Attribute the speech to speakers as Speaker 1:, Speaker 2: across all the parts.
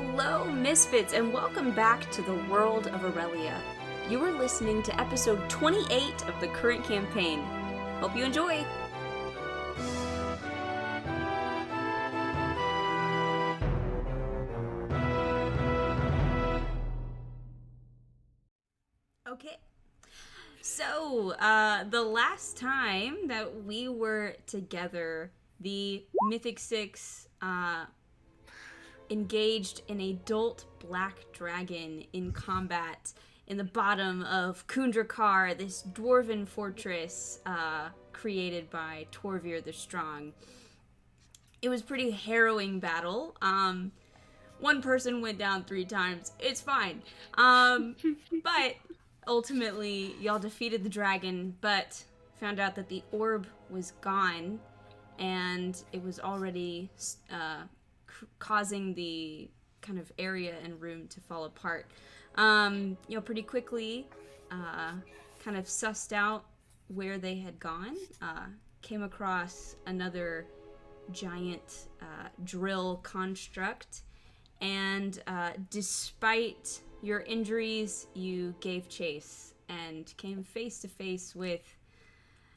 Speaker 1: Hello, Misfits, and welcome back to the world of Aurelia. You are listening to episode 28 of the current campaign. Hope you enjoy! Okay. So, the last time that we were together, the Mythic Six, engaged an adult black dragon in combat in the bottom of Kundrakar, this dwarven fortress created by Torvir the Strong. It was a pretty harrowing battle. One person went down 3 times. It's fine. But ultimately, y'all defeated the dragon, but found out that the orb was gone, and it was already causing the kind of area and room to fall apart. Pretty quickly, kind of sussed out where they had gone, came across another giant drill construct, and despite your injuries, you gave chase and came face to face with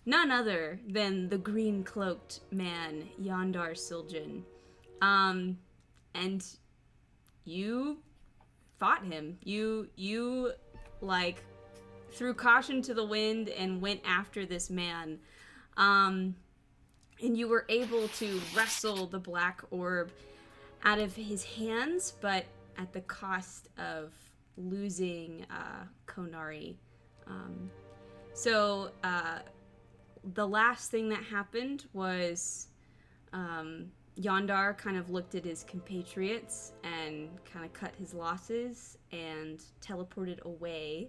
Speaker 1: none other than the green cloaked man, Yondar Siljan. And you fought him. You like threw caution to the wind and went after this man. And you were able to wrestle the black orb out of his hands, but at the cost of losing Konari. So the last thing that happened was Yondar kind of looked at his compatriots and kind of cut his losses and teleported away.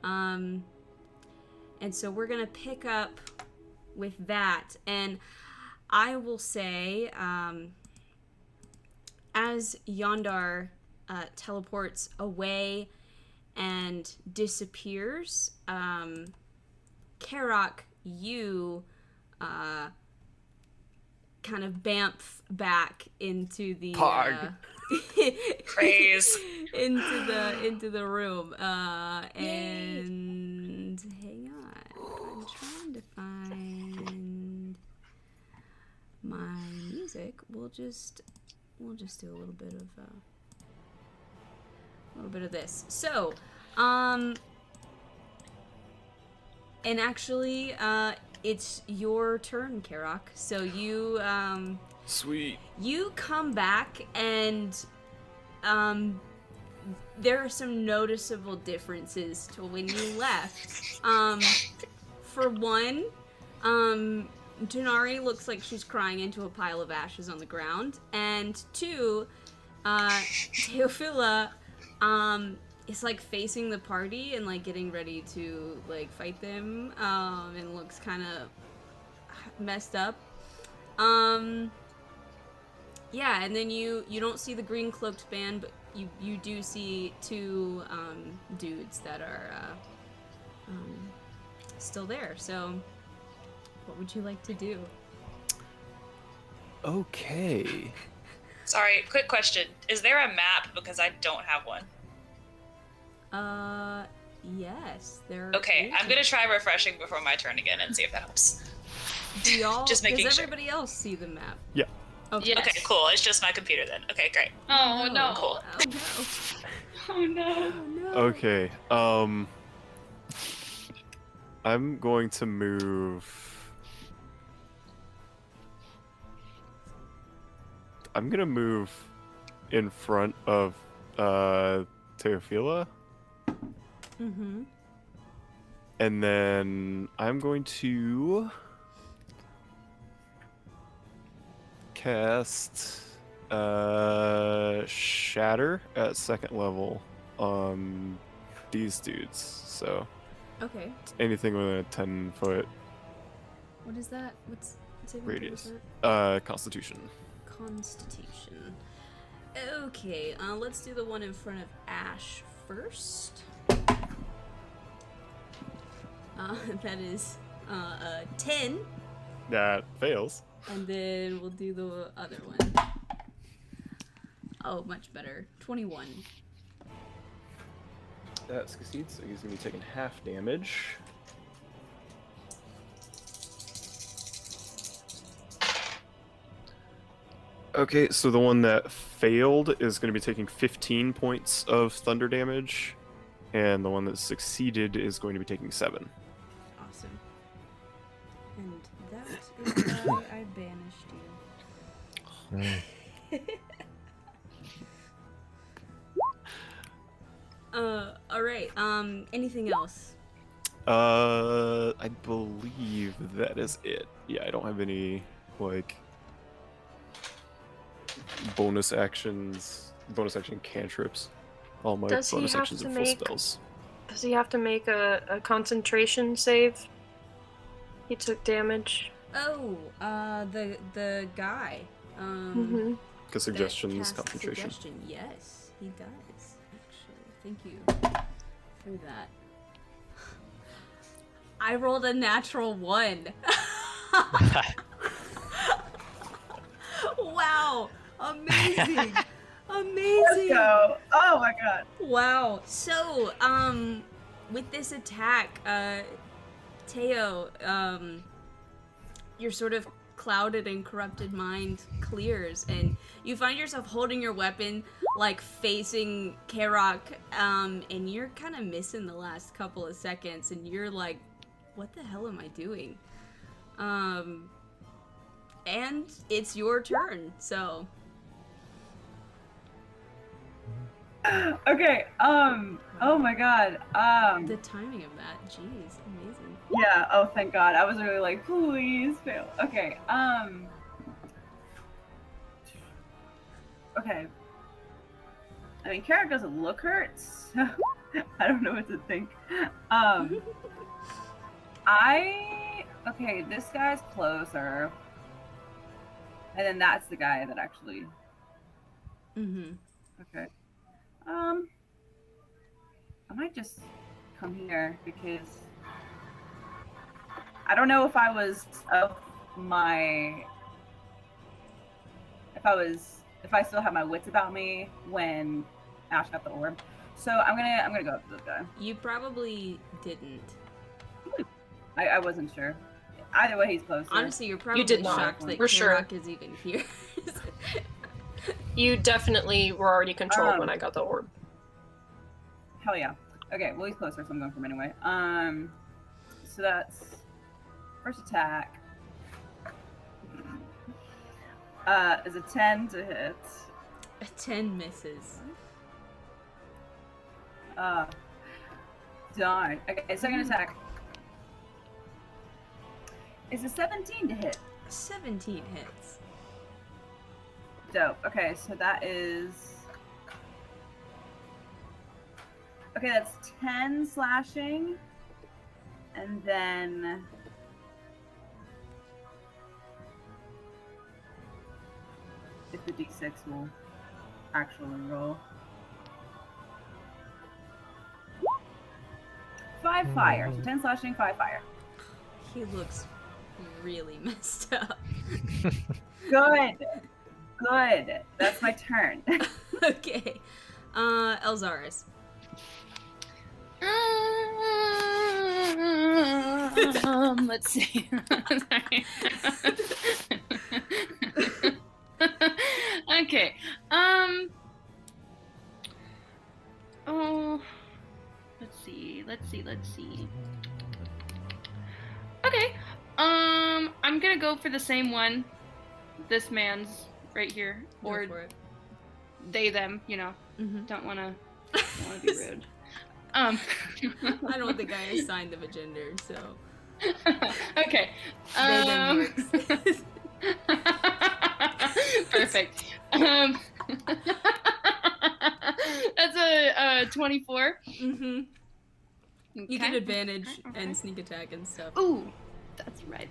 Speaker 1: And so we're going to pick up with that. And I will say, as Yondar teleports away and disappears, Karok, you kind of bamf back into the
Speaker 2: praise
Speaker 1: into the room, and hang on, I'm trying to find my music. We'll just do a little bit of this. So, and actually, it's your turn, Karok. So you,
Speaker 3: Sweet.
Speaker 1: You come back, and there are some noticeable differences to when you left. For one, Janari looks like she's crying into a pile of ashes on the ground, and 2, Teofila, is like facing the party and like getting ready to like fight them, and looks kind of messed up. Yeah, and then you don't see the green cloaked band, but you do see 2 dudes that are still there. So what would you like to do?
Speaker 3: Okay.
Speaker 2: Sorry, quick question. Is there a map? Because I don't have one.
Speaker 1: Yes, there.
Speaker 2: Okay, I'm gonna try refreshing before my turn again and see if that helps.
Speaker 1: Do y'all?
Speaker 2: Just making
Speaker 1: does
Speaker 2: sure.
Speaker 1: Everybody else see the map?
Speaker 3: Yeah.
Speaker 1: Okay.
Speaker 2: Yes. Okay, cool. It's just my computer then. Okay, great.
Speaker 4: Oh no.
Speaker 2: Cool.
Speaker 1: Oh no.
Speaker 4: Oh no.
Speaker 3: Okay. I'm going to move. I'm gonna move in front of Teofila.
Speaker 1: Mm-hmm.
Speaker 3: And then I'm going to cast Shatter at 2nd level on these dudes. So
Speaker 1: Okay.
Speaker 3: anything within a 10-foot
Speaker 1: What is that? What's
Speaker 3: radius. Constitution.
Speaker 1: Constitution. Okay, let's do the one in front of Ash first. That is 10.
Speaker 3: That fails.
Speaker 1: And then we'll do the other one. Oh, much better. 21.
Speaker 3: That succeeds, so he's going to be taking half damage. Okay, so the one that failed is going to be taking 15 points of thunder damage, and the one that succeeded is going to be taking 7.
Speaker 1: Awesome. And that is why I banished you. Alright, anything else?
Speaker 3: I believe that is it. Yeah, I don't have any, like, bonus action cantrips. All my
Speaker 4: Does he
Speaker 3: bonus
Speaker 4: have
Speaker 3: actions
Speaker 4: to
Speaker 3: are full
Speaker 4: make-
Speaker 3: spells.
Speaker 4: Does he have to make a concentration save? He took damage.
Speaker 1: Oh, the guy.
Speaker 4: Mm-hmm.
Speaker 3: Because suggestions,
Speaker 1: cast
Speaker 3: concentration.
Speaker 1: Suggestion. Yes, he does, actually. Thank you for that. I rolled a natural 1. Wow! Amazing! Amazing!
Speaker 5: Let's go. Oh my god.
Speaker 1: Wow. So, with this attack, Teo, your sort of clouded and corrupted mind clears, and you find yourself holding your weapon, like, facing Karok, and you're kind of missing the last couple of seconds, and you're like, what the hell am I doing? And it's your turn, so...
Speaker 5: Okay, oh my god,
Speaker 1: The timing of that, jeez, amazing.
Speaker 5: yeah, oh thank god, I was really like, please fail. Okay, okay. I mean, Carrot doesn't look hurt, so I don't know what to think. Okay, this guy's closer. And then that's the guy that actually,
Speaker 1: Mm-hmm.
Speaker 5: okay. I might just come here because I don't know if I was if I still have my wits about me when Ash got the orb. So I'm gonna go up to this guy.
Speaker 1: You probably didn't.
Speaker 5: I wasn't sure. Either way, he's closer.
Speaker 1: Honestly, you're probably
Speaker 4: did not,
Speaker 1: shocked that
Speaker 4: for sure.
Speaker 1: Karok is even here.
Speaker 4: You definitely were already controlled when
Speaker 5: Um,
Speaker 4: I got the orb.
Speaker 5: Hell yeah. Okay, well he's closer, so I'm going for him anyway. So that's first attack. Is a 10 to hit.
Speaker 1: A 10 misses.
Speaker 5: Darn. Okay, second attack. Is a 17 to hit.
Speaker 1: 17 hits.
Speaker 5: Dope. Okay, so that is. Okay, that's 10 slashing. And then. If the d6 will actually roll. 5 fire. So 10 slashing, 5 fire.
Speaker 1: He looks really messed up.
Speaker 5: Good. Good. That's my turn.
Speaker 1: Okay. Elzaris.
Speaker 6: Let's see. Sorry. Okay. Oh. Let's see. Okay. I'm gonna go for the same one. This man's right here,
Speaker 1: Go
Speaker 6: or
Speaker 1: for it.
Speaker 6: they, them. You know,
Speaker 1: Mhm.
Speaker 6: don't wanna be rude.
Speaker 1: I don't think I assigned them a gender, so
Speaker 6: Okay.
Speaker 1: they them works.
Speaker 6: Perfect. That's a 24.
Speaker 1: Mm-hmm. You
Speaker 6: Okay.
Speaker 1: get advantage
Speaker 6: Okay.
Speaker 1: and sneak attack and stuff.
Speaker 6: Ooh, that's right.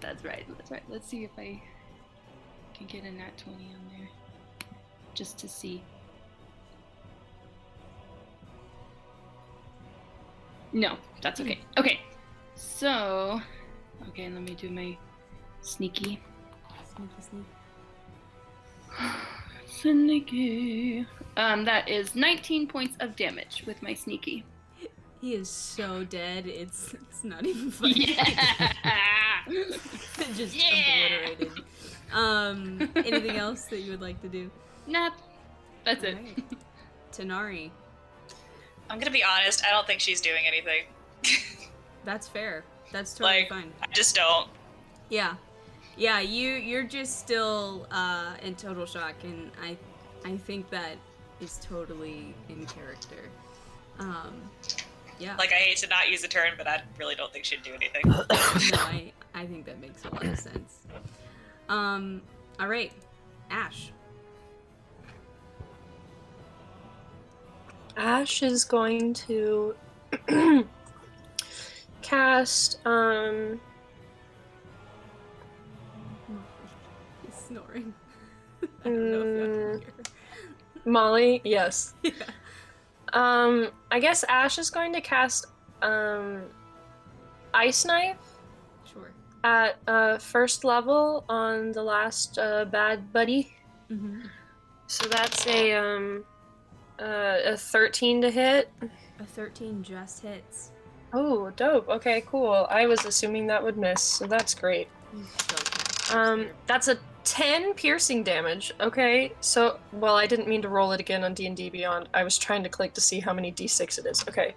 Speaker 6: Let's see if I can get a nat 20 on there, just to see. No, that's okay. Okay, so, okay, let me do my sneaky.
Speaker 1: Sneaky sneak.
Speaker 6: Sneaky. That is 19 points of damage with my sneaky.
Speaker 1: He is so dead. It's not even funny.
Speaker 6: Yeah.
Speaker 1: Just
Speaker 6: Yeah.
Speaker 1: obliterated. Anything else that you would like to do?
Speaker 6: Nah, that's it.
Speaker 1: Alright. Tanari.
Speaker 2: I'm gonna be honest, I don't think she's doing anything.
Speaker 1: That's fair. That's totally
Speaker 2: Like,
Speaker 1: fine.
Speaker 2: I just don't.
Speaker 1: Yeah. Yeah, you're just still in total shock, and I think that is totally in character. Yeah.
Speaker 2: Like, I hate to not use a turn, but I really don't think she'd do anything.
Speaker 1: No, I think that makes a lot of sense. Alright. Ash.
Speaker 4: Ash is going to cast
Speaker 1: He's snoring. I don't know if y'all can hear.
Speaker 4: Molly, yes.
Speaker 1: Yeah.
Speaker 4: I guess Ash is going to cast Ice Knife
Speaker 1: Sure.
Speaker 4: at first level on the last bad buddy.
Speaker 1: Mm-hmm.
Speaker 4: So that's a 13 to hit.
Speaker 1: A 13 just hits.
Speaker 4: Oh, dope. Okay, cool. I was assuming that would miss, so that's great.
Speaker 1: You still can't.
Speaker 4: That's a 10 piercing damage. Okay, so, well, I didn't mean to roll it again on D&D Beyond. I was trying to click to see how many D6 it is. Okay.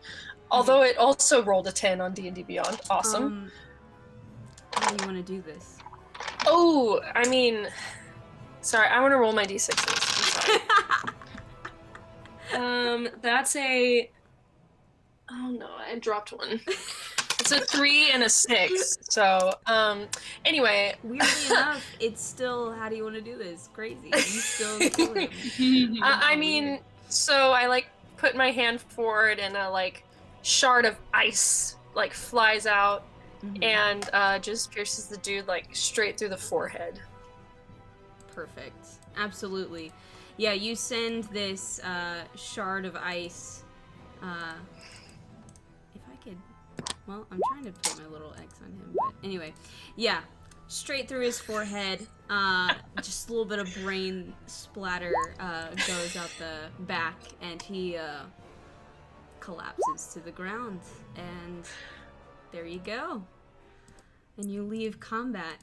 Speaker 4: Although it also rolled a 10 on D&D Beyond. Awesome.
Speaker 1: How do you want to do this?
Speaker 4: Oh, I mean... Sorry, I want to roll my D6s. I'm sorry. That's a... Oh no, I dropped one. It's a 3 and a 6. So, anyway.
Speaker 1: Weirdly enough, it's still, how do you want to do this? Crazy. You still kill him.
Speaker 4: I mean, so I, like, put my hand forward and a, like, shard of ice, like, flies out and just pierces the dude, like, straight through the forehead.
Speaker 1: Perfect. Absolutely. Yeah, you send this shard of ice. If I could... Well, I'm trying to put my little X on him, but anyway. Yeah, straight through his forehead. Just a little bit of brain splatter goes out the back, and he collapses to the ground. And there you go. And you leave combat.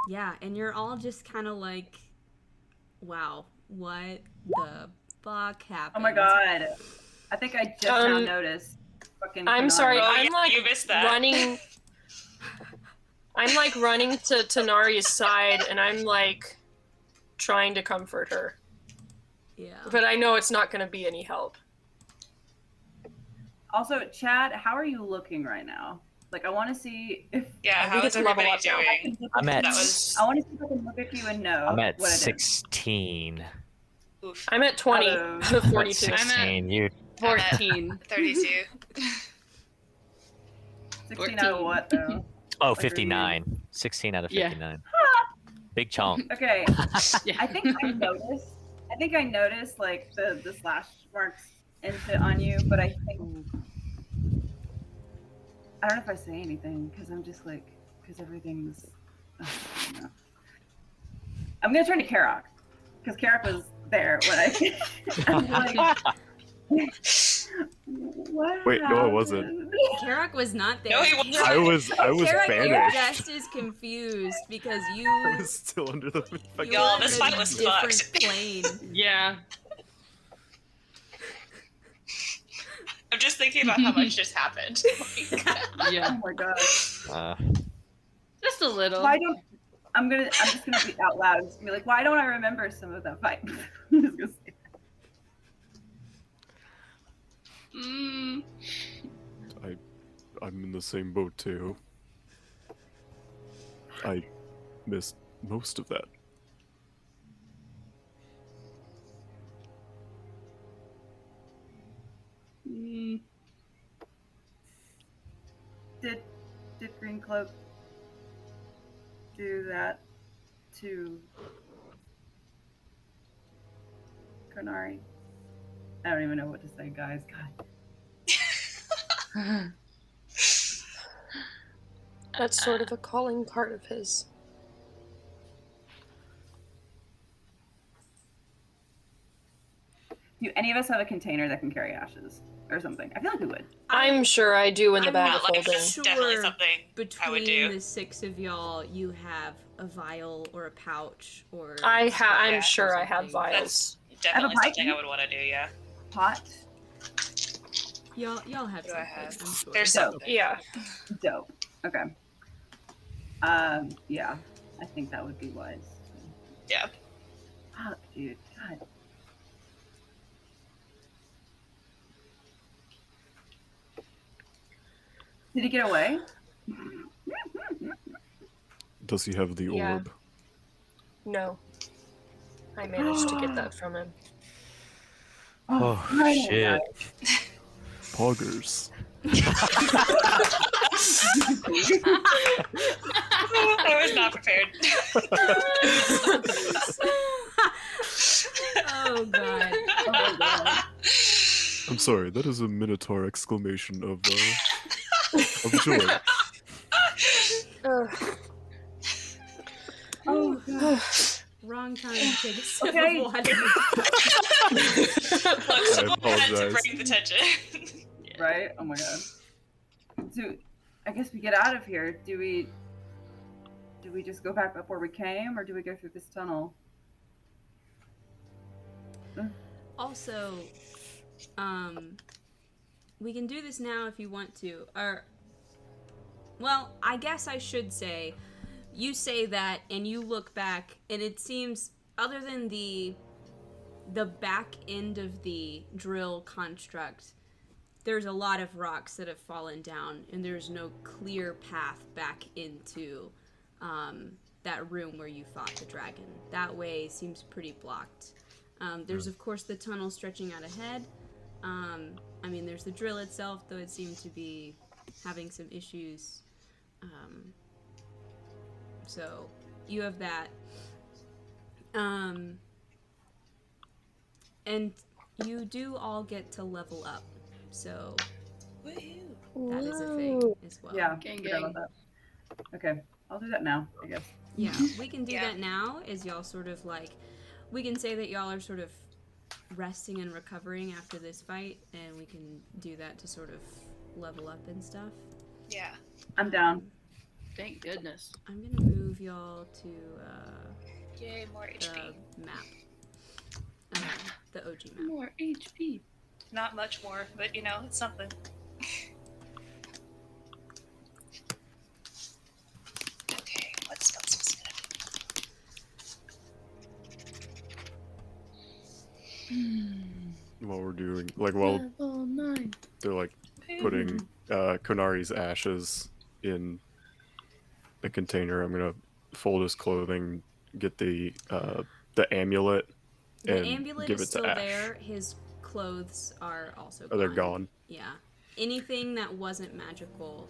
Speaker 1: Yeah, and you're all just kind of like, wow, what the fuck happened?
Speaker 5: Oh my god. I think I just now noticed. Fucking
Speaker 4: I'm
Speaker 5: Tanari.
Speaker 4: sorry,
Speaker 2: Oh,
Speaker 4: I'm
Speaker 2: yeah,
Speaker 4: like
Speaker 2: you missed that.
Speaker 4: running. I'm like running to Tanari's side, and I'm like trying to comfort her.
Speaker 1: Yeah.
Speaker 4: But I know it's not going to be any help.
Speaker 5: Also, Chad, how are you looking right now? Like, I want to see if
Speaker 2: Yeah,
Speaker 4: I
Speaker 2: how
Speaker 4: think
Speaker 2: is
Speaker 4: it's a level
Speaker 2: everybody
Speaker 4: up now.
Speaker 2: doing?
Speaker 7: I'm at.
Speaker 2: That was-
Speaker 5: I want to see if I can look at you and know
Speaker 7: I'm at
Speaker 5: what it is.
Speaker 7: 16.
Speaker 2: Oof.
Speaker 4: I'm at 20
Speaker 5: Hello.
Speaker 4: out of
Speaker 7: I'm
Speaker 4: 42.
Speaker 7: at 16. You.
Speaker 6: 14.
Speaker 2: 32.
Speaker 5: 16 out of what, though?
Speaker 7: Oh,
Speaker 5: Like,
Speaker 7: 59. 16 out of
Speaker 6: Yeah.
Speaker 7: 59. Big chunk.
Speaker 5: Okay,
Speaker 6: Yeah.
Speaker 5: I think I noticed, like, the slash marks on you, but I think... I don't know if I say anything, because I'm just like... Because everything's... I don't know. I'm going to turn to Karak, because Karak was there when I... I'm like... What
Speaker 3: Wait, no, I
Speaker 5: happened?
Speaker 3: wasn't.
Speaker 1: Karak was not there.
Speaker 2: No, he wasn't.
Speaker 3: I was
Speaker 1: Karak, you're
Speaker 3: banished.
Speaker 1: just as confused because
Speaker 3: I
Speaker 1: you...
Speaker 3: was still under the fucking.
Speaker 2: Y'all,
Speaker 1: you're
Speaker 2: this
Speaker 1: in a
Speaker 2: fight was
Speaker 1: different
Speaker 2: fucked.
Speaker 1: plane.
Speaker 6: Yeah.
Speaker 2: I'm just thinking about how much just happened.
Speaker 6: Yeah.
Speaker 5: Oh my god.
Speaker 6: Just a little.
Speaker 5: Why don't... I'm just gonna be out loud and be like, why don't I remember some of that fight? I'm just gonna say that.
Speaker 6: Mm.
Speaker 3: I'm in the same boat too. I missed most of that.
Speaker 6: Mm.
Speaker 5: Did Green Cloak do that to Konari? I don't even know what to say, guys. God.
Speaker 4: That's sort of a calling part of his.
Speaker 5: Do any of us have a container that can carry ashes or something? I feel like we would.
Speaker 4: I'm sure I do in the
Speaker 1: I'm
Speaker 4: bag
Speaker 1: not
Speaker 4: of
Speaker 2: like,
Speaker 4: holding.
Speaker 2: that's definitely
Speaker 1: Sure.
Speaker 2: something I would
Speaker 1: Between
Speaker 2: do.
Speaker 1: the 6 of y'all, you have a vial or a pouch or.
Speaker 4: I'm
Speaker 2: Yeah.
Speaker 4: sure I have
Speaker 1: something.
Speaker 4: vials.
Speaker 2: That's definitely
Speaker 5: pipe.
Speaker 2: something I would want to do. Yeah.
Speaker 5: Pot.
Speaker 1: Y'all have
Speaker 2: What do I
Speaker 1: something.
Speaker 2: have?
Speaker 1: I'm sure.
Speaker 2: There's
Speaker 5: Dope.
Speaker 2: something.
Speaker 4: Yeah.
Speaker 5: Dope. Okay. Yeah. I think that would be wise.
Speaker 2: Yeah.
Speaker 5: Fuck, dude. God. Did he get away?
Speaker 3: Does he have the
Speaker 4: Yeah.
Speaker 3: orb?
Speaker 4: No. I managed to get that from him.
Speaker 7: Oh,
Speaker 5: Friday
Speaker 7: shit.
Speaker 5: night.
Speaker 3: Poggers.
Speaker 2: I was not prepared.
Speaker 1: Oh god.
Speaker 5: Oh my god.
Speaker 3: I'm sorry, that is a Minotaur exclamation of joy.
Speaker 5: Oh god.
Speaker 1: Wrong time to take a sip
Speaker 5: Okay.
Speaker 1: of water.
Speaker 2: Look, someone had to
Speaker 3: apologize.
Speaker 2: bring the tension.
Speaker 5: Right? Oh my god. So, I guess we get out of here. Do we just go back up where we came, or do we go through this tunnel?
Speaker 1: Also, we can do this now if you want to. Or, well, I guess I should say, you say that, and you look back, and it seems, other than the back end of the drill construct, there's a lot of rocks that have fallen down, and there's no clear path back into that room where you fought the dragon. That way seems pretty blocked. There's, of course, the tunnel stretching out ahead. I mean, there's the drill itself, though it seemed to be having some issues. So, you have that. And you do all get to level up. So, that is a thing as well.
Speaker 5: Yeah.
Speaker 6: Gang,
Speaker 5: forgot about
Speaker 6: gang.
Speaker 5: that. Okay. I'll do that now, I guess.
Speaker 1: Yeah, we can do
Speaker 2: Yeah.
Speaker 1: that now as y'all sort of like, we can say that y'all are sort of resting and recovering after this fight, and we can do that to sort of level up and stuff.
Speaker 2: Yeah.
Speaker 5: I'm down.
Speaker 6: Thank goodness.
Speaker 1: I'm gonna move y'all to
Speaker 2: Yay, more HP.
Speaker 1: the map. The OG map.
Speaker 6: More HP.
Speaker 2: Not much more, but you know, it's something. Okay, what spells was gonna
Speaker 3: While we're doing, like, while
Speaker 6: Level 9.
Speaker 3: they're, like,
Speaker 2: be?
Speaker 3: putting Konari's ashes in a container, I'm gonna fold his clothing, get the amulet,
Speaker 1: The
Speaker 3: and
Speaker 1: amulet
Speaker 3: give
Speaker 1: is
Speaker 3: it to
Speaker 1: still
Speaker 3: Ash.
Speaker 1: there. His clothes are also
Speaker 3: Oh,
Speaker 1: gone.
Speaker 3: they're gone.
Speaker 1: Yeah. Anything that wasn't magical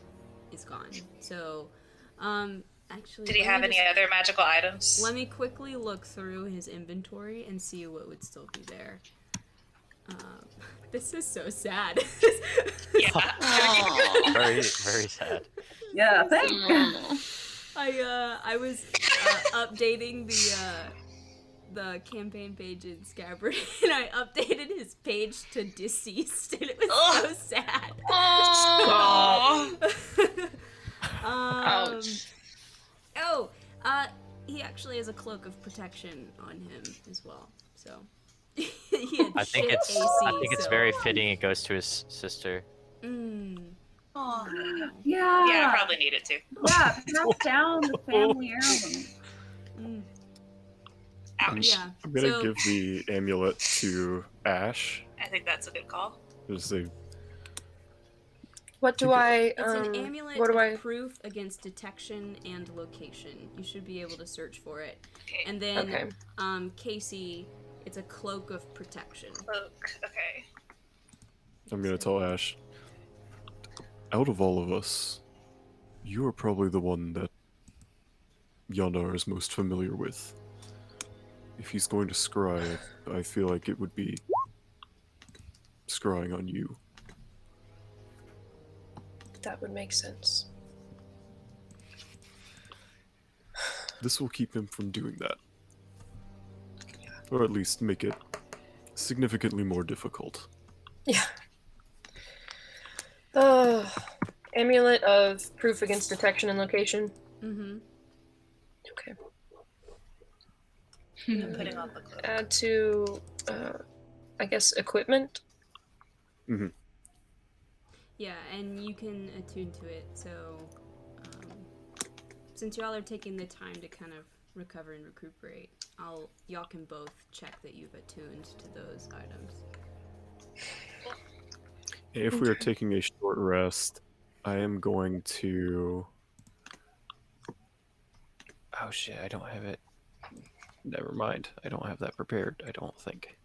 Speaker 1: is gone. So, actually,
Speaker 2: Did he
Speaker 1: let me
Speaker 2: have any
Speaker 1: just-
Speaker 2: other magical items?
Speaker 1: Let me quickly look through his inventory and see what would still be there. This is so sad.
Speaker 2: Yeah.
Speaker 6: Aw.
Speaker 7: Very, very sad.
Speaker 5: Yeah, thanks.
Speaker 6: Aw.
Speaker 1: I was updating the campaign page in Scabbard, and I updated his page to deceased, and it was so sad.
Speaker 2: Aw.
Speaker 6: Ouch.
Speaker 1: He actually has a cloak of protection on him as well. So he had
Speaker 7: I think
Speaker 1: shit
Speaker 7: it's
Speaker 1: AC,
Speaker 7: I think it's
Speaker 1: so-
Speaker 7: very fitting it goes to his sister.
Speaker 1: Mm.
Speaker 5: Yeah.
Speaker 2: Yeah, I probably need it too.
Speaker 5: Yeah, pass down the family heirloom.
Speaker 1: Mm.
Speaker 2: Ouch.
Speaker 1: Yeah.
Speaker 3: I'm gonna
Speaker 1: So-
Speaker 3: give the amulet to Ash.
Speaker 2: I think that's a good call.
Speaker 3: Just say,
Speaker 4: What do I
Speaker 1: It's an amulet
Speaker 4: what do
Speaker 1: of
Speaker 4: I
Speaker 1: proof against detection and location. You should be able to search for it.
Speaker 2: Okay.
Speaker 1: And then,
Speaker 4: Okay.
Speaker 1: Casey, it's a cloak of protection.
Speaker 2: Cloak. Okay.
Speaker 3: I'm gonna tell Ash, out of all of us, you are probably the one that Yandar is most familiar with. If he's going to scry, I feel like it would be scrying on you.
Speaker 4: That would make sense.
Speaker 3: This will keep him from doing that. Or at least make it significantly more difficult.
Speaker 4: Yeah. Amulet of proof against detection and location.
Speaker 1: Mm-hmm.
Speaker 4: Okay.
Speaker 2: I'm putting on the cloak.
Speaker 4: Add to, I guess, equipment.
Speaker 3: Hmm.
Speaker 1: Yeah, and you can attune to it. So, since y'all are taking the time to kind of recover and recuperate, y'all can both check that you've attuned to those items.
Speaker 3: If we are taking a short rest, I am going to. Oh shit! I don't have it. Never mind. I don't have that prepared. I don't think.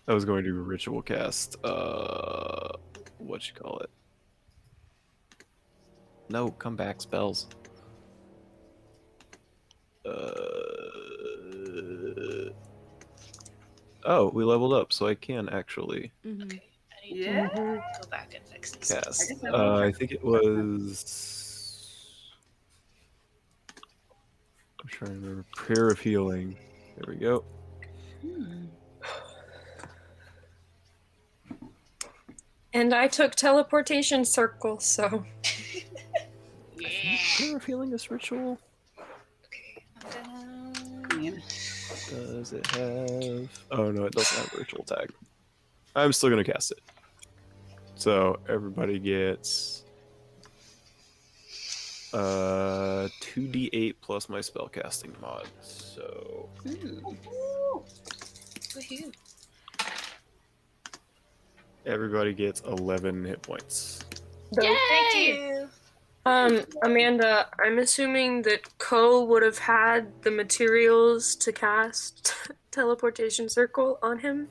Speaker 3: I was going to ritual cast. What you call it? No, come back spells. Oh, we leveled up, so I can actually
Speaker 1: Mm-hmm.
Speaker 2: Okay, I need
Speaker 5: Yeah.
Speaker 2: to go back and fix these.
Speaker 3: cast.
Speaker 5: I guess I will.
Speaker 3: I think it was. I'm trying to remember. Prayer of Healing. There we go.
Speaker 4: And I took teleportation circle, so.
Speaker 2: Yeah.
Speaker 3: Prayer of Healing is ritual.
Speaker 2: Okay, I'm gonna.
Speaker 5: Man.
Speaker 3: Does it have? Oh no, it doesn't have a ritual tag. I'm still gonna cast it. So everybody gets 2d8 plus my spellcasting mod. So
Speaker 2: Woohoo.
Speaker 3: everybody gets 11 hit points.
Speaker 2: Thank you.
Speaker 4: Amanda, I'm assuming that Ko would have had the materials to cast teleportation circle on him.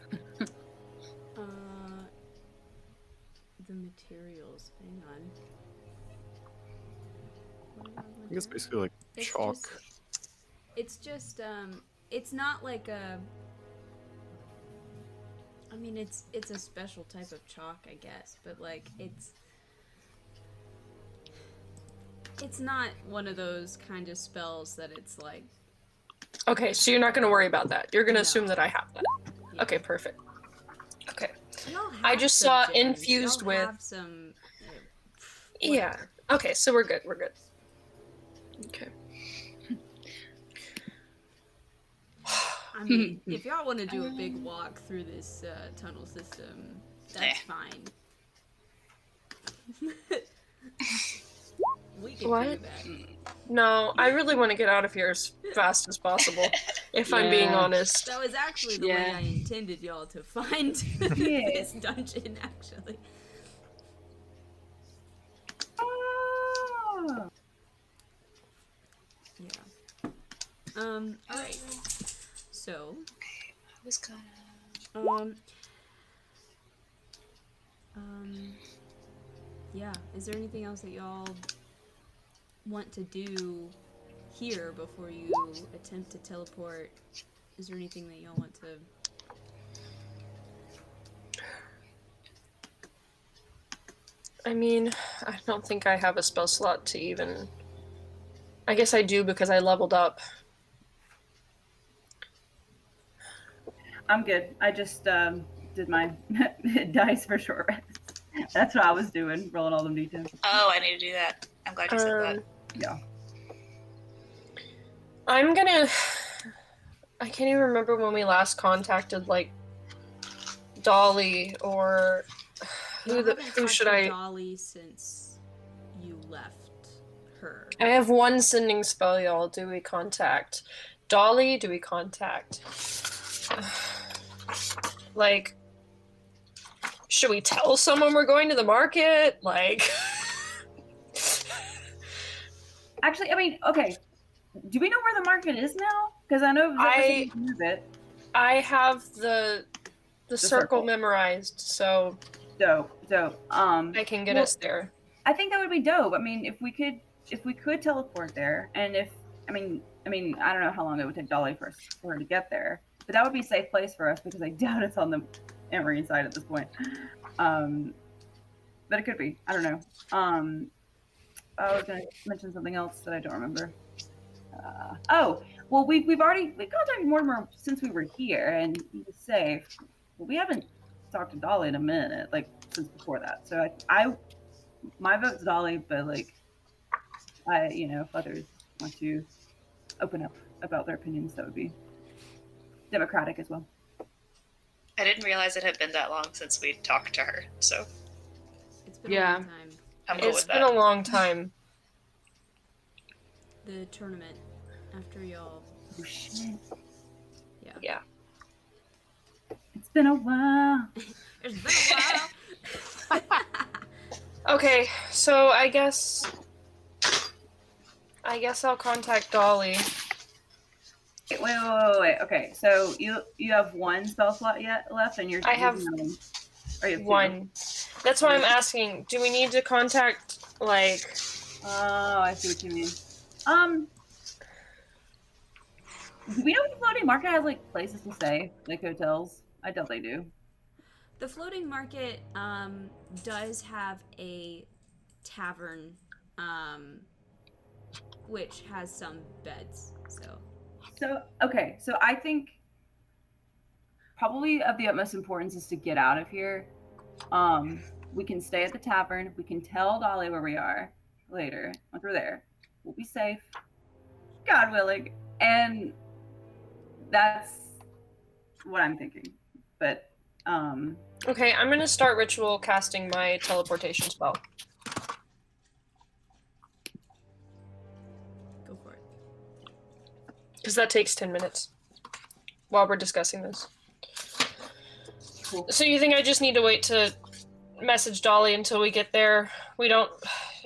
Speaker 1: The materials. Hang on.
Speaker 3: I think it's basically like
Speaker 1: It's
Speaker 3: chalk.
Speaker 1: It's just it's not like a. I mean, it's a special type of chalk, I guess, but like it's not one of those kind of spells that it's like.
Speaker 4: Okay, so you're not going to worry about that. You're going to
Speaker 1: No.
Speaker 4: assume that I have that.
Speaker 1: Yeah.
Speaker 4: Okay, perfect. Okay.
Speaker 1: Y'all
Speaker 4: I
Speaker 1: have
Speaker 4: just
Speaker 1: some
Speaker 4: saw
Speaker 1: gems.
Speaker 4: infused
Speaker 1: Y'all
Speaker 4: with-
Speaker 1: have some.
Speaker 4: Yeah. Okay, so we're good. We're good. Okay.
Speaker 1: I mean, if y'all want to do a big walk through this tunnel system, that's fine. We can do
Speaker 4: What?
Speaker 1: that.
Speaker 4: No, I really want to get out of here as fast as possible, if I'm being
Speaker 6: Yeah.
Speaker 4: honest.
Speaker 1: That was actually the way
Speaker 6: Yeah.
Speaker 1: I intended y'all to find
Speaker 5: Yeah.
Speaker 1: this dungeon, actually.
Speaker 5: Oh.
Speaker 1: Yeah. Alright. So,
Speaker 2: I was gonna.
Speaker 1: yeah. Is there anything else that y'all want to do here before you attempt to teleport? Is there anything that y'all want to...
Speaker 4: I mean, I don't think I have a spell slot to even... I guess I do because I leveled up.
Speaker 5: I'm good. I just did my dice for short rest. That's what I was doing, rolling all them d10s.
Speaker 2: Oh, I need to do that. I'm glad you said that.
Speaker 5: Yeah.
Speaker 4: I'm gonna... I can't even remember when we last contacted, like, Dolly or...
Speaker 1: Y'all haven't
Speaker 4: Who
Speaker 1: talked
Speaker 4: should
Speaker 1: to
Speaker 4: I...
Speaker 1: Dolly since you left her.
Speaker 4: I have one sending spell, y'all. Do we contact Dolly? Do we contact... like... Should we tell someone we're going to the market? Like...
Speaker 5: Actually, I mean, okay. Do we know where the market is now? Because I know
Speaker 4: I
Speaker 5: move it.
Speaker 4: I have the circle
Speaker 5: circle.
Speaker 4: memorized, so
Speaker 5: Dope.
Speaker 4: I can get us there.
Speaker 5: I think that would be dope. I mean, if we could teleport there, and if I mean, I don't know how long it would take Dolly for her to get there, but that would be a safe place for us because I doubt it's on the Emery side at this point. But it could be. I don't know. I was gonna mention something else that I don't remember. Well, we contacted Mortimer since we were here, and he was safe. But we haven't talked to Dolly in a minute, like since before that. So my vote's Dolly, but like, if others want to open up about their opinions, that would be democratic as well.
Speaker 2: I didn't realize it had been that long since we talked to her, so
Speaker 1: It's been a
Speaker 6: Yeah.
Speaker 1: long time.
Speaker 2: I'm cool
Speaker 4: It's
Speaker 2: with
Speaker 4: been
Speaker 2: that.
Speaker 4: a long time.
Speaker 1: The tournament after y'all.
Speaker 5: Oh shit!
Speaker 1: Yeah.
Speaker 4: Yeah.
Speaker 5: It's been a while.
Speaker 1: It's been a while.
Speaker 4: Okay, so I guess I'll contact Dolly.
Speaker 5: Wait. Okay, so you have one spell slot yet left, and you're
Speaker 4: I have
Speaker 5: using one. Or you have two?
Speaker 4: One. That's why I'm asking. Do we need to contact like?
Speaker 5: Oh, I see what you mean. Do we know if the floating market has like places to stay, like hotels? I doubt they do.
Speaker 1: The floating market does have a tavern, which has some beds.
Speaker 5: So I think probably of the utmost importance is to get out of here. We can stay at the tavern. We can tell Dolly where we are later once we're there. We'll be safe, God willing, and that's what I'm thinking. But
Speaker 4: Okay, I'm gonna start ritual casting my teleportation spell.
Speaker 1: Go for it.
Speaker 4: Because that takes 10 minutes while we're discussing this.
Speaker 5: cool.
Speaker 4: So you think I just need to wait to message Dolly until we get there? We don't.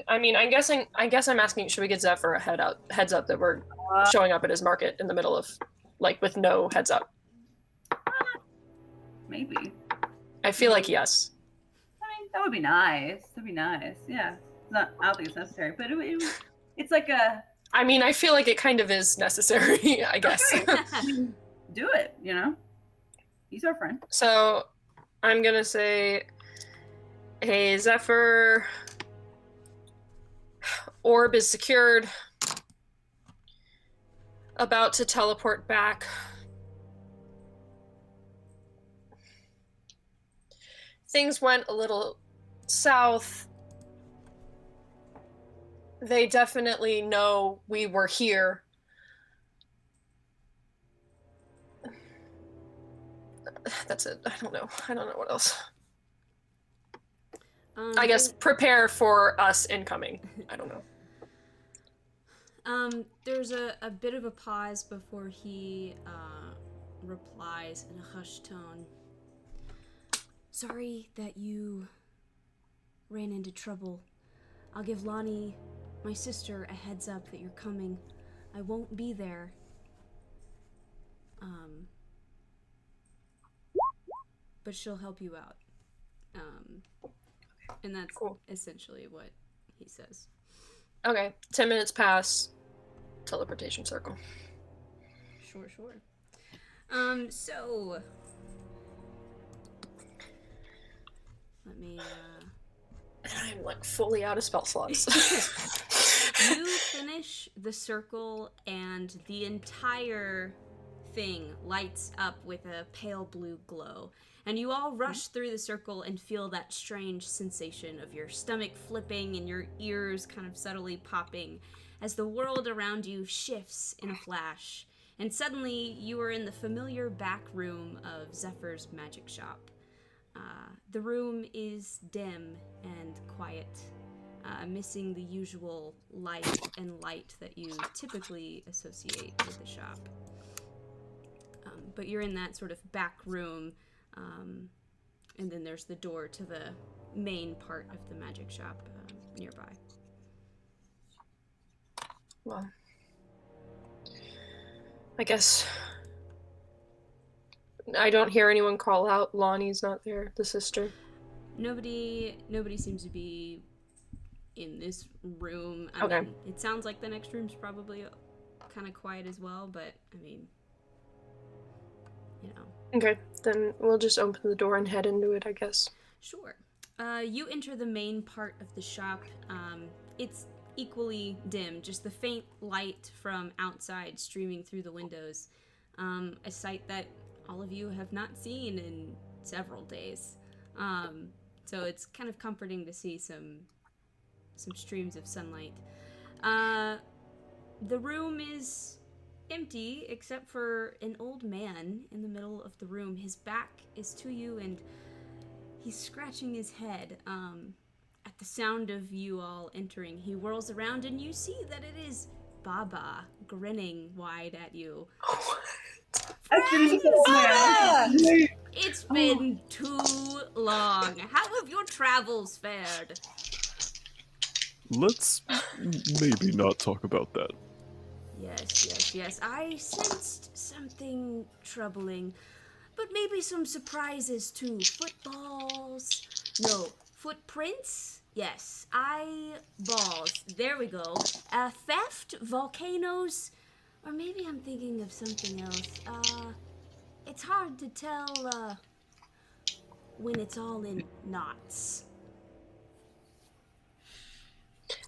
Speaker 4: I mean, I guess I'm asking, should we get Zephyr a heads up that we're showing up at his market in the middle of, like, with no heads up?
Speaker 5: Maybe.
Speaker 4: I feel like yes.
Speaker 5: I mean, that would be nice. That'd be nice. Yeah. I don't think it's necessary, but it's like a
Speaker 4: I mean, I feel like it kind of is necessary, I guess.
Speaker 5: do it. He's our friend.
Speaker 4: So I'm gonna say, hey, Zephyr, orb is secured. About to teleport back. Things went a little south. They definitely know we were here. That's it. I don't know what else. I guess prepare for us incoming. I don't know.
Speaker 1: There's a bit of a pause before he replies in a hushed tone. Sorry that you ran into trouble. I'll give Lonnie, my sister, a heads up that you're coming. I won't be there. But she'll help you out. And that's
Speaker 4: Cool.
Speaker 1: essentially what he says.
Speaker 4: Okay, 10 minutes pass. Teleportation circle.
Speaker 1: Sure. So let me
Speaker 4: I'm like fully out of spell slots.
Speaker 1: you finish the circle and the entire thing lights up with a pale blue glow. And you all rush through the circle and feel that strange sensation of your stomach flipping and your ears kind of subtly popping as the world around you shifts in a flash. And suddenly you are in the familiar back room of Zephyr's magic shop. The room is dim and quiet, missing the usual light and light that you typically associate with the shop. But you're in that sort of back room, and then there's the door to the main part of the magic shop nearby.
Speaker 4: Well, I guess I don't hear anyone call out. Lonnie's not there, the sister.
Speaker 1: Nobody seems to be in this room. I
Speaker 4: Okay.
Speaker 1: mean, it sounds like the next room's probably kind of quiet as well, but I mean,
Speaker 4: Okay, then we'll just open the door and head into it, I guess.
Speaker 1: Sure. You enter the main part of the shop. It's equally dim, just the faint light from outside streaming through the windows. A sight that all of you have not seen in several days. So it's kind of comforting to see some streams of sunlight. The room is empty except for an old man in the middle of the room. His back is to you and he's scratching his head. At the sound of you all entering, he whirls around and you see that it is Baba grinning wide at you. It's been too long. How have your travels fared?
Speaker 3: Let's maybe not talk about that.
Speaker 1: Yes. I sensed something troubling. But maybe some surprises too. Footballs. No, footprints? Yes. Eyeballs. There we go. Theft? Volcanoes? Or maybe I'm thinking of something else. It's hard to tell, when it's all in knots.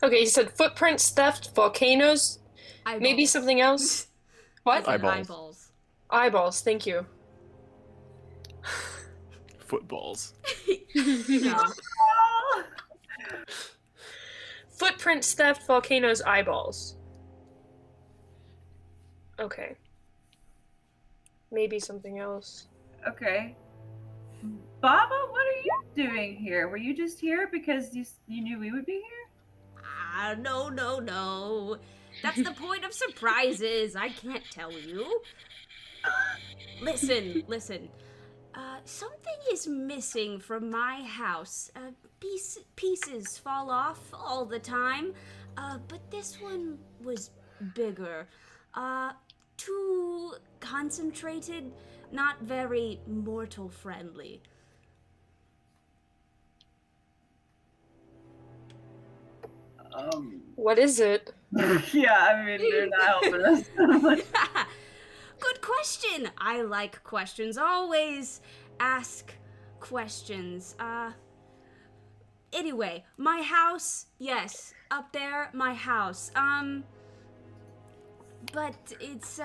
Speaker 4: Okay, you said footprints, theft, volcanoes,
Speaker 1: Eyeballs.
Speaker 4: maybe something else. What?
Speaker 3: Eyeballs.
Speaker 4: Eyeballs, thank you.
Speaker 3: Footballs.
Speaker 1: No.
Speaker 4: Footprints, theft, volcanoes, eyeballs. Okay. Maybe something else.
Speaker 5: Okay. Baba, what are you doing here? Were you just here because you knew we would be here?
Speaker 1: No. That's the point of surprises. I can't tell you. Listen. Something is missing from my house. Pieces fall off all the time. But this one was bigger. Too concentrated, not very mortal friendly.
Speaker 4: What is it?
Speaker 5: Yeah, I mean, they're not helping us.
Speaker 1: Good question. I like questions. Always ask questions. Anyway, my house, yes, up there, my house. But it's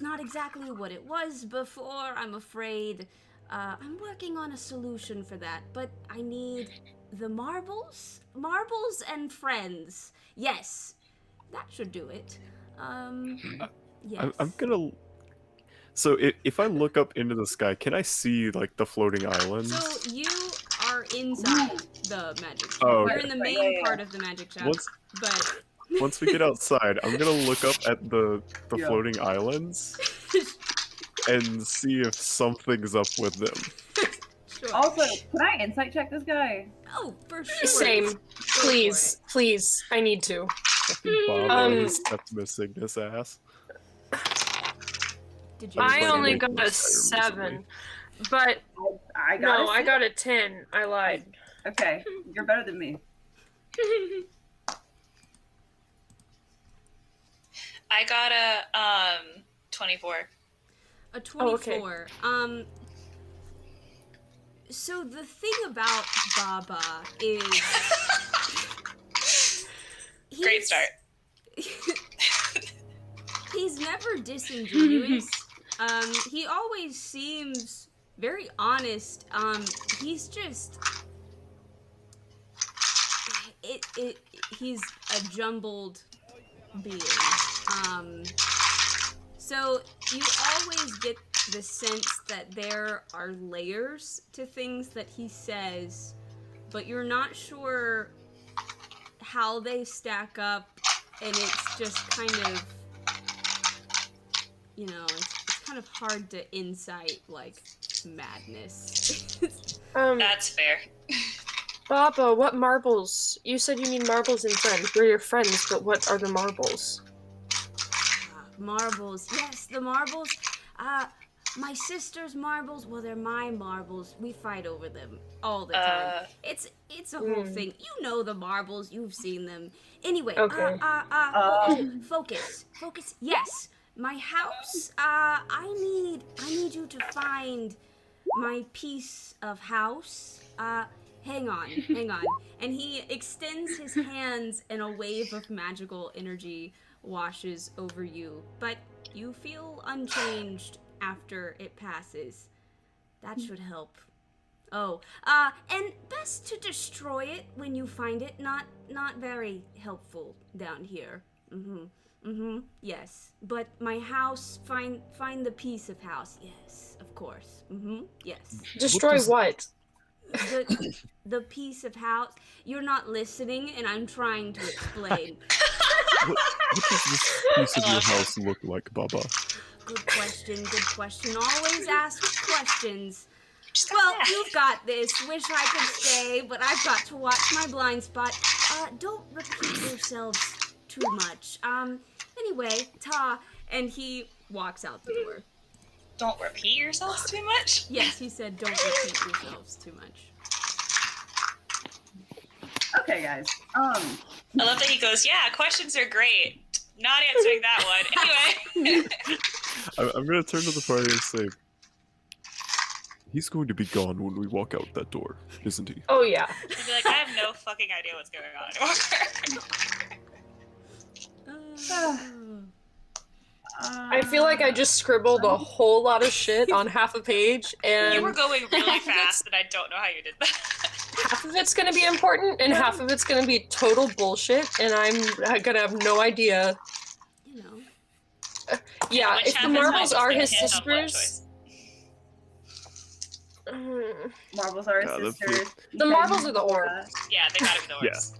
Speaker 1: not exactly what it was before, I'm afraid. I'm working on a solution for that, but I need the marbles? Marbles and friends. Yes, that should do it. Yes.
Speaker 3: I'm gonna. So if I look up into the sky, can I see like the floating islands?
Speaker 1: So you are inside the magic shop.
Speaker 3: Oh,
Speaker 1: You're
Speaker 3: okay.
Speaker 1: in the main part of the magic shop. But
Speaker 3: Once we get outside, I'm gonna look up at the
Speaker 5: Yeah.
Speaker 3: floating islands and see if something's up with them.
Speaker 1: sure.
Speaker 5: Also, can I insight check this guy?
Speaker 1: Oh, for sure.
Speaker 4: Same. Please. I need to.
Speaker 3: Fucking Bob his step missing his ass.
Speaker 1: Did you?
Speaker 4: I
Speaker 3: Like,
Speaker 4: only
Speaker 3: make
Speaker 4: got
Speaker 3: this
Speaker 4: a
Speaker 3: higher
Speaker 4: 7,
Speaker 3: recently.
Speaker 4: but
Speaker 5: I got
Speaker 4: no,
Speaker 5: a
Speaker 4: I
Speaker 5: six.
Speaker 4: got a 10. I lied.
Speaker 5: Okay, you're better than me.
Speaker 2: I got a 24.
Speaker 1: A 24.
Speaker 4: Oh, okay.
Speaker 1: So the thing about Baba is
Speaker 2: Great start.
Speaker 1: He's never disingenuous. He always seems very honest. He's just he's a jumbled being. So you always get the sense that there are layers to things that he says, but you're not sure how they stack up, and it's just kind of, it's kind of hard to insight, like, madness.
Speaker 2: That's fair.
Speaker 4: Baba, what marbles? You said you need marbles and friends. We're your friends, but what are the marbles?
Speaker 1: Marbles. Yes, the marbles. My sister's marbles, well, they're my marbles. We fight over them all the time. It's a whole thing. You know the marbles. You've seen them. Anyway,
Speaker 4: Okay.
Speaker 1: focus. Yes, my house. I need you to find my piece of house. hang on, hang on. And he extends his hands and a wave of magical energy washes over you. But you feel unchanged after it passes. That should help. Oh, and best to destroy it when you find it. Not very helpful down here. Yes. But my house, find the piece of house. Yes, of course. Yes.
Speaker 4: Destroy what?
Speaker 1: The piece of house. You're not listening, and I'm trying to explain.
Speaker 3: What does this piece of your house look like, Baba?
Speaker 1: Good question. Always ask questions. Well, you've got this. Wish I could stay, but I've got to watch my blind spot. Don't repeat yourselves too much. Anyway, ta. And he walks out the door.
Speaker 2: Don't repeat yourselves too much?
Speaker 1: Yes, he said don't repeat yourselves too much.
Speaker 5: Okay, guys.
Speaker 2: I love that he goes, yeah, questions are great. Not answering that one. Anyway.
Speaker 3: I'm gonna turn to the party and say, he's going to be gone when we walk out that door, isn't he?
Speaker 4: Oh yeah.
Speaker 2: He'd be like, I have no fucking idea what's going on anymore.
Speaker 4: I feel like I just scribbled a whole lot of shit on half a page, and
Speaker 2: You were going really fast, and I don't know how you did that.
Speaker 4: half of it's gonna be important, and half of it's gonna be total bullshit, and I'm gonna have no idea.
Speaker 1: You know.
Speaker 4: Yeah,
Speaker 2: Which
Speaker 4: if the
Speaker 2: half is
Speaker 4: marbles
Speaker 2: mine?
Speaker 4: are
Speaker 2: Just
Speaker 4: his
Speaker 2: give a hint on what
Speaker 4: sisters.
Speaker 5: Marbles are his
Speaker 3: God,
Speaker 5: sisters.
Speaker 4: The marbles are the orbs.
Speaker 2: Yeah, they gotta be the orbs.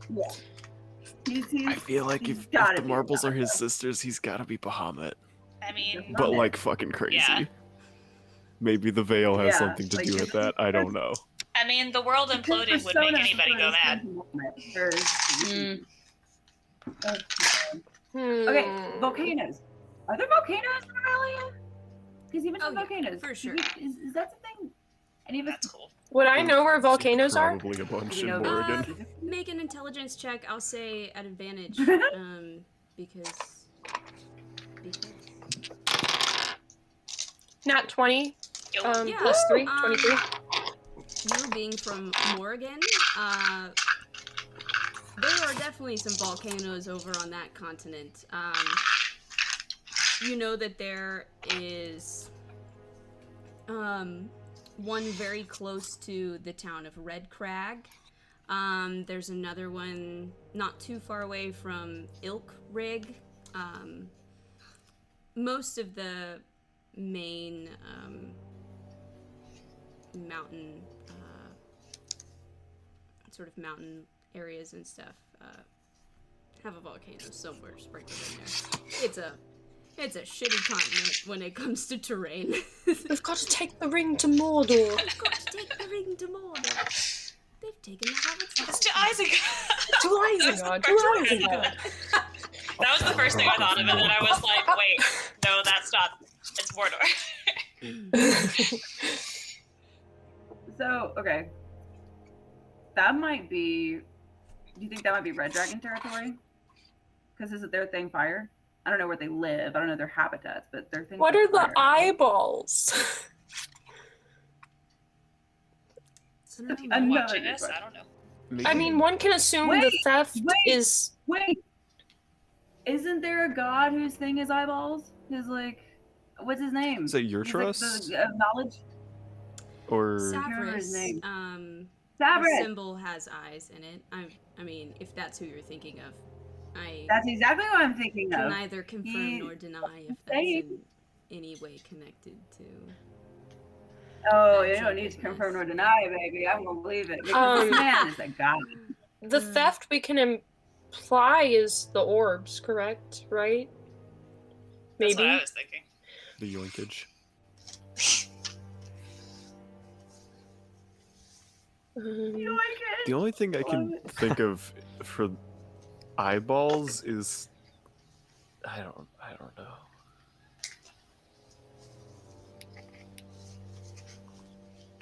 Speaker 5: He's
Speaker 3: I feel like
Speaker 5: he's
Speaker 3: if
Speaker 5: gotta
Speaker 3: the
Speaker 5: be
Speaker 3: marbles are his
Speaker 5: Bahamut.
Speaker 3: sisters, he's gotta be Bahamut.
Speaker 2: I mean,
Speaker 3: But
Speaker 5: Bahamut.
Speaker 3: like fucking crazy.
Speaker 2: Yeah.
Speaker 3: Maybe the veil has
Speaker 5: Yeah,
Speaker 3: something to
Speaker 5: like,
Speaker 3: do with that. I don't know.
Speaker 2: I mean, the world
Speaker 5: His
Speaker 2: imploding would make
Speaker 5: persona
Speaker 2: anybody go
Speaker 5: is
Speaker 2: mad.
Speaker 6: Mm.
Speaker 5: Okay, volcanoes. Are there volcanoes in Australia? Because you mentioned
Speaker 1: Oh, yeah,
Speaker 5: volcanoes.
Speaker 1: for sure.
Speaker 5: Is that something? Any of us?
Speaker 2: That's cool.
Speaker 4: Would I know where volcanoes are?
Speaker 3: Probably a bunch
Speaker 5: Do we
Speaker 3: in
Speaker 5: know
Speaker 3: Oregon.
Speaker 1: Make an intelligence check. I'll say at advantage. Because.
Speaker 4: Nat 20,
Speaker 2: Yo,
Speaker 1: Yeah.
Speaker 4: plus 3,
Speaker 1: Um,
Speaker 4: 23.
Speaker 1: You being from Oregon, there are definitely some volcanoes over on that continent. You know that there is one very close to the town of Red Crag. There's another one not too far away from Ilk Rig. Most of the main mountain sort of mountain areas and stuff have a volcano somewhere sprinkled in there. It's a shitty continent when it comes to terrain.
Speaker 4: We've got to take the ring to Mordor.
Speaker 1: We've got to take the ring to Mordor. They've taken the hobbits.
Speaker 2: it's to Isaac.
Speaker 4: To Isengard, to Isengard.
Speaker 2: That was the first thing I thought of, and then I was like, wait, no, that's not. It's Mordor.
Speaker 5: So, okay. That might be. Do you think that might be Red Dragon territory? Because isn't their thing fire? I don't know where they live. I don't know their habitats, but their thing.
Speaker 4: What are the
Speaker 5: fire.
Speaker 4: eyeballs?
Speaker 5: Another
Speaker 2: Watching
Speaker 5: good
Speaker 2: us?
Speaker 5: question.
Speaker 2: I don't know.
Speaker 4: I mean, one can assume the
Speaker 5: Wait,
Speaker 4: theft
Speaker 5: wait.
Speaker 4: is.
Speaker 5: Wait, isn't there a god whose thing is eyeballs? Who's like, what's his name?
Speaker 3: Is that your
Speaker 5: He's like
Speaker 3: trust?
Speaker 5: the, knowledge.
Speaker 3: Or
Speaker 5: remember his name.
Speaker 1: The
Speaker 5: Sabret.
Speaker 1: symbol has eyes in it. I mean, if that's who you're thinking of, I
Speaker 5: That's exactly what I'm thinking
Speaker 1: can
Speaker 5: of.
Speaker 1: neither confirm
Speaker 5: He-
Speaker 1: nor deny if that's
Speaker 5: saying-
Speaker 1: in any way connected to.
Speaker 5: Oh, you don't need to confirm nor deny, baby. I'm gonna believe it because this man is a god.
Speaker 4: The theft we can imply is the orbs, correct? Right?
Speaker 2: That's what I
Speaker 4: Maybe.
Speaker 2: was thinking.
Speaker 3: the yoinkage. The only thing I can think of for eyeballs is I don't know.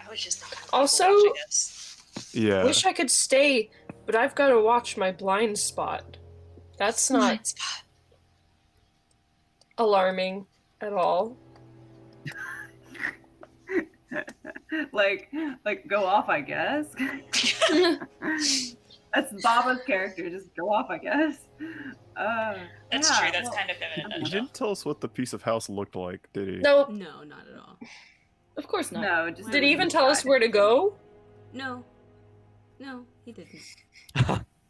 Speaker 2: I was just thinking.
Speaker 4: Also-
Speaker 2: watching us.
Speaker 3: Yeah.
Speaker 4: Wish I could stay, but I've got to watch my blind spot. That's not alarming at all.
Speaker 5: like go off, I guess. That's Baba's character. Just go off, I guess.
Speaker 2: That's
Speaker 5: yeah,
Speaker 2: true. That's
Speaker 5: well,
Speaker 2: kind of him in a
Speaker 3: He
Speaker 2: nutshell.
Speaker 3: didn't tell us what the piece of house looked like, did he?
Speaker 4: Nope.
Speaker 1: No, not at all.
Speaker 6: Of course not.
Speaker 5: no. Just
Speaker 4: Did he even tell us where to go?
Speaker 1: No. No, he didn't.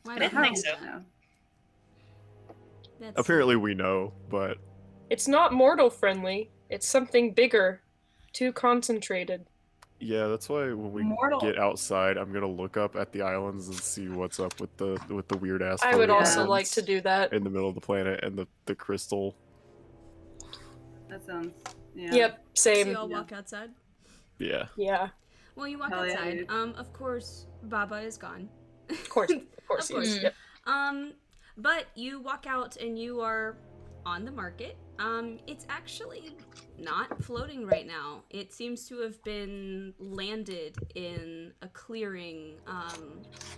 Speaker 1: Why
Speaker 2: I didn't
Speaker 1: would
Speaker 2: think
Speaker 1: he
Speaker 2: so.
Speaker 1: do that?
Speaker 5: No.
Speaker 1: That's
Speaker 3: Apparently we know, but
Speaker 4: It's not mortal friendly. It's something bigger. Too concentrated.
Speaker 3: yeah, that's why when we
Speaker 5: Mortal.
Speaker 3: get outside, I'm gonna look up at the islands and see what's up with the weird ass.
Speaker 4: I would
Speaker 3: floating
Speaker 4: also
Speaker 5: Yeah.
Speaker 4: like to
Speaker 3: islands
Speaker 4: do that.
Speaker 3: in the middle of the planet and the crystal.
Speaker 5: That sounds. Yeah.
Speaker 4: Yep,
Speaker 1: So
Speaker 4: same.
Speaker 1: you all walk outside?
Speaker 3: Yeah.
Speaker 4: Yeah,
Speaker 1: Well, you walk
Speaker 5: Hell yeah,
Speaker 1: outside.
Speaker 5: dude.
Speaker 1: Of course, Baba is gone.
Speaker 4: of course. Of course.
Speaker 1: Of course.
Speaker 4: Yes. Yep.
Speaker 1: But you walk out and you are on the market. It's actually not floating right now. It seems to have been landed in a clearing,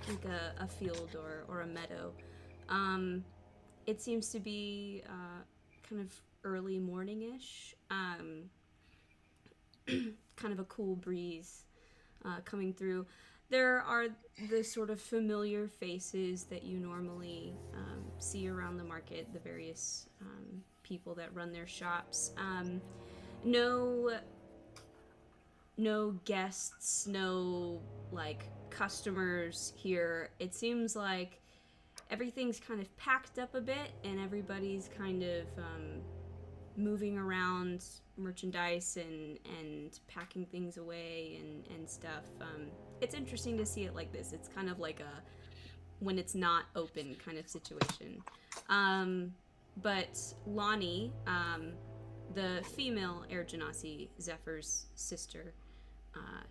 Speaker 1: like a field or a meadow. It seems to be kind of early morning-ish. Kind of a cool breeze coming through. There are the sort of familiar faces that you normally see around the market, the various people that run their shops. No guests, no like customers here. It seems like everything's kind of packed up a bit and everybody's kind of moving around merchandise and packing things away and stuff. It's interesting to see it like this. It's kind of like a when it's not open kind of situation. But Lonnie, the female Air Genasi, Zephyr's sister,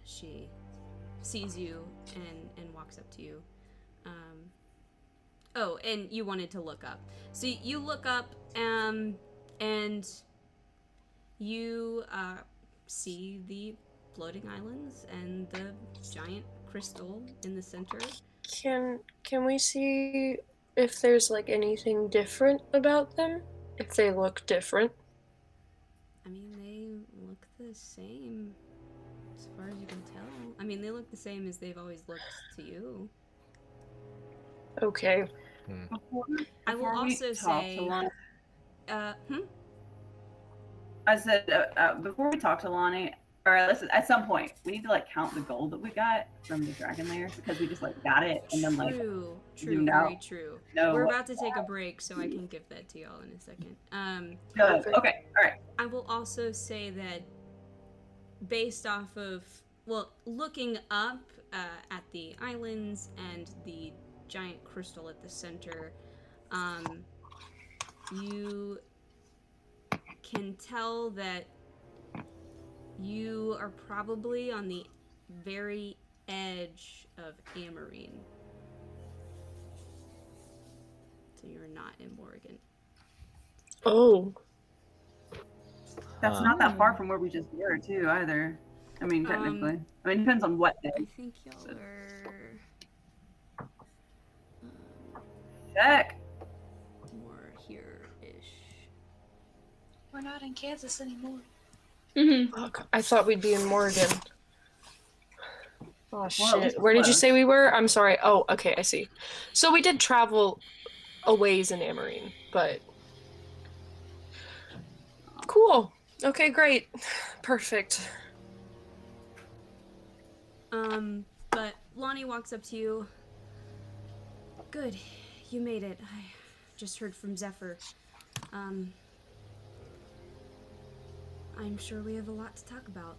Speaker 1: she sees you and walks up to you. Oh, and you wanted to look up. So you look up and you see the floating islands and the giant crystal in the center.
Speaker 4: Can we see if there's like anything different about them? If they look different?
Speaker 1: I mean, they look the same as far as you can tell. I mean, they look the same as they've always looked to you.
Speaker 4: Okay.
Speaker 1: I will
Speaker 5: Before we
Speaker 1: also
Speaker 5: talk
Speaker 1: say,
Speaker 5: to Lonnie, I said before we talk to Lonnie, or listen, at some point we need to like count the gold that we got from the dragon lair because we just like got it and then like
Speaker 1: true,
Speaker 5: zoomed
Speaker 1: very
Speaker 5: out.
Speaker 1: true.
Speaker 5: No,
Speaker 1: We're about to take a break, so I can give that to y'all in a second.
Speaker 5: good. Okay, all right.
Speaker 1: I will also say that based off of, well, looking up at the islands and the giant crystal at the center, you can tell that you are probably on the very edge of Amarine. So you're not in Morgan.
Speaker 4: Oh.
Speaker 5: That's not that far from where we just were too, either. I mean, technically. I mean, it depends on what
Speaker 1: I
Speaker 5: day.
Speaker 1: think y'all are
Speaker 5: Heck.
Speaker 1: more here-ish.
Speaker 2: We're not in Kansas anymore.
Speaker 4: Fuck, I thought we'd be in Morgan. Oh
Speaker 5: Well,
Speaker 4: shit. Where did you say we were? I'm sorry. Oh, okay, I see. So we did travel a ways in Amarine, but cool. Okay, great. Perfect.
Speaker 1: But Lonnie walks up to you. Good, you made it. I just heard from Zephyr. I'm sure we have a lot to talk about.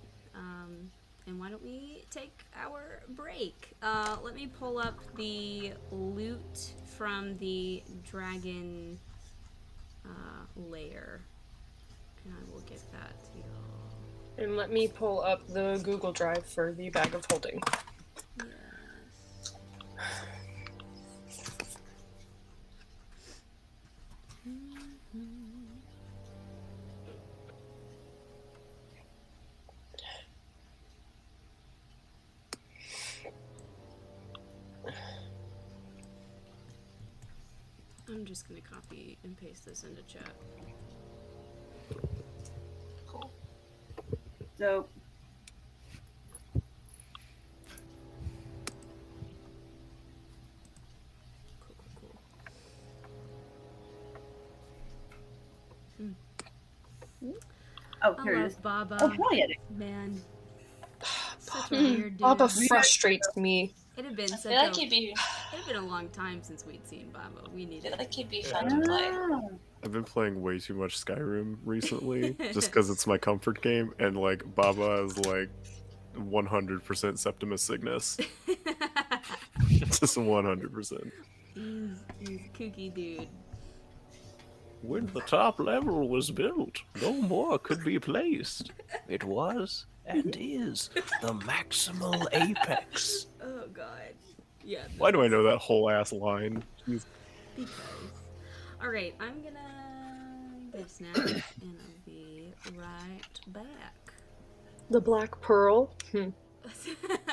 Speaker 1: And why don't we take our break? Let me pull up the loot from the dragon lair. And I will get that to y'all.
Speaker 4: And let me pull up the Google Drive for the bag of holding.
Speaker 1: Yes. I'm just gonna copy and paste this into chat.
Speaker 5: So, Oh,
Speaker 1: I
Speaker 5: here it
Speaker 1: love
Speaker 5: is.
Speaker 1: Baba.
Speaker 5: Oh, hell yeah.
Speaker 1: Man. Such a weird dude.
Speaker 4: Baba frustrates me.
Speaker 1: It'd have been
Speaker 2: I
Speaker 1: such
Speaker 2: feel like
Speaker 1: a
Speaker 2: he'd be.
Speaker 1: it'd been a long time since we'd seen Baba. We
Speaker 2: I
Speaker 1: needed
Speaker 2: feel like he'd be
Speaker 3: Yeah.
Speaker 2: fun to play.
Speaker 5: Oh.
Speaker 3: I've been playing way too much Skyrim recently, just because it's my comfort game, and like Baba is like 100% Septimus Cygnus. Just 100%.
Speaker 1: He's a kooky dude.
Speaker 3: When the top level was built, no more could be placed. It was, and is, the maximal apex.
Speaker 1: Oh god. Yeah.
Speaker 3: Why do I know that whole ass line? Jeez.
Speaker 1: Because. Alright, I'm gonna get a snack and I'll be right back.
Speaker 4: The Black Pearl.
Speaker 1: That's nice.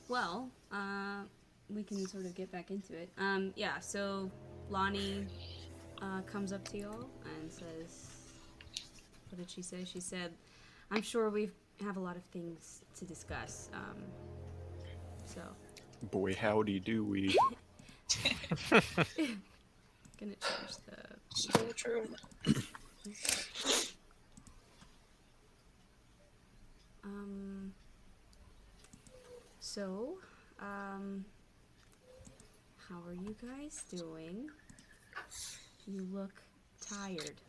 Speaker 1: Well, we can sort of get back into it. Yeah, so Lonnie comes up to y'all and says, what did she say? She said, I'm sure we have a lot of things to discuss. So.
Speaker 3: Boy, howdy do we.
Speaker 1: Gonna change the.
Speaker 4: So true.
Speaker 1: So, how are you guys doing? You look tired.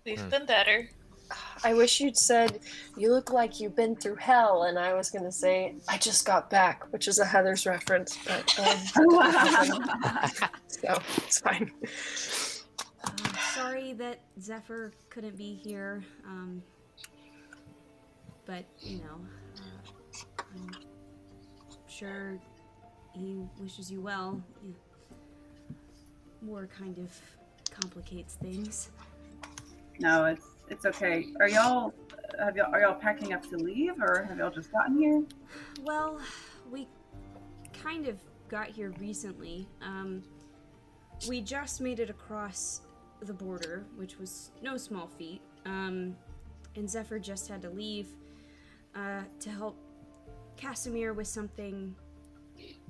Speaker 2: We've been better.
Speaker 4: I wish you'd said, you look like you've been through hell, and I was gonna say, I just got back, which is a Heather's reference, but, so, it's fine.
Speaker 1: Sorry that Zephyr couldn't be here, but, you know, I'm sure he wishes you well. War kind of complicates things.
Speaker 5: No, it's okay. Are y'all packing up to leave, or have y'all just gotten here?
Speaker 1: Well, we kind of got here recently. We just made it across the border, which was no small feat. And Zephyr just had to leave to help Casimir with something,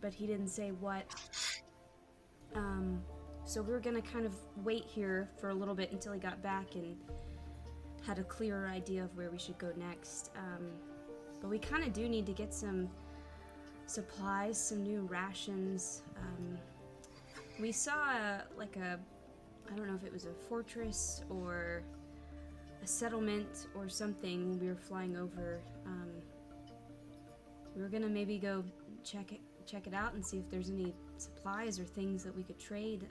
Speaker 1: but he didn't say what. So we were gonna kind of wait here for a little bit until he got back and had a clearer idea of where we should go next. But we kind of do need to get some supplies, some new rations. We saw I don't know if it was a fortress or a settlement or something when we were flying over. We were gonna maybe go check it out and see if there's any supplies or things that we could trade.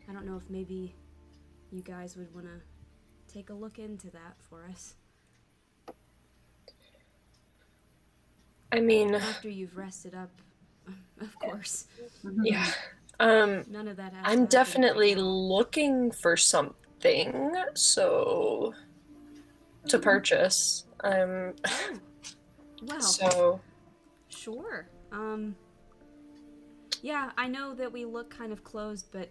Speaker 1: I don't know if maybe you guys would want to take a look into that for us.
Speaker 4: I mean,
Speaker 1: After you've rested up, of course.
Speaker 4: yeah.
Speaker 1: None of that has to
Speaker 4: I'm
Speaker 1: happen
Speaker 4: definitely
Speaker 1: right now.
Speaker 4: looking for something, so to purchase.
Speaker 1: Well,
Speaker 4: So
Speaker 1: sure. Yeah, I know that we look kind of closed, but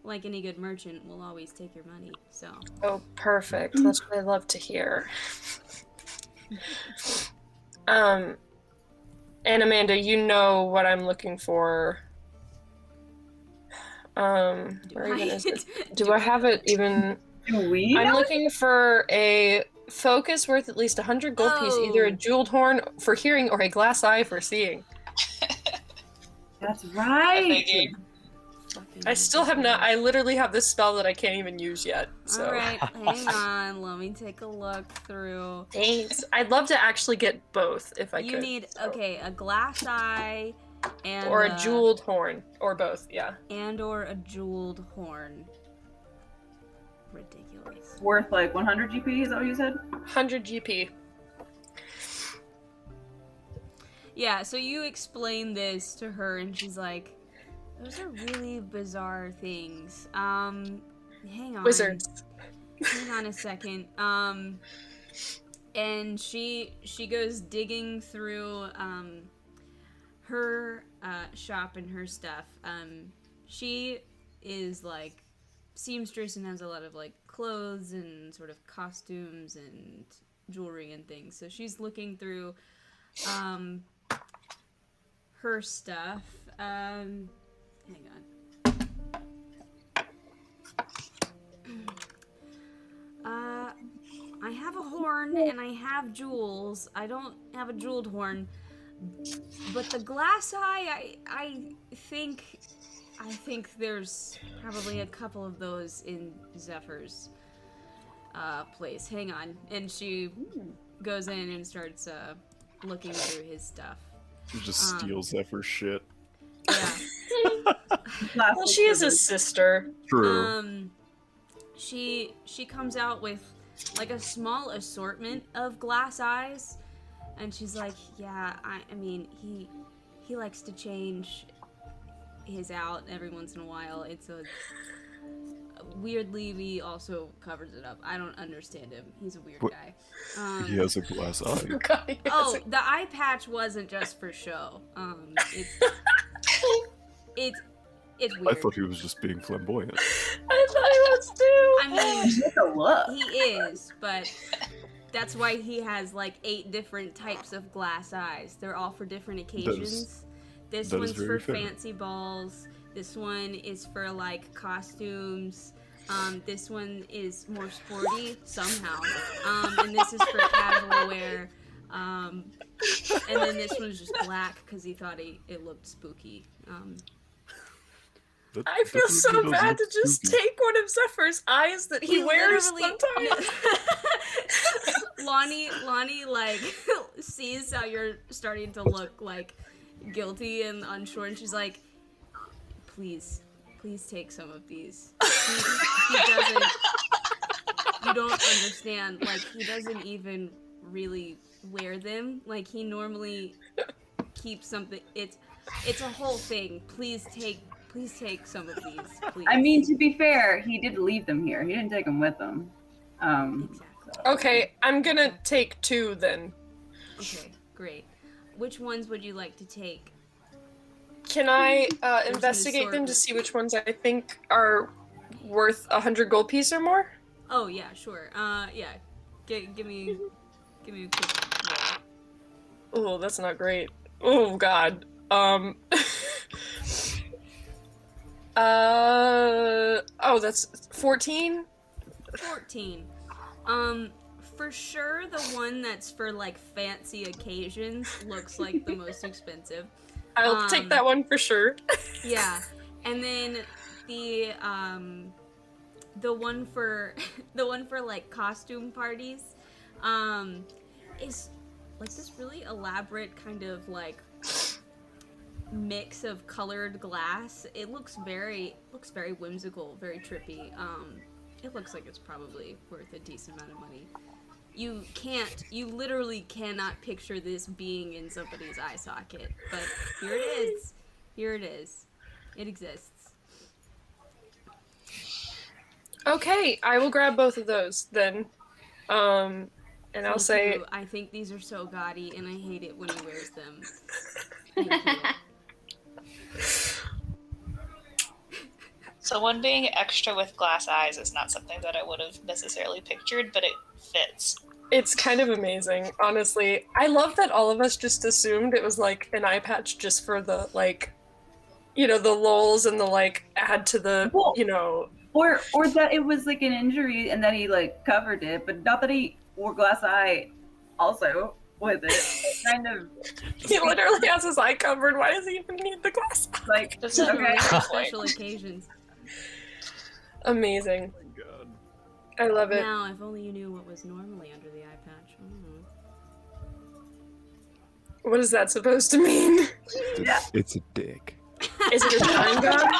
Speaker 1: like any good merchant, we'll always take your money. So.
Speaker 4: oh, perfect. That's what I love to hear. And Amanda, you know what I'm looking for. Where even is it? Do I have it even?
Speaker 5: Do we?
Speaker 4: I'm looking for a focus worth at least 100 gold piece, either a
Speaker 1: Oh.
Speaker 4: jeweled horn for hearing or a glass eye for seeing.
Speaker 5: That's
Speaker 2: I
Speaker 5: right.
Speaker 2: figured.
Speaker 4: I still have not. I literally have this spell that I can't even use yet. So.
Speaker 1: All right, hang on. Let me take a look through.
Speaker 4: Thanks. I'd love to actually get both if I
Speaker 1: You
Speaker 4: could.
Speaker 1: need
Speaker 4: so.
Speaker 1: a glass eye and
Speaker 4: Or a jeweled horn, or both. Yeah.
Speaker 1: or a jeweled horn. Ridiculous.
Speaker 5: Worth like 100 GP, is that what you said?
Speaker 4: 100 GP.
Speaker 1: Yeah, so you explain this to her and she's like, those are really bizarre things. Hang on.
Speaker 4: Wizards.
Speaker 1: Hang on a second. And she goes digging through her shop and her stuff. She is like seamstress and has a lot of like clothes and sort of costumes and jewelry and things. So she's looking through her stuff. Hang on. have a horn and I have jewels. I don't have a jeweled horn, but the glass eye, I think there's probably a couple of those in Zephyr's place. Hang on. And she goes in and starts looking through his stuff.
Speaker 3: He just steals Zephyr's shit.
Speaker 1: Yeah.
Speaker 4: Well, she is his sister.
Speaker 3: True.
Speaker 1: She comes out with like a small assortment of glass eyes, and she's like, yeah, I mean, he likes to change his out every once in a while. It's a weirdly, he also covers it up. I don't understand him. He's a weird guy.
Speaker 3: He has a glass eye.
Speaker 4: God,
Speaker 1: Oh, the eye patch wasn't just for show. It's weird.
Speaker 3: I thought he was just being flamboyant.
Speaker 4: I thought he was too.
Speaker 1: I mean,
Speaker 5: Look a look.
Speaker 1: he is, but that's why he has like 8 different types of glass eyes. They're all for different occasions. This
Speaker 3: that is
Speaker 1: one's for
Speaker 3: very fair.
Speaker 1: fancy balls. This one is for like costumes. This one is more sporty somehow. And this is for casual wear. And then this one's just black because he thought it looked spooky.
Speaker 4: I feel so bad to just take one of Zephyr's eyes that he wears sometimes.
Speaker 1: Lonnie like sees how you're starting to look like guilty and unsure, and she's like, please take some of these. He doesn't, you don't understand, like he doesn't even really wear them. Like he normally keeps something. It's a whole thing. Please take some of these, please.
Speaker 5: I mean, to be fair, he did leave them here. He didn't take them with him.
Speaker 1: Exactly.
Speaker 4: Okay, I'm gonna take 2 then.
Speaker 1: Okay, great. Which ones would you like to take?
Speaker 4: Can I
Speaker 1: an
Speaker 4: investigate them to
Speaker 1: assortment.
Speaker 4: see which ones I think are worth 100 gold piece or more?
Speaker 1: Oh yeah, sure. Yeah. Give me a quick roll.
Speaker 4: Oh, that's not great. Oh God. Oh, that's 14.
Speaker 1: 14. For sure the one that's for like fancy occasions looks like the most expensive.
Speaker 4: I'll take that one for sure.
Speaker 1: Yeah. And then the one for like costume parties is like this really elaborate kind of like mix of colored glass. It looks very whimsical, very trippy. It looks like it's probably worth a decent amount of money. You literally cannot picture this being in somebody's eye socket, but here it is. It exists.
Speaker 4: Okay, I will grab both of those then. And I'll
Speaker 1: Thank
Speaker 4: say
Speaker 1: you. I think these are so gaudy, and I hate it when he wears them. Thank you.
Speaker 2: Someone being extra with glass eyes is not something that I would have necessarily pictured, but it fits.
Speaker 4: it's kind of amazing, honestly. I love that all of us just assumed it was like an eye patch just for the like, you know, the lols and the like add to the,
Speaker 5: Well,
Speaker 4: you know.
Speaker 5: Or that it was like an injury and that he like covered it, but not that he wore glass eye also with it. It kind of
Speaker 4: He literally has his eye covered. Why does he even need the glass?
Speaker 5: like
Speaker 2: That's
Speaker 1: For
Speaker 5: okay.
Speaker 1: special occasions.
Speaker 4: Amazing.
Speaker 3: Oh my god.
Speaker 4: I love it.
Speaker 1: Now, if only you knew what was normally under the eye patch.
Speaker 4: What is that supposed to mean?
Speaker 3: It's a dick.
Speaker 4: Is it a Sharingan?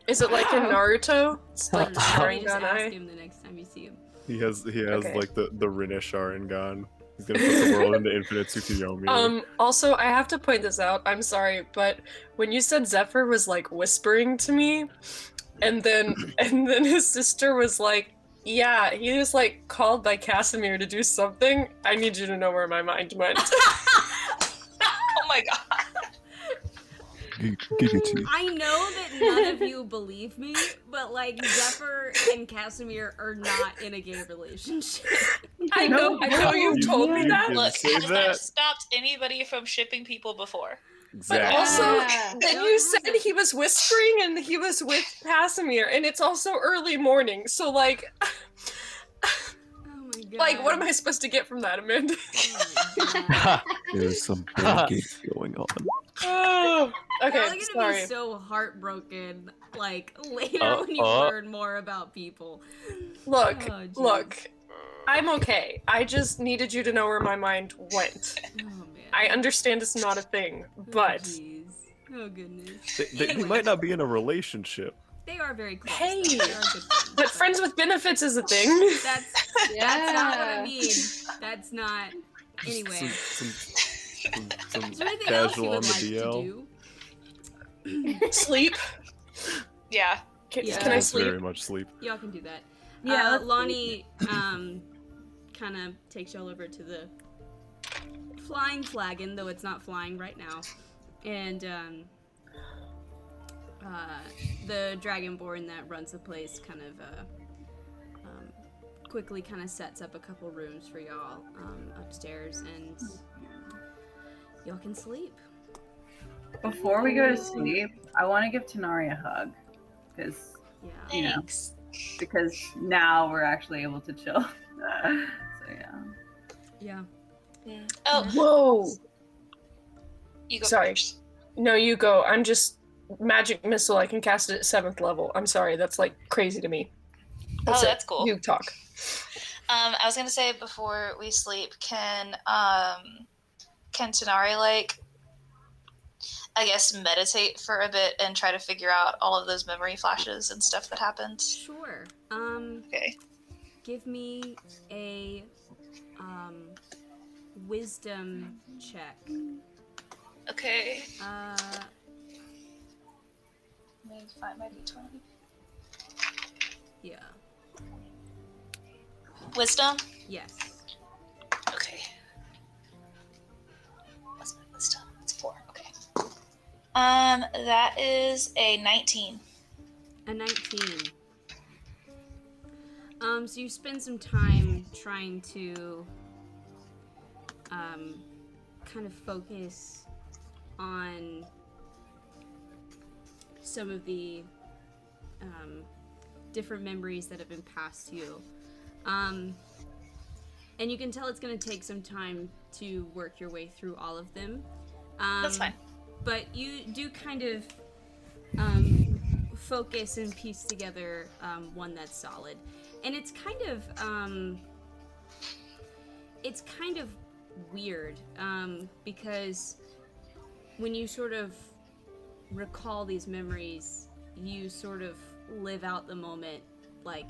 Speaker 4: Is it like in Naruto? It's like the
Speaker 1: Just
Speaker 4: Sharingan
Speaker 1: ask
Speaker 4: eye.
Speaker 1: him the next time you see him.
Speaker 3: He has
Speaker 4: Okay.
Speaker 3: like the Rinne Sharingan. He's gonna put the world into infinite Tsukuyomi.
Speaker 4: Also, I have to point this out. I'm sorry, but when you said Zephyr was like whispering to me, and then his sister was like, "Yeah, he was like called by Casimir to do something." I need you to know where my mind went.
Speaker 2: Oh my god.
Speaker 3: Giggity.
Speaker 1: I know that none of you believe me, but like Zephyr and Casimir are not in a gay relationship.
Speaker 4: I know you told me that.
Speaker 3: You
Speaker 2: Look,
Speaker 3: say
Speaker 2: has that
Speaker 3: that?
Speaker 2: stopped anybody from shipping people before?
Speaker 4: But
Speaker 3: Exactly.
Speaker 4: also,
Speaker 1: Yeah.
Speaker 4: then you said he was whispering and he was with Casimir, and it's also early morning, so like,
Speaker 1: Oh my
Speaker 4: Like, what am I supposed to get from that, Amanda?
Speaker 1: Oh my God.
Speaker 3: There's some begging going on.
Speaker 4: Oh, okay,
Speaker 1: You're gonna
Speaker 4: sorry.
Speaker 1: be so heartbroken, like, later
Speaker 7: Oh,
Speaker 1: when you
Speaker 7: oh.
Speaker 1: learn more about people.
Speaker 4: Look,
Speaker 1: Oh, jeez.
Speaker 4: look. I'm okay. I just needed you to know where my mind went.
Speaker 1: Oh, man.
Speaker 4: I understand it's not a thing,
Speaker 1: Oh,
Speaker 4: but
Speaker 1: jeez. Oh, goodness.
Speaker 3: You
Speaker 1: Anyway,
Speaker 3: might not be in a relationship.
Speaker 1: They are very close.
Speaker 4: Hey!
Speaker 1: though. They are good friends,
Speaker 4: but friends with benefits is a thing.
Speaker 1: That's not what I mean. That's not. Anyway.
Speaker 3: Some
Speaker 1: Is there anything else you
Speaker 3: casual on
Speaker 1: would
Speaker 3: the
Speaker 1: like
Speaker 3: DL.
Speaker 1: to do?
Speaker 4: Sleep.
Speaker 2: Yeah.
Speaker 4: Can,
Speaker 1: Yeah.
Speaker 4: can I
Speaker 3: That's
Speaker 4: sleep?
Speaker 3: very much sleep.
Speaker 1: Y'all can do that.
Speaker 5: Yeah, let's
Speaker 1: Lonnie kind of takes y'all over to the flying flagon, though it's not flying right now. And the dragonborn that runs the place kind of quickly kind of sets up a couple rooms for y'all upstairs, and y'all can sleep.
Speaker 5: Before we go to sleep, I want to give Tanari a hug, because
Speaker 1: Yeah.
Speaker 2: Thanks.
Speaker 5: now we're actually able to chill. So yeah.
Speaker 1: Yeah.
Speaker 2: Oh,
Speaker 4: Whoa!
Speaker 2: you go
Speaker 4: Sorry.
Speaker 2: first.
Speaker 4: No, you go. I'm just magic missile. I can cast it at 7th level. I'm sorry. That's like crazy to me.
Speaker 2: Oh,
Speaker 4: it.
Speaker 2: that's cool.
Speaker 4: You talk.
Speaker 2: I was gonna say before we sleep, can Tanari, like, I guess, meditate for a bit and try to figure out all of those memory flashes and stuff that happened?
Speaker 1: Sure.
Speaker 2: Okay.
Speaker 1: Give me a wisdom check.
Speaker 2: Okay. Let me find my d20.
Speaker 1: Yeah.
Speaker 2: Wisdom?
Speaker 1: Yes.
Speaker 2: Okay. What's my wisdom? It's 4. Okay. That is a 19.
Speaker 1: A 19. So you spend some time trying to kind of focus on some of the different memories that have been passed to you. And you can tell it's going to take some time to work your way through all of them.
Speaker 2: That's fine.
Speaker 1: But you do kind of focus and piece together one that's solid. And it's kind of weird because when you sort of recall these memories, you sort of live out the moment like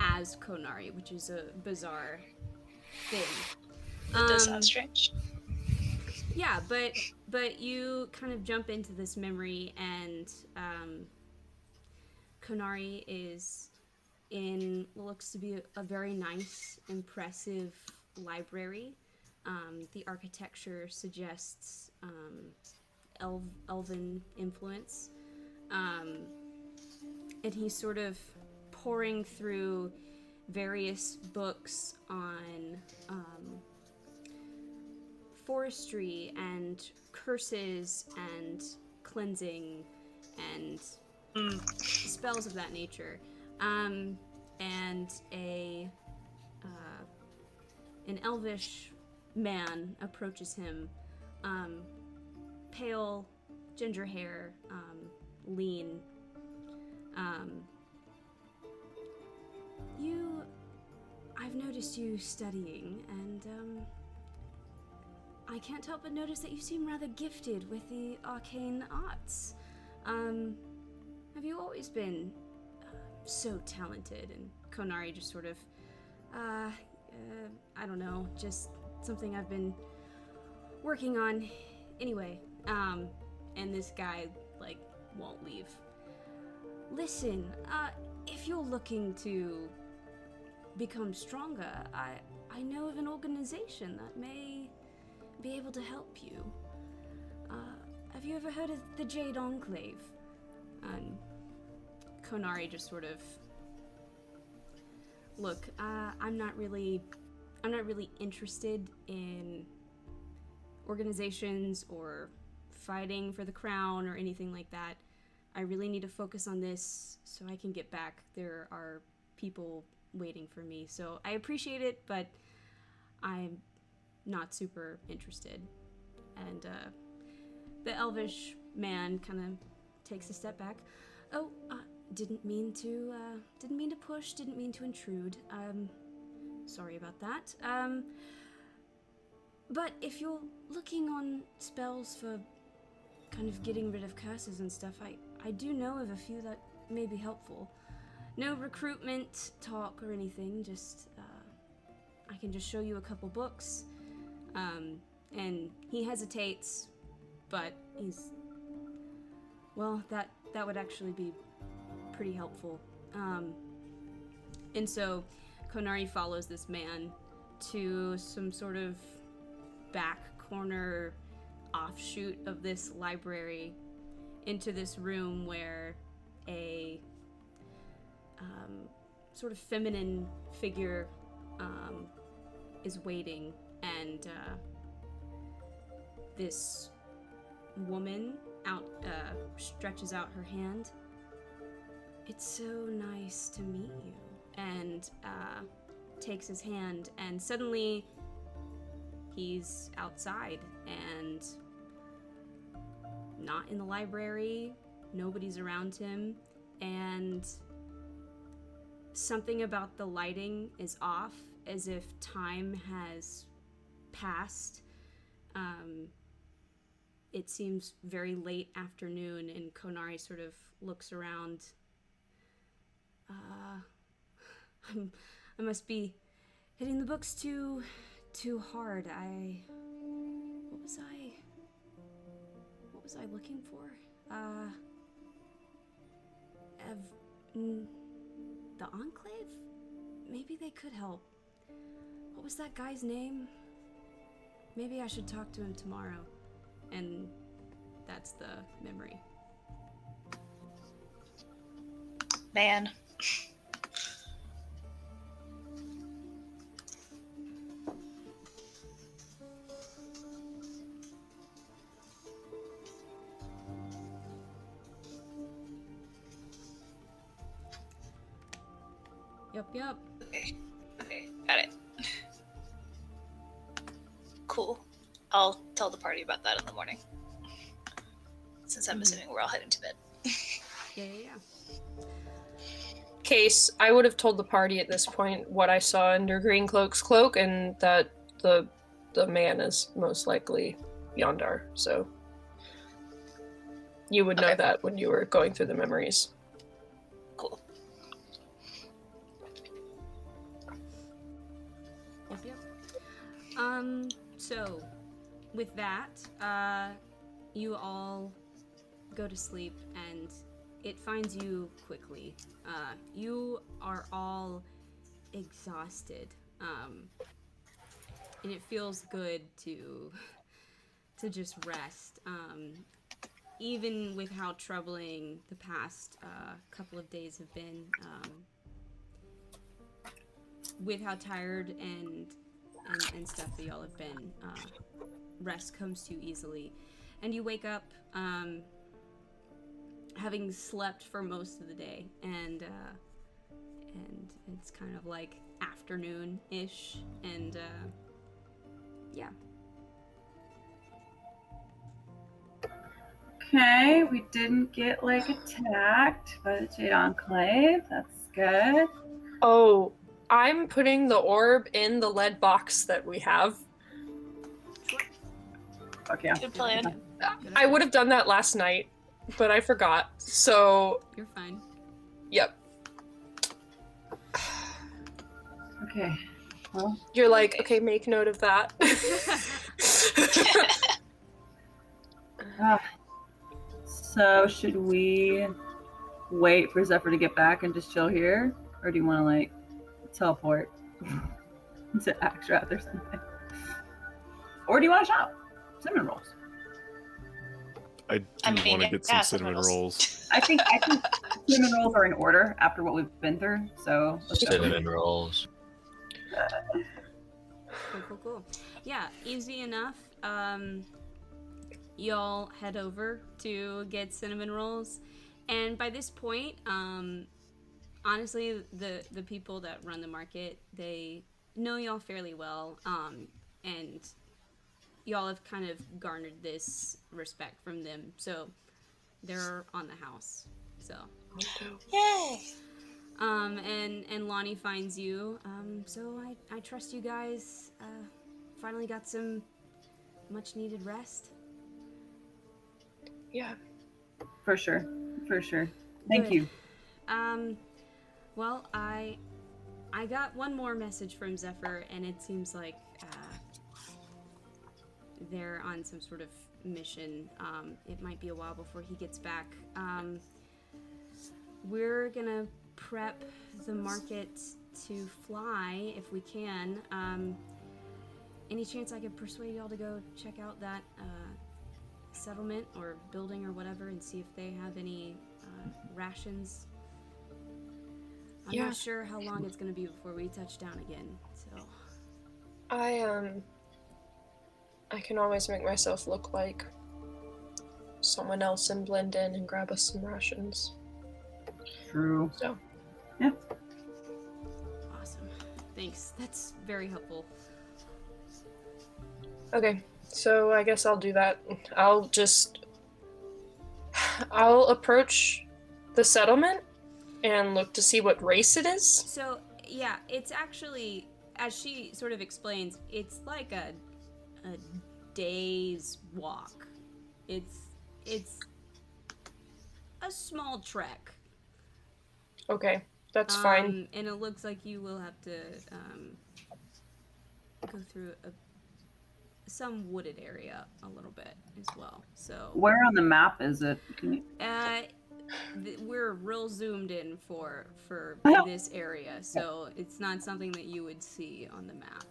Speaker 1: as Konari, which is a bizarre thing.
Speaker 2: It does sound strange.
Speaker 1: Yeah, but you kind of jump into this memory, and Konari is in what looks to be a very nice, impressive library. The architecture suggests elven influence, and he's sort of poring through various books on forestry and curses and cleansing and spells of that nature. And an elvish man approaches him, pale, ginger hair, lean. I've noticed you studying, and I can't help but notice that you seem rather gifted with the arcane arts. Have you always been so talented? And Konari just sort of, I don't know, just something I've been working on. Anyway, and this guy, like, won't leave. Listen, if you're looking to become stronger, I know of an organization that may be able to help you. Have you ever heard of the Jade Enclave? And Konari just sort of, look, I'm not really interested in organizations or fighting for the crown or anything like that. I really need to focus on this so I can get back. There are people waiting for me. So I appreciate it, but I'm not super interested. And the elvish man kind of takes a step back. Oh, didn't mean to push, didn't mean to intrude. Sorry about that. But if you're looking on spells for kind of getting rid of curses and stuff, I do know of a few that may be helpful. No recruitment talk or anything, just, I can just show you a couple books. And he hesitates, but well, that would actually be pretty helpful. And so Konari follows this man to some sort of back corner offshoot of this library into this room where a sort of feminine figure is waiting, and this woman stretches out her hand. It's so nice to meet you, and takes his hand, and suddenly he's outside and not in the library, nobody's around him, and something about the lighting is off, as if time has passed. It seems very late afternoon, and Konari sort of looks around. I must be hitting the books too hard. What was I looking for? The Enclave? Maybe they could help. What was that guy's name? Maybe I should talk to him tomorrow. And that's the memory.
Speaker 2: Man.
Speaker 1: Yep.
Speaker 2: Okay, got it. Cool. I'll tell the party about that in the morning. Since I'm assuming we're all heading to bed.
Speaker 1: Yeah.
Speaker 4: Case, I would have told the party at this point what I saw under Green Cloak's cloak, and that the man is most likely Yondar, so you would know
Speaker 2: Okay.
Speaker 4: that when you were going through the memories.
Speaker 2: Cool.
Speaker 1: Yep. So with that, you all go to sleep, and it finds you quickly. You are all exhausted, and it feels good to just rest. Even with how troubling the past couple of days have been, with how tired and stuff that y'all have been, rest comes to you easily, and you wake up having slept for most of the day, and it's kind of like afternoon-ish, and yeah.
Speaker 5: Okay, we didn't get attacked by the Jade Enclave. That's good.
Speaker 4: Oh, I'm putting the orb in the lead box that we have.
Speaker 5: Okay.
Speaker 2: Good plan.
Speaker 4: I would have done that last night, but I forgot. So,
Speaker 1: You're fine.
Speaker 4: yep.
Speaker 5: Okay. Well,
Speaker 4: You're like, okay, make note of that.
Speaker 5: so should we wait for Zephyr to get back and just chill here? Or do you want to teleport to Axrath or something? Or do you want to shop? Cinnamon rolls.
Speaker 3: I do
Speaker 2: I mean,
Speaker 3: want to get some
Speaker 2: yeah,
Speaker 3: cinnamon
Speaker 2: cinnamon
Speaker 3: rolls.
Speaker 5: I think cinnamon rolls are in order after what we've been through. So let's go.
Speaker 7: Cinnamon rolls.
Speaker 1: Cool. Yeah, easy enough. Y'all head over to get cinnamon rolls, and by this point, honestly, the people that run the market, they know y'all fairly well, and y'all have kind of garnered this respect from them, so they're on the house. So,
Speaker 2: Yay!
Speaker 1: and Lonnie finds you. So I trust you guys. Finally got some much needed rest.
Speaker 4: Yeah.
Speaker 5: For sure. For sure. Thank
Speaker 1: Good.
Speaker 5: you.
Speaker 1: Well, I got one more message from Zephyr, and it seems like they're on some sort of mission. It might be a while before he gets back. We're gonna prep the market to fly if we can. Any chance I could persuade y'all to go check out that settlement or building or whatever and see if they have any rations? I'm
Speaker 4: Yeah.
Speaker 1: not sure how long it's gonna be before we touch down again, so.
Speaker 4: I can always make myself look like someone else and blend in and grab us some rations.
Speaker 5: True.
Speaker 4: So,
Speaker 1: Awesome. Thanks. That's very helpful.
Speaker 4: okay. So I guess I'll do that. I'll approach the settlement and look to see what race it is.
Speaker 1: So, yeah, it's actually, as she sort of explains, it's like a day's walk. It's a small trek.
Speaker 4: Okay, that's fine.
Speaker 1: And it looks like you will have to go through some wooded area a little bit as well. So
Speaker 5: Where on the map is it? Can you...
Speaker 1: we're real zoomed in for this area, so it's not something that you would see on the map.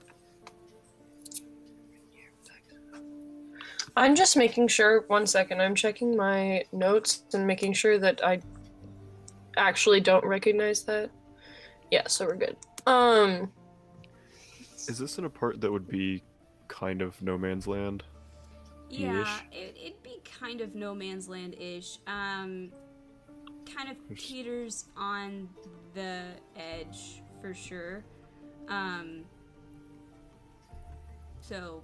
Speaker 4: I'm just making sure, one second, I'm checking my notes and making sure that I actually don't recognize that. Yeah, so we're good.
Speaker 3: Is this in a part that would be kind of no man's land?
Speaker 1: Yeah, it'd be kind of no man's land-ish. Kind of teeters on the edge for sure. So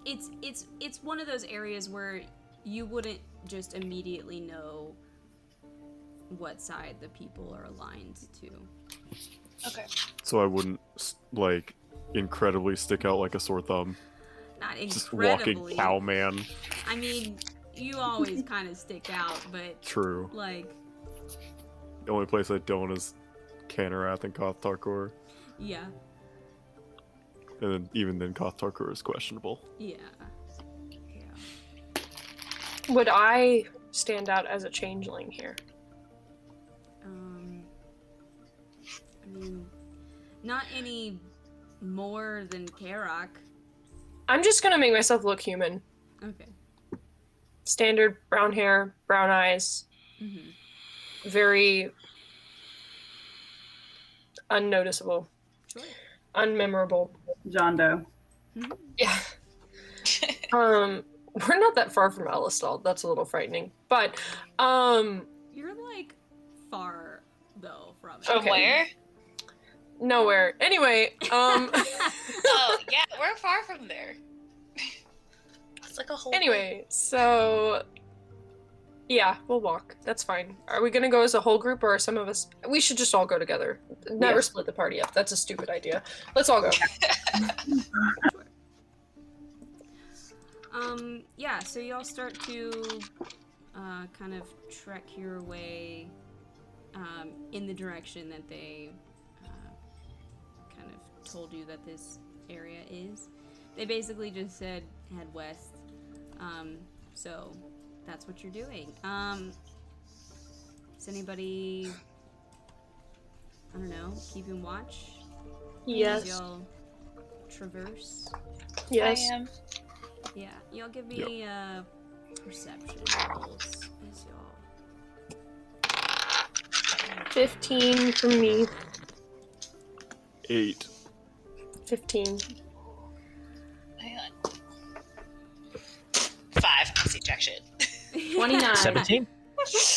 Speaker 1: it's one of those areas where you wouldn't just immediately know what side the people are aligned to.
Speaker 2: Okay.
Speaker 3: So I wouldn't, like, incredibly stick out like a sore thumb.
Speaker 1: Not
Speaker 3: Just
Speaker 1: incredibly.
Speaker 3: walking cowman.
Speaker 1: I mean, you always kind of stick out, but
Speaker 3: True.
Speaker 1: like,
Speaker 3: The only place I don't is Canarath and Koth Tarkor.
Speaker 1: yeah,
Speaker 3: And then, even then, Koth Tarkor is questionable.
Speaker 1: yeah.
Speaker 4: Would I stand out as a changeling here?
Speaker 1: I mean, not any more than Karok.
Speaker 4: I'm just gonna make myself look human.
Speaker 1: Okay.
Speaker 4: Standard brown hair, brown eyes, very unnoticeable, unmemorable.
Speaker 5: John Doe.
Speaker 4: Yeah. We're not that far from Alistal. That's a little frightening. But,
Speaker 1: You're like far though from it.
Speaker 2: From
Speaker 4: Okay.
Speaker 2: where?
Speaker 4: nowhere. Anyway,
Speaker 2: Oh, yeah, we're far from there. It's like a whole.
Speaker 4: anyway, so yeah, we'll walk. That's fine. Are we gonna go as a whole group, or are some of us? We should just all go together. Never
Speaker 5: Yeah.
Speaker 4: split the party up. That's a stupid idea. Let's all go.
Speaker 1: Yeah, so y'all start to kind of trek your way in the direction that they kind of told you that this area is. They basically just said head west, so that's what you're doing. Is anybody, I don't know, keeping watch?
Speaker 4: Yes.
Speaker 1: As y'all traverse?
Speaker 4: Yes.
Speaker 2: I am.
Speaker 1: Yeah, y'all give me perception rolls as y'all.
Speaker 4: 15 from me.
Speaker 3: 8.
Speaker 4: 15.
Speaker 2: Hang on. 5. I see jack shit.
Speaker 4: 29.
Speaker 7: 17?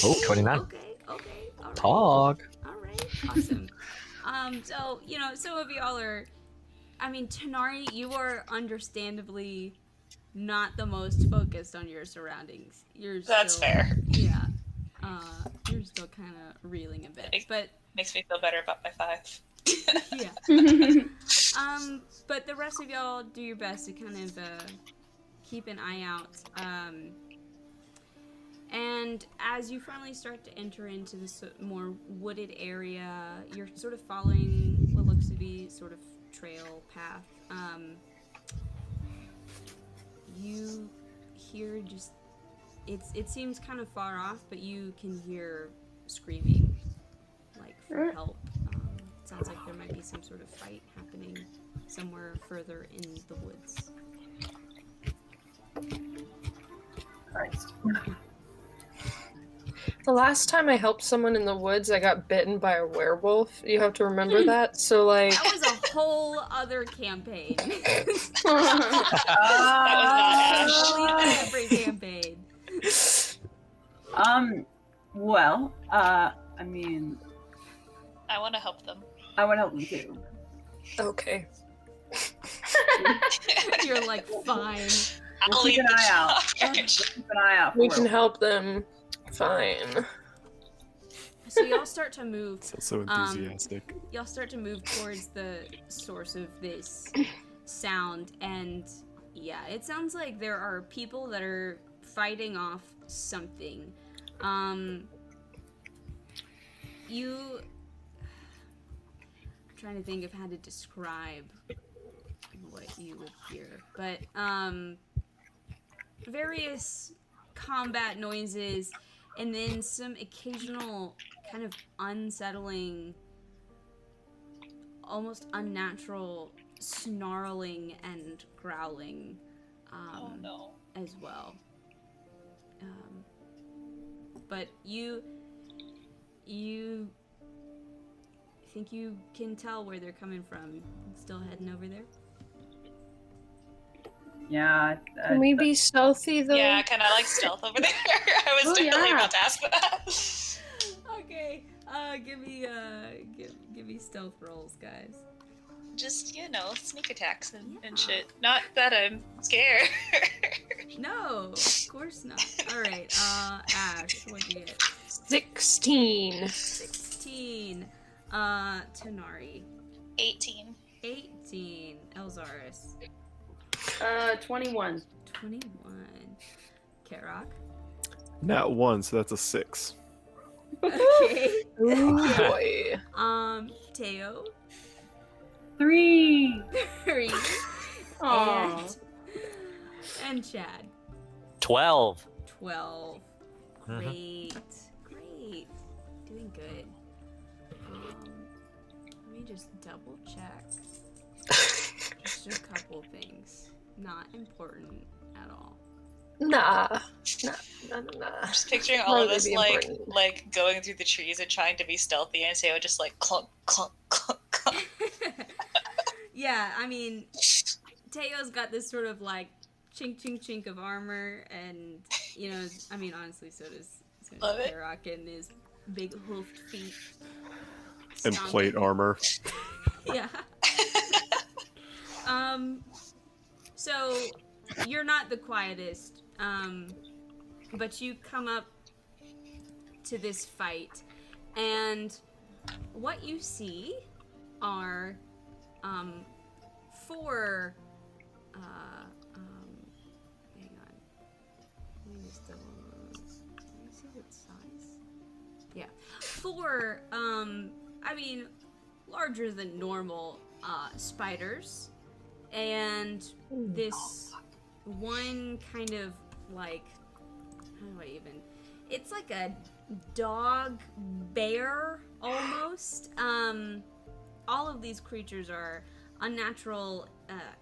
Speaker 7: Oh, 29.
Speaker 1: Okay, all right.
Speaker 7: Talk.
Speaker 1: All Awesome. So, some of y'all are, Tanari, you are understandably not the most focused on your surroundings.
Speaker 2: That's
Speaker 1: still,
Speaker 2: fair.
Speaker 1: Yeah. You're still kind of reeling a bit, but
Speaker 2: Makes me feel better about my 5.
Speaker 1: yeah. But the rest of y'all do your best to kind of keep an eye out. And as you finally start to enter into this more wooded area, you're sort of following what looks to be sort of trail path. You hear just it seems kind of far off, but you can hear screaming, like for help. Sounds like there might be some sort of fight happening somewhere further in the woods.
Speaker 5: Christ.
Speaker 4: The last time I helped someone in the woods, I got bitten by a werewolf. You have to remember that. So, like,
Speaker 1: That was a whole other campaign.
Speaker 2: That was
Speaker 1: Completely different campaign.
Speaker 5: Well, I
Speaker 2: I want to help them.
Speaker 5: want to help them too.
Speaker 4: okay.
Speaker 1: You're like, fine.
Speaker 2: I'll
Speaker 5: keep
Speaker 2: leave
Speaker 5: an
Speaker 2: the
Speaker 5: eye out.
Speaker 2: charge.
Speaker 5: Keep an eye out for
Speaker 4: We can
Speaker 5: werewolves.
Speaker 4: help them. Fine.
Speaker 1: So y'all start to move.
Speaker 3: Sounds so enthusiastic.
Speaker 1: Y'all start to move towards the source of this sound, and yeah, it sounds like there are people that are fighting off something. I'm trying to think of how to describe what you would hear, but various combat noises, and then some occasional kind of unsettling, almost unnatural snarling and growling
Speaker 2: Oh no.
Speaker 1: as well. But you think you can tell where they're coming from. Still heading over there?
Speaker 5: Yeah.
Speaker 4: Can we be stealthy though?
Speaker 2: Yeah, can I like stealth over there? I was definitely about to ask that.
Speaker 1: Okay. Give me stealth rolls, guys.
Speaker 2: Just, sneak attacks and shit. Not that I'm scared.
Speaker 1: No, of course not. All right. Ash, what'd you get?
Speaker 4: 16.
Speaker 1: 16. Tanari.
Speaker 2: 18.
Speaker 1: 18. Elzaris.
Speaker 6: 21.
Speaker 1: 21. Karok.
Speaker 3: Nat 1, so that's a 6.
Speaker 1: Okay.
Speaker 4: Ooh, boy.
Speaker 1: Teo.
Speaker 5: 3.
Speaker 1: 3.
Speaker 6: Aww.
Speaker 1: And Chad.
Speaker 7: 12.
Speaker 1: 12. Great. Great. Doing good. Let me just double check. Just a couple things. Not important at all.
Speaker 4: Nah.
Speaker 2: I'm just picturing all of
Speaker 4: Probably
Speaker 2: us
Speaker 4: be important.
Speaker 2: like going through the trees and trying to be stealthy, and Teo just like clunk, clunk, clunk, clunk.
Speaker 1: Yeah, Teo's got this sort of like chink chink chink of armor, and honestly, so does
Speaker 2: Love it.
Speaker 1: Karok and his big hoofed feet.
Speaker 3: And
Speaker 1: Stomping.
Speaker 3: plate armor.
Speaker 1: Yeah. So you're not the quietest, but you come up to this fight, and what you see are, 4, hang on. Let me just let me see what size. Yeah. 4, larger than normal, spiders. And this one kind of like, how do I even? It's like a dog bear almost. All of these creatures are unnatural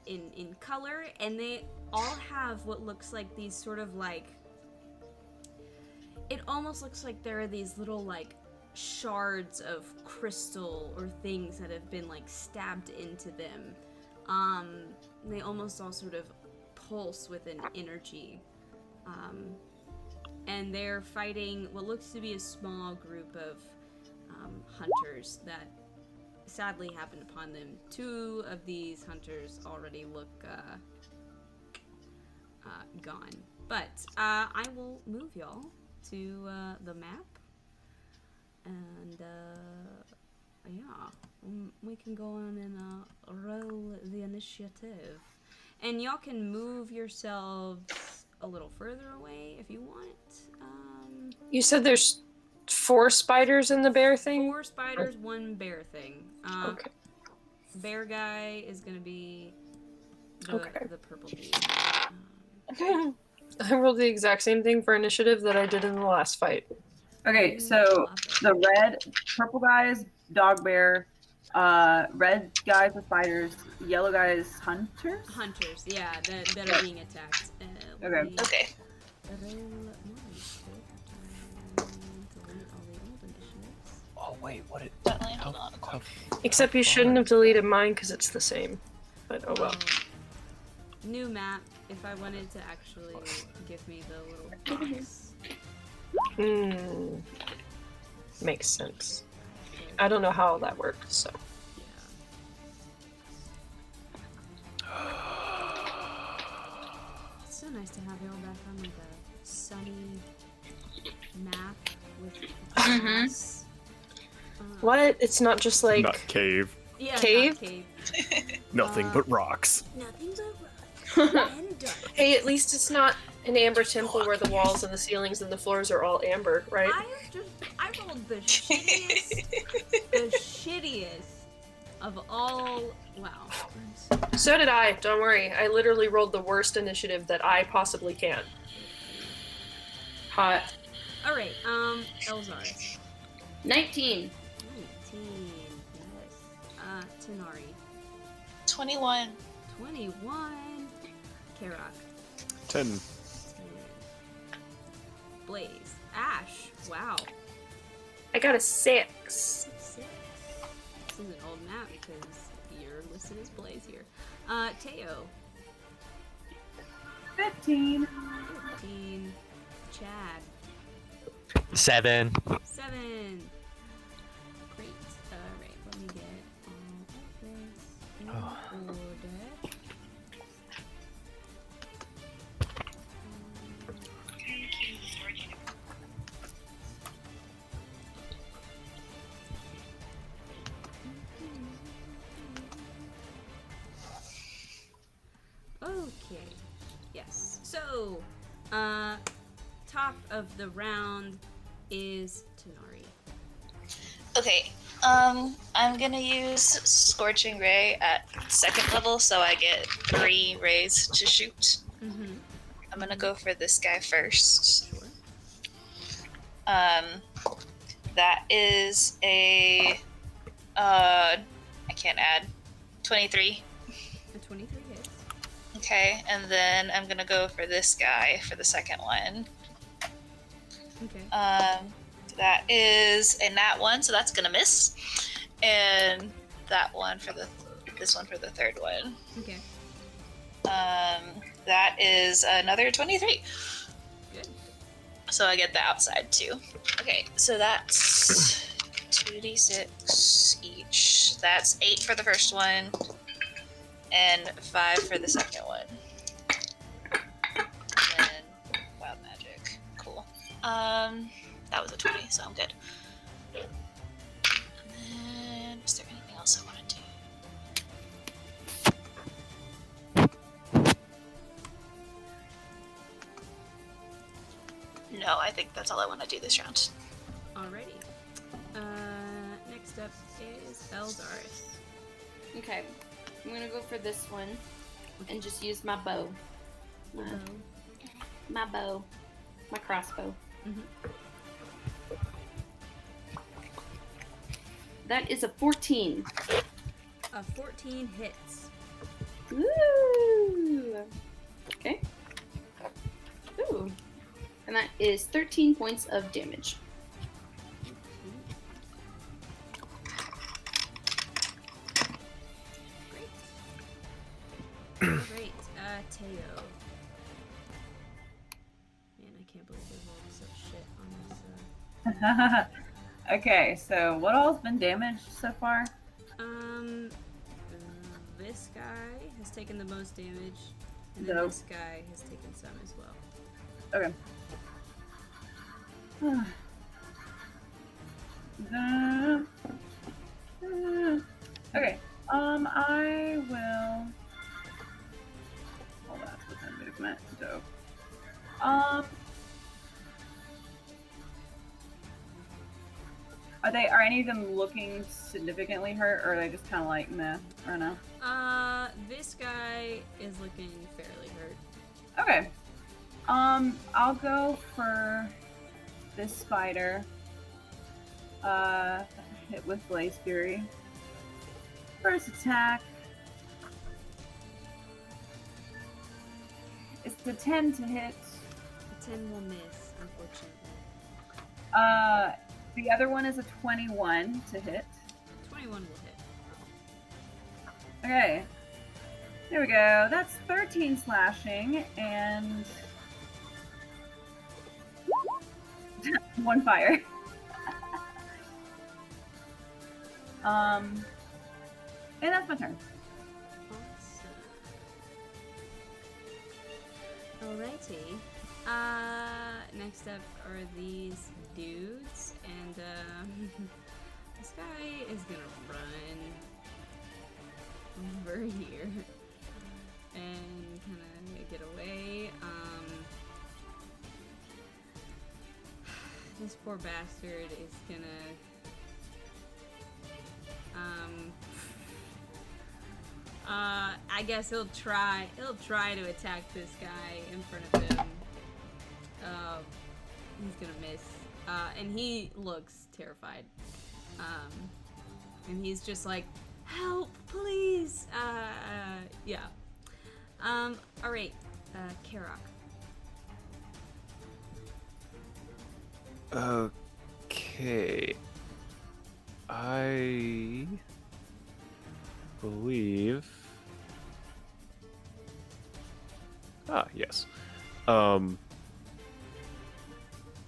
Speaker 1: in color, and they all have what looks like these sort of like. It almost looks like there are these little like shards of crystal or things that have been like stabbed into them. They almost all sort of pulse with an energy. And they're fighting what looks to be a small group of hunters that sadly happened upon them. 2 of these hunters already look gone. But I will move y'all to the map. And we can go on and roll the initiative. And y'all can move yourselves a little further away if you want.
Speaker 4: You said there's 4 spiders in the bear thing?
Speaker 1: 4 spiders, 1 bear thing.
Speaker 4: Okay.
Speaker 1: Bear guy is gonna be the purple dude.
Speaker 4: I rolled the exact same thing for initiative that I did in the last fight.
Speaker 5: Okay, so the purple guy is dog bear, red guys are spiders, yellow guys hunters.
Speaker 1: Hunters, yeah, that are being attacked.
Speaker 5: Okay.
Speaker 2: Okay.
Speaker 7: Oh wait, what it?
Speaker 2: Definitely, hold on.
Speaker 4: Except you shouldn't have deleted mine because it's the same. But oh well.
Speaker 1: New map. If I wanted to actually give me the little box.
Speaker 4: Makes sense. I don't know how that works, so.
Speaker 1: It's so nice to have y'all back on like a sunny map with grass.
Speaker 4: What? It's not just like
Speaker 3: Not cave.
Speaker 1: Yeah,
Speaker 4: Cave?
Speaker 1: not cave.
Speaker 3: Nothing but rocks.
Speaker 1: Nothing but rocks and dark.
Speaker 4: Hey, at least it's not an amber temple where the walls and the ceilings and the floors are all amber, right?
Speaker 1: I rolled the shittiest of all. Wow.
Speaker 4: So did I. Don't worry. I literally rolled the worst initiative that I possibly can.
Speaker 6: Hot.
Speaker 1: All right. Elzar.
Speaker 6: 19.
Speaker 1: 19. Yes. Tenari.
Speaker 2: 21.
Speaker 1: 21. Karak.
Speaker 3: 10.
Speaker 1: Blaze. Ash. Wow.
Speaker 4: I got a 6.
Speaker 1: 6. This is an old map because you're listed as Blaze here. Teo.
Speaker 5: 15.
Speaker 1: 15. Chad.
Speaker 7: 7.
Speaker 1: 7. Great. Alright, let me get all of this in order. Okay. Yes. So, top of the round is Tenari.
Speaker 2: Okay. I'm gonna use Scorching Ray at 2nd level, so I get 3 rays to shoot.
Speaker 1: Mm-hmm.
Speaker 2: I'm gonna go for this guy first.
Speaker 1: Sure.
Speaker 2: That is a I can't add 23.
Speaker 1: A 23 hits.
Speaker 2: Okay, and then I'm gonna go for this guy for the second one.
Speaker 1: Okay.
Speaker 2: That is a nat 1, so that's gonna miss, and that one for this one for the third one.
Speaker 1: Okay.
Speaker 2: That is another 23.
Speaker 1: Good.
Speaker 2: So I get the outside too. Okay, so that's 2d6 each. That's 8 for the first one, and 5 for the second one. And then wild magic. Cool. That was a 20, so I'm good. And then, is there anything else I want to do? No, I think that's all I want to do this round.
Speaker 1: Alrighty. Next up is Elzaris.
Speaker 6: Okay. I'm gonna go for this one and just use my bow. My bow. My crossbow.
Speaker 1: Mm-hmm.
Speaker 6: That is a 14.
Speaker 1: A 14 hits.
Speaker 6: Woo! Okay. Ooh. And that is 13 points of damage.
Speaker 1: Great. Teo. Man, I can't believe they rolled such shit on this.
Speaker 5: Okay, so what all's been damaged so far?
Speaker 1: Um, this guy has taken the most damage, and then
Speaker 5: Dope.
Speaker 1: this guy has taken some as well.
Speaker 5: Okay. Okay. I will. Oh, that's within movement. Dope. Are any of them looking significantly hurt, or are they just kind of like meh? I don't know.
Speaker 1: This guy is looking fairly hurt.
Speaker 5: Okay. I'll go for this spider. Hit with Blaze Fury. First attack. It's a 10 to hit.
Speaker 1: The 10 will miss, unfortunately.
Speaker 5: The other one is a 21 to hit.
Speaker 1: 21 will hit.
Speaker 5: Okay. There we go. That's 13 slashing and 1 fire. And that's my turn.
Speaker 1: Awesome. Alrighty. Next up are these dudes, and this guy is gonna run over here and kind of get away. This poor bastard is gonna I guess he'll try to attack this guy in front of him. He's gonna miss. And he looks terrified. And he's just like, help, please. Yeah. Alright, Karok.
Speaker 3: Okay. I believe. Yes.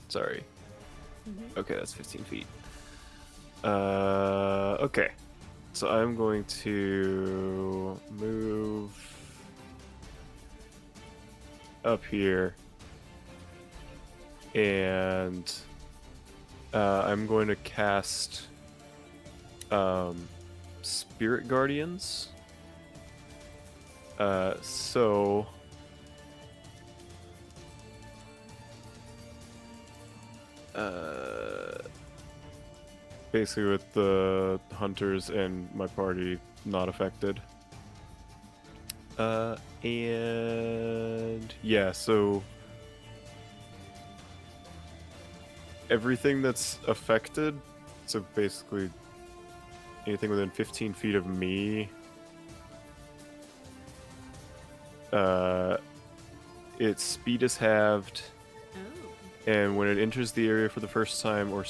Speaker 3: Sorry. Okay, that's 15 feet. Okay. So I'm going to move up here. And I'm going to cast Spirit Guardians. So basically with the hunters and my party not affected. And yeah, so everything that's affected, so basically anything within 15 feet of me, its speed is halved, and when it enters the area for the first time or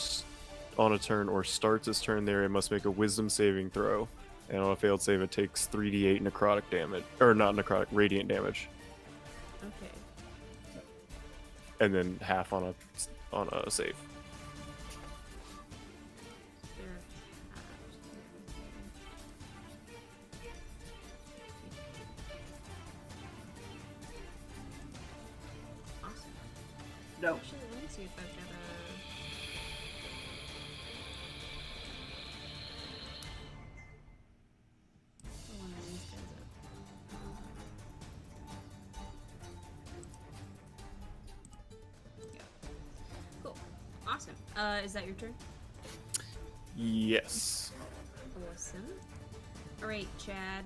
Speaker 3: on a turn or starts its turn there, it must make a wisdom saving throw, and on a failed save it takes 3d8 necrotic damage, or not necrotic, radiant damage.
Speaker 1: Okay.
Speaker 3: And then half on a save.
Speaker 1: Awesome.
Speaker 5: Nope.
Speaker 1: Actually, let me see if I've got one of these guys up. Yeah. Cool. Awesome. Is that your turn?
Speaker 3: Yes.
Speaker 1: Awesome. Alright, Chad.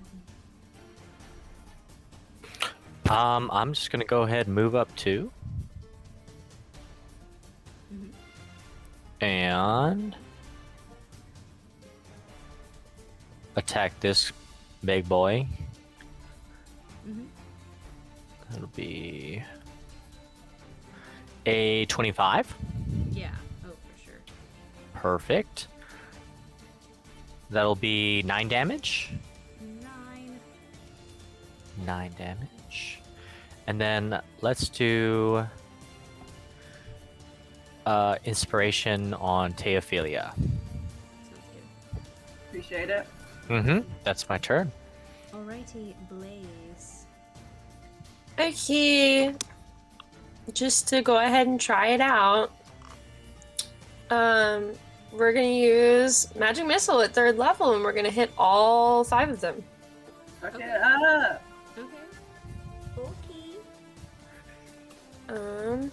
Speaker 7: I'm just gonna go ahead and move up too. And attack this big boy. That'll be a 25.
Speaker 1: Yeah. Oh, for sure.
Speaker 7: Perfect. That'll be 9 damage. 9 damage. And then let's do inspiration on Teophilia.
Speaker 1: Sounds good.
Speaker 5: Appreciate it.
Speaker 7: That's my turn.
Speaker 1: Alrighty, Blaze.
Speaker 4: Okay. Just to go ahead and try it out. We're gonna use Magic Missile at 3rd level, and we're gonna hit all 5 of them.
Speaker 5: Fuck
Speaker 1: Okay.
Speaker 5: it up.
Speaker 1: Okay.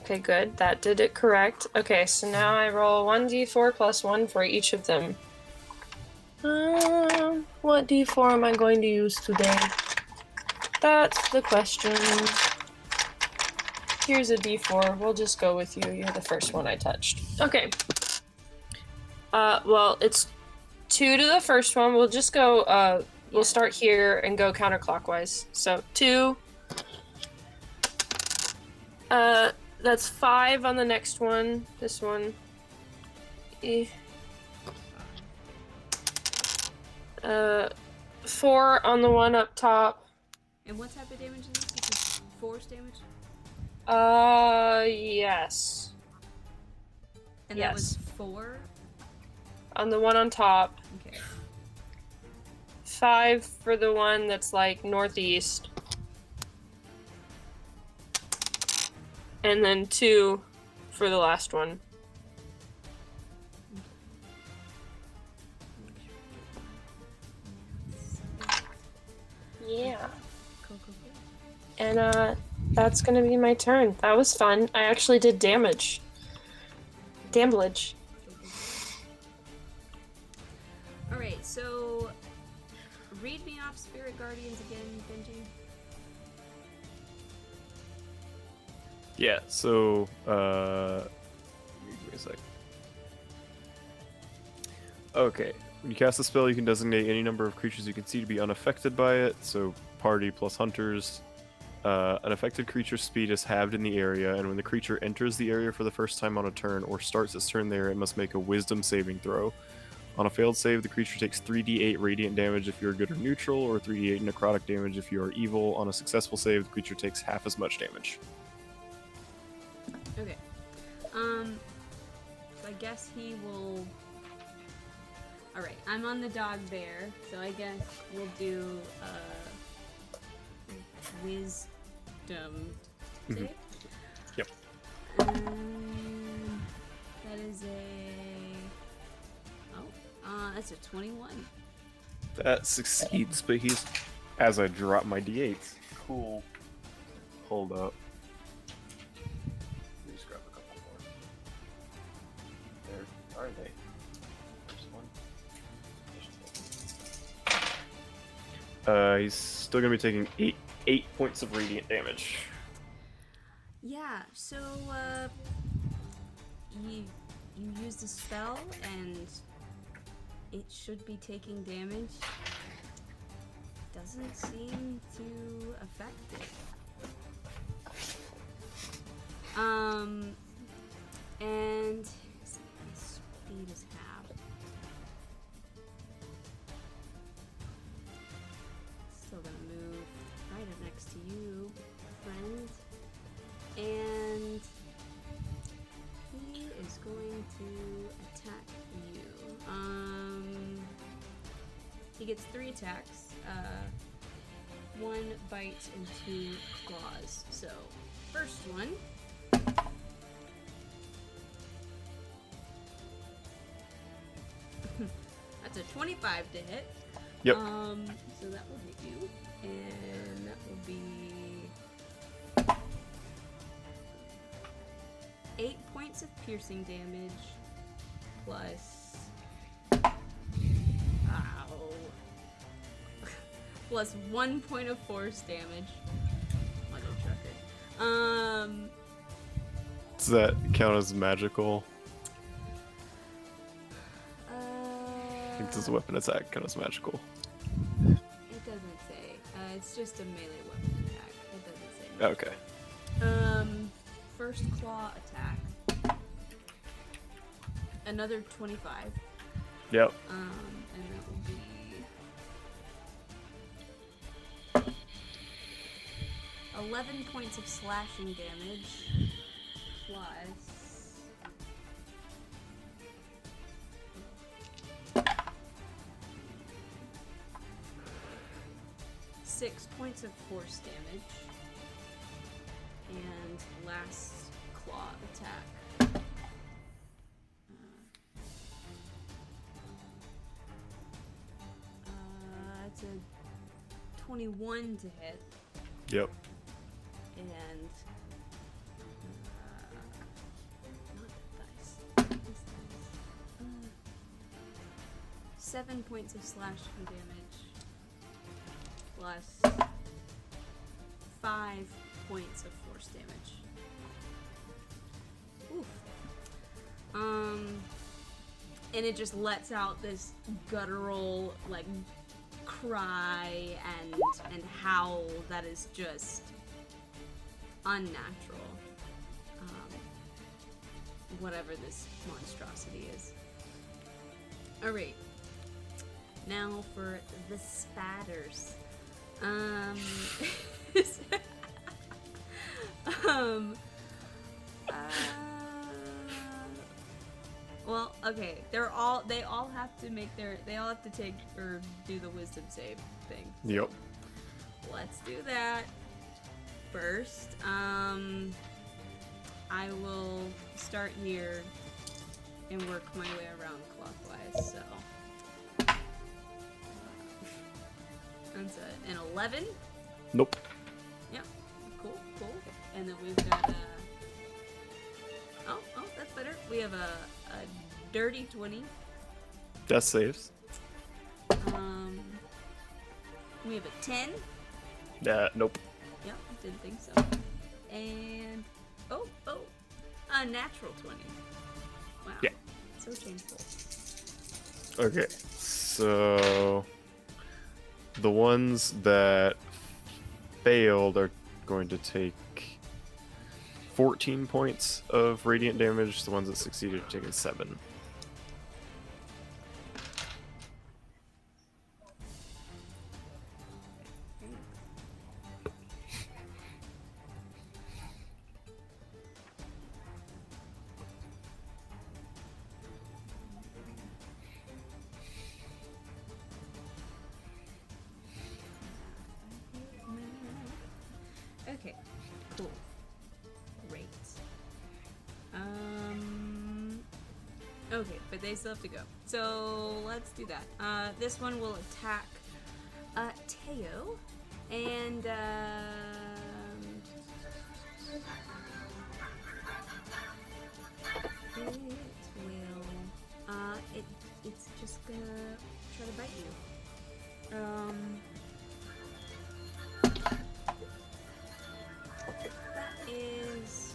Speaker 4: Okay, good. That did it correct. Okay, so now I roll 1d4 plus 1 for each of them. What d4 am I going to use today? That's the question. Here's a d4. We'll just go with you. You're the first one I touched. Okay. Well, it's 2 to the first one. We'll just go, we'll start here and go counterclockwise. So 2. That's 5 on the next one. This one. 4 on the one up top.
Speaker 1: And what type of damage is this? This is force damage?
Speaker 4: Yes.
Speaker 1: And
Speaker 4: Yes.
Speaker 1: that was 4?
Speaker 4: On the one on top.
Speaker 1: Okay.
Speaker 4: 5 for the one that's like northeast. And then 2 for the last one. Yeah.
Speaker 1: Cool.
Speaker 4: And that's gonna be my turn. That was fun. I actually did damage. Damblage.
Speaker 1: Alright, so read me off Spirit Guardians again, Benji.
Speaker 3: Yeah, so, give me a sec. Okay, when you cast a spell, you can designate any number of creatures you can see to be unaffected by it, so party plus hunters. An affected creature's speed is halved in the area, and when the creature enters the area for the first time on a turn or starts its turn there, it must make a wisdom saving throw. On a failed save, the creature takes 3d8 radiant damage if you're good or neutral, or 3d8 necrotic damage if you are evil. On a successful save, the creature takes half as much damage.
Speaker 1: Okay. So I guess he will... Alright, I'm on the dog bear, so I guess we'll do, wisdom save?
Speaker 3: Yep.
Speaker 1: That is that's a 21.
Speaker 3: That succeeds, but he's... As I drop my d8s. Cool. Hold up. Let me just grab a couple more. Where are they? There's one. He's still gonna be taking 8 points of radiant damage.
Speaker 1: Yeah, so, you used a spell, and it should be taking damage. Doesn't seem to affect it. And his speed is halved. Still gonna move right up next to you, friend. And he is going to attack you. He gets 3 attacks. 1 bite and 2 claws. So, first one. That's a 25 to hit.
Speaker 3: Yep.
Speaker 1: So that will hit you. And that will be 8 points of piercing damage plus plus 1 point of force damage. Mother trucker.
Speaker 3: Does that count as magical? Does a weapon attack count as magical?
Speaker 1: It doesn't say. It's just a melee weapon attack. It doesn't say.
Speaker 3: Okay.
Speaker 1: First claw attack. Another 25.
Speaker 3: Yep.
Speaker 1: And that will be 11 points of slashing damage. plus 6 points of force damage. And last claw attack. It's a 21 to hit.
Speaker 3: Yep.
Speaker 1: And not that dice. This dice. 7 points of slashing damage plus 5 points of force damage. Oof. And it just lets out this guttural like cry and howl that is just unnatural. Whatever this monstrosity is. Alright. Now for the spatters. Well, okay. They all have to take or do the wisdom save thing.
Speaker 3: Yep.
Speaker 1: Let's do that first. I will start here and work my way around clockwise. So that's an 11.
Speaker 3: Nope.
Speaker 1: Yep. Cool. And then we've got oh, that's better. We have a dirty 20.
Speaker 3: Death saves.
Speaker 1: We have a 10.
Speaker 3: Nope.
Speaker 1: Yep, didn't think so. And a natural 20. Wow.
Speaker 3: Yeah.
Speaker 1: So changeful.
Speaker 3: Okay, so the ones that failed are going to take 14 points of radiant damage. The ones that succeeded are taking 7.
Speaker 1: Okay, cool. Great. Okay, but they still have to go. So let's do that. This one will attack Teo, and it's just gonna try to bite you. That is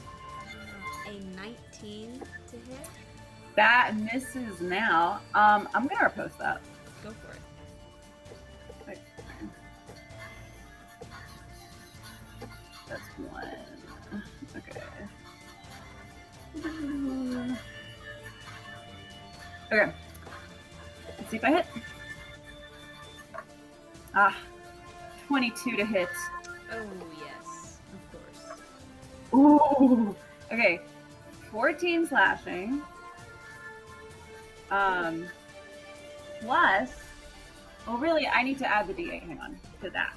Speaker 1: a 19 to hit.
Speaker 5: That misses now. I'm gonna repose that.
Speaker 1: Go for it.
Speaker 5: That's 1. Okay. Okay. Let's see if I hit. 22 to hit.
Speaker 1: Oh yes, of course.
Speaker 5: Ooh. Okay. 14 slashing. Plus. Well, really, I need to add the D8. Hang on to that.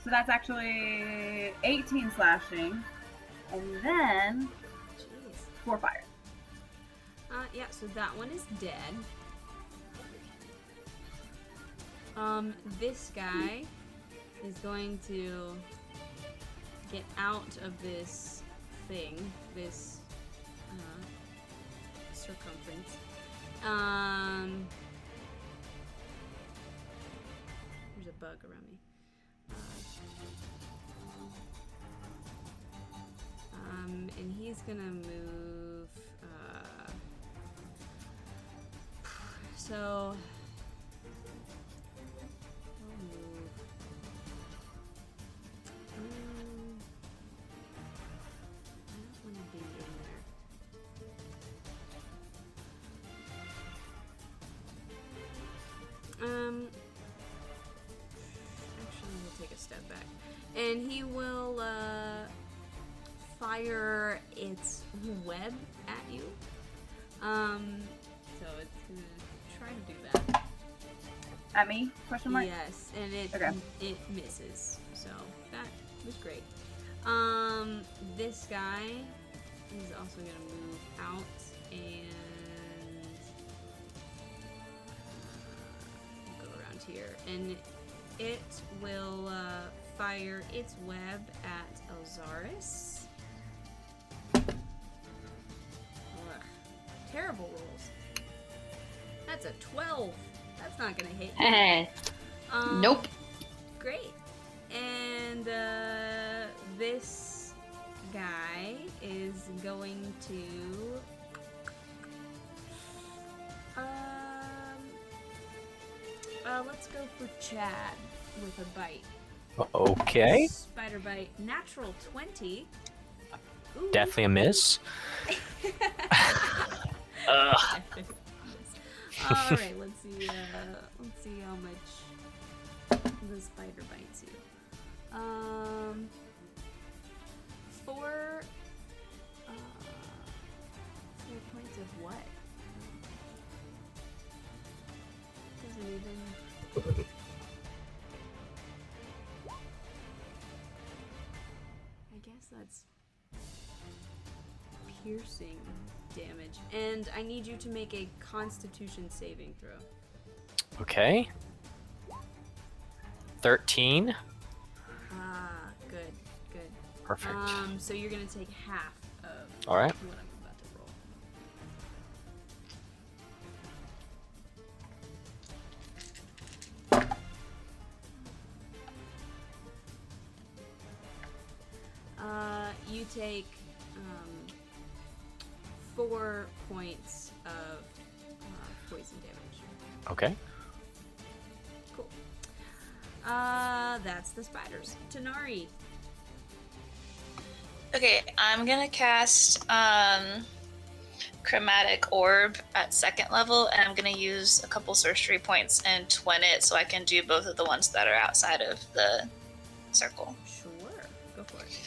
Speaker 5: So that's actually 18 slashing, and then
Speaker 1: Jeez.
Speaker 5: 4 fire.
Speaker 1: Yeah, so that one is dead. This guy is going to get out of this thing, this circumference. There's a bug around me. And he's gonna move. So I'll move. I don't want to be in there. Actually, we'll take a step back, and he will fire its web at you. So it's gonna try to do that.
Speaker 5: At me? Question mark?
Speaker 1: Yes, and
Speaker 5: Okay.
Speaker 1: it misses. So that was great. This guy is also gonna move out and go around here, and it will fire its web at Elzaris. Ugh. Terrible rolls. That's a 12. That's not gonna hit you.
Speaker 6: Nope.
Speaker 1: Great. And this guy is going to let's go for Chad with a bite.
Speaker 7: Okay.
Speaker 1: Spider bite, natural 20. Ooh.
Speaker 7: Definitely a miss. Ugh.
Speaker 1: All right, let's see how much the spider bites you. 4 points of what? Doesn't even. I guess that's piercing damage, and I need you to make a Constitution saving throw.
Speaker 7: Okay. 13.
Speaker 1: Ah, good.
Speaker 7: Perfect.
Speaker 1: So you're gonna take half of
Speaker 7: All right.
Speaker 1: what I'm about to roll. You take 4 points of poison damage.
Speaker 7: Okay.
Speaker 1: Cool. That's the spiders. Tanari.
Speaker 2: Okay, I'm gonna cast Chromatic Orb at 2nd level, and I'm gonna use a couple sorcery points and twin it so I can do both of the ones that are outside of the circle.
Speaker 1: Sure. Go for it.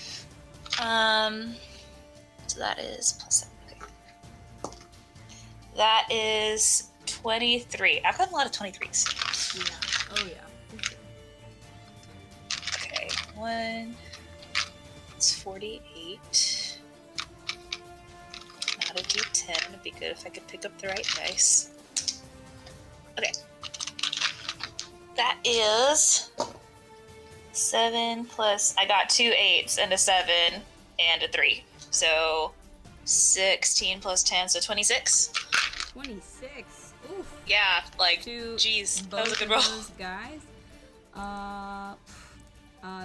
Speaker 2: So that is plus 7. Okay. That is 23. I've got a lot of 23s.
Speaker 1: Yeah. Oh, yeah. For sure.
Speaker 2: Okay, 1. It's 48. Not a d10. It'd be good if I could pick up the right dice. Okay. That is 7 plus. I got 2 8s and a 7 and a 3. So 16 plus 10, so 26.
Speaker 1: 26. Oof.
Speaker 2: Yeah, like,
Speaker 1: To
Speaker 2: jeez, that
Speaker 1: both
Speaker 2: was a good
Speaker 1: of
Speaker 2: roll.
Speaker 1: those guys.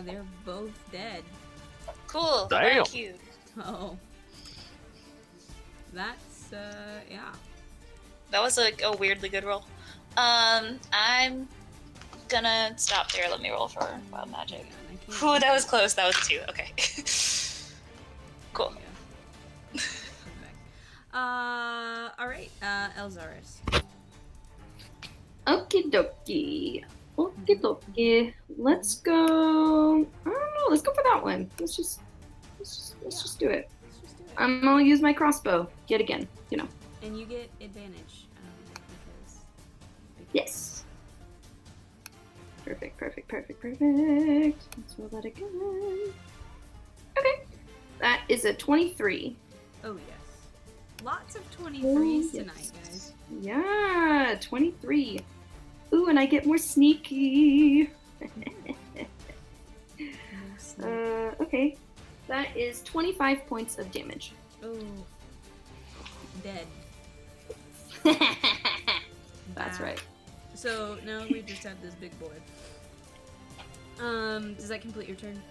Speaker 1: They're both dead.
Speaker 2: Cool.
Speaker 7: Damn.
Speaker 2: Thank you.
Speaker 1: Oh. That's, yeah.
Speaker 2: That was a weirdly good roll. I'm gonna stop there. Let me roll for wild magic.
Speaker 1: Hang on, I can't
Speaker 2: Ooh, that
Speaker 1: see
Speaker 2: was
Speaker 1: it.
Speaker 2: close. That was a 2. Okay. Cool.
Speaker 1: There you go. Alright, Elzaris.
Speaker 6: Okie dokie. Okie dokie. Let's go. I don't know. Let's go for that one. Let's just do it.
Speaker 1: Let's just do it.
Speaker 6: I'm gonna use my crossbow yet again. You know.
Speaker 1: And you get advantage, because...
Speaker 6: Yes. Perfect. Let's roll that again. Okay. That is a 23.
Speaker 1: Oh, yes. Lots of 23s
Speaker 6: Oh,
Speaker 1: tonight,
Speaker 6: yes.
Speaker 1: guys.
Speaker 6: Yeah, 23. Ooh, and I get more sneaky. Okay. That is 25 points of damage.
Speaker 1: Oh. Dead.
Speaker 6: That's
Speaker 1: Wow.
Speaker 6: right.
Speaker 1: So, now we just have this big boy. Does that complete your turn?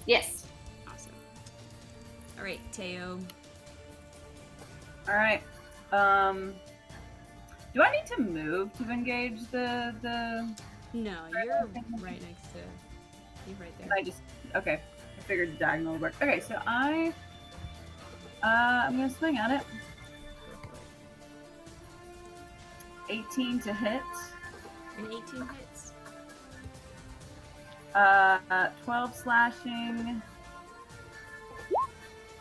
Speaker 6: Yes.
Speaker 1: Awesome. Alright, Teo.
Speaker 5: All right. Do I need to move to engage the?
Speaker 1: No, you're right next to... You're right there.
Speaker 5: I just okay. I figured the diagonal would work. Okay, so I'm gonna swing at it. 18 to hit.
Speaker 1: And 18 hits.
Speaker 5: 12 slashing.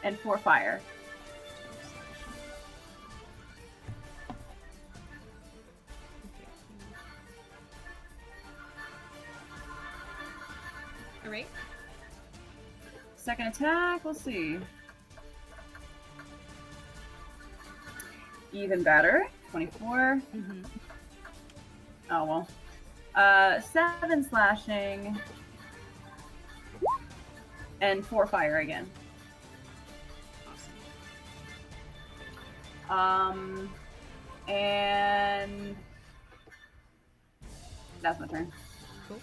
Speaker 5: and 4 fire.
Speaker 1: All right.
Speaker 5: Second attack, we'll see. Even better. 24.
Speaker 1: Mm-hmm.
Speaker 5: Oh well. 7 slashing. And 4 fire again. And that's my turn.
Speaker 1: Cool.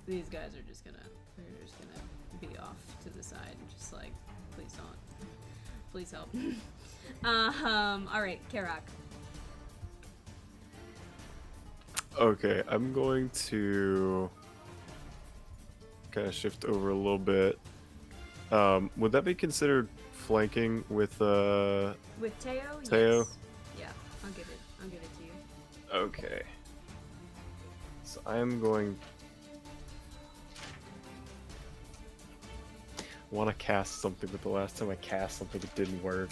Speaker 1: These guys are just gonna be off to the side, just like, please don't, please help. All right, Karak.
Speaker 3: Okay, I'm going to kind of shift over a little bit. Would that be considered flanking with
Speaker 1: With Teo?
Speaker 3: Teo?
Speaker 1: Yes. Yeah, I'll give it to you.
Speaker 3: Okay. So I'm going. Want to cast something, but the last time I cast something, it didn't work.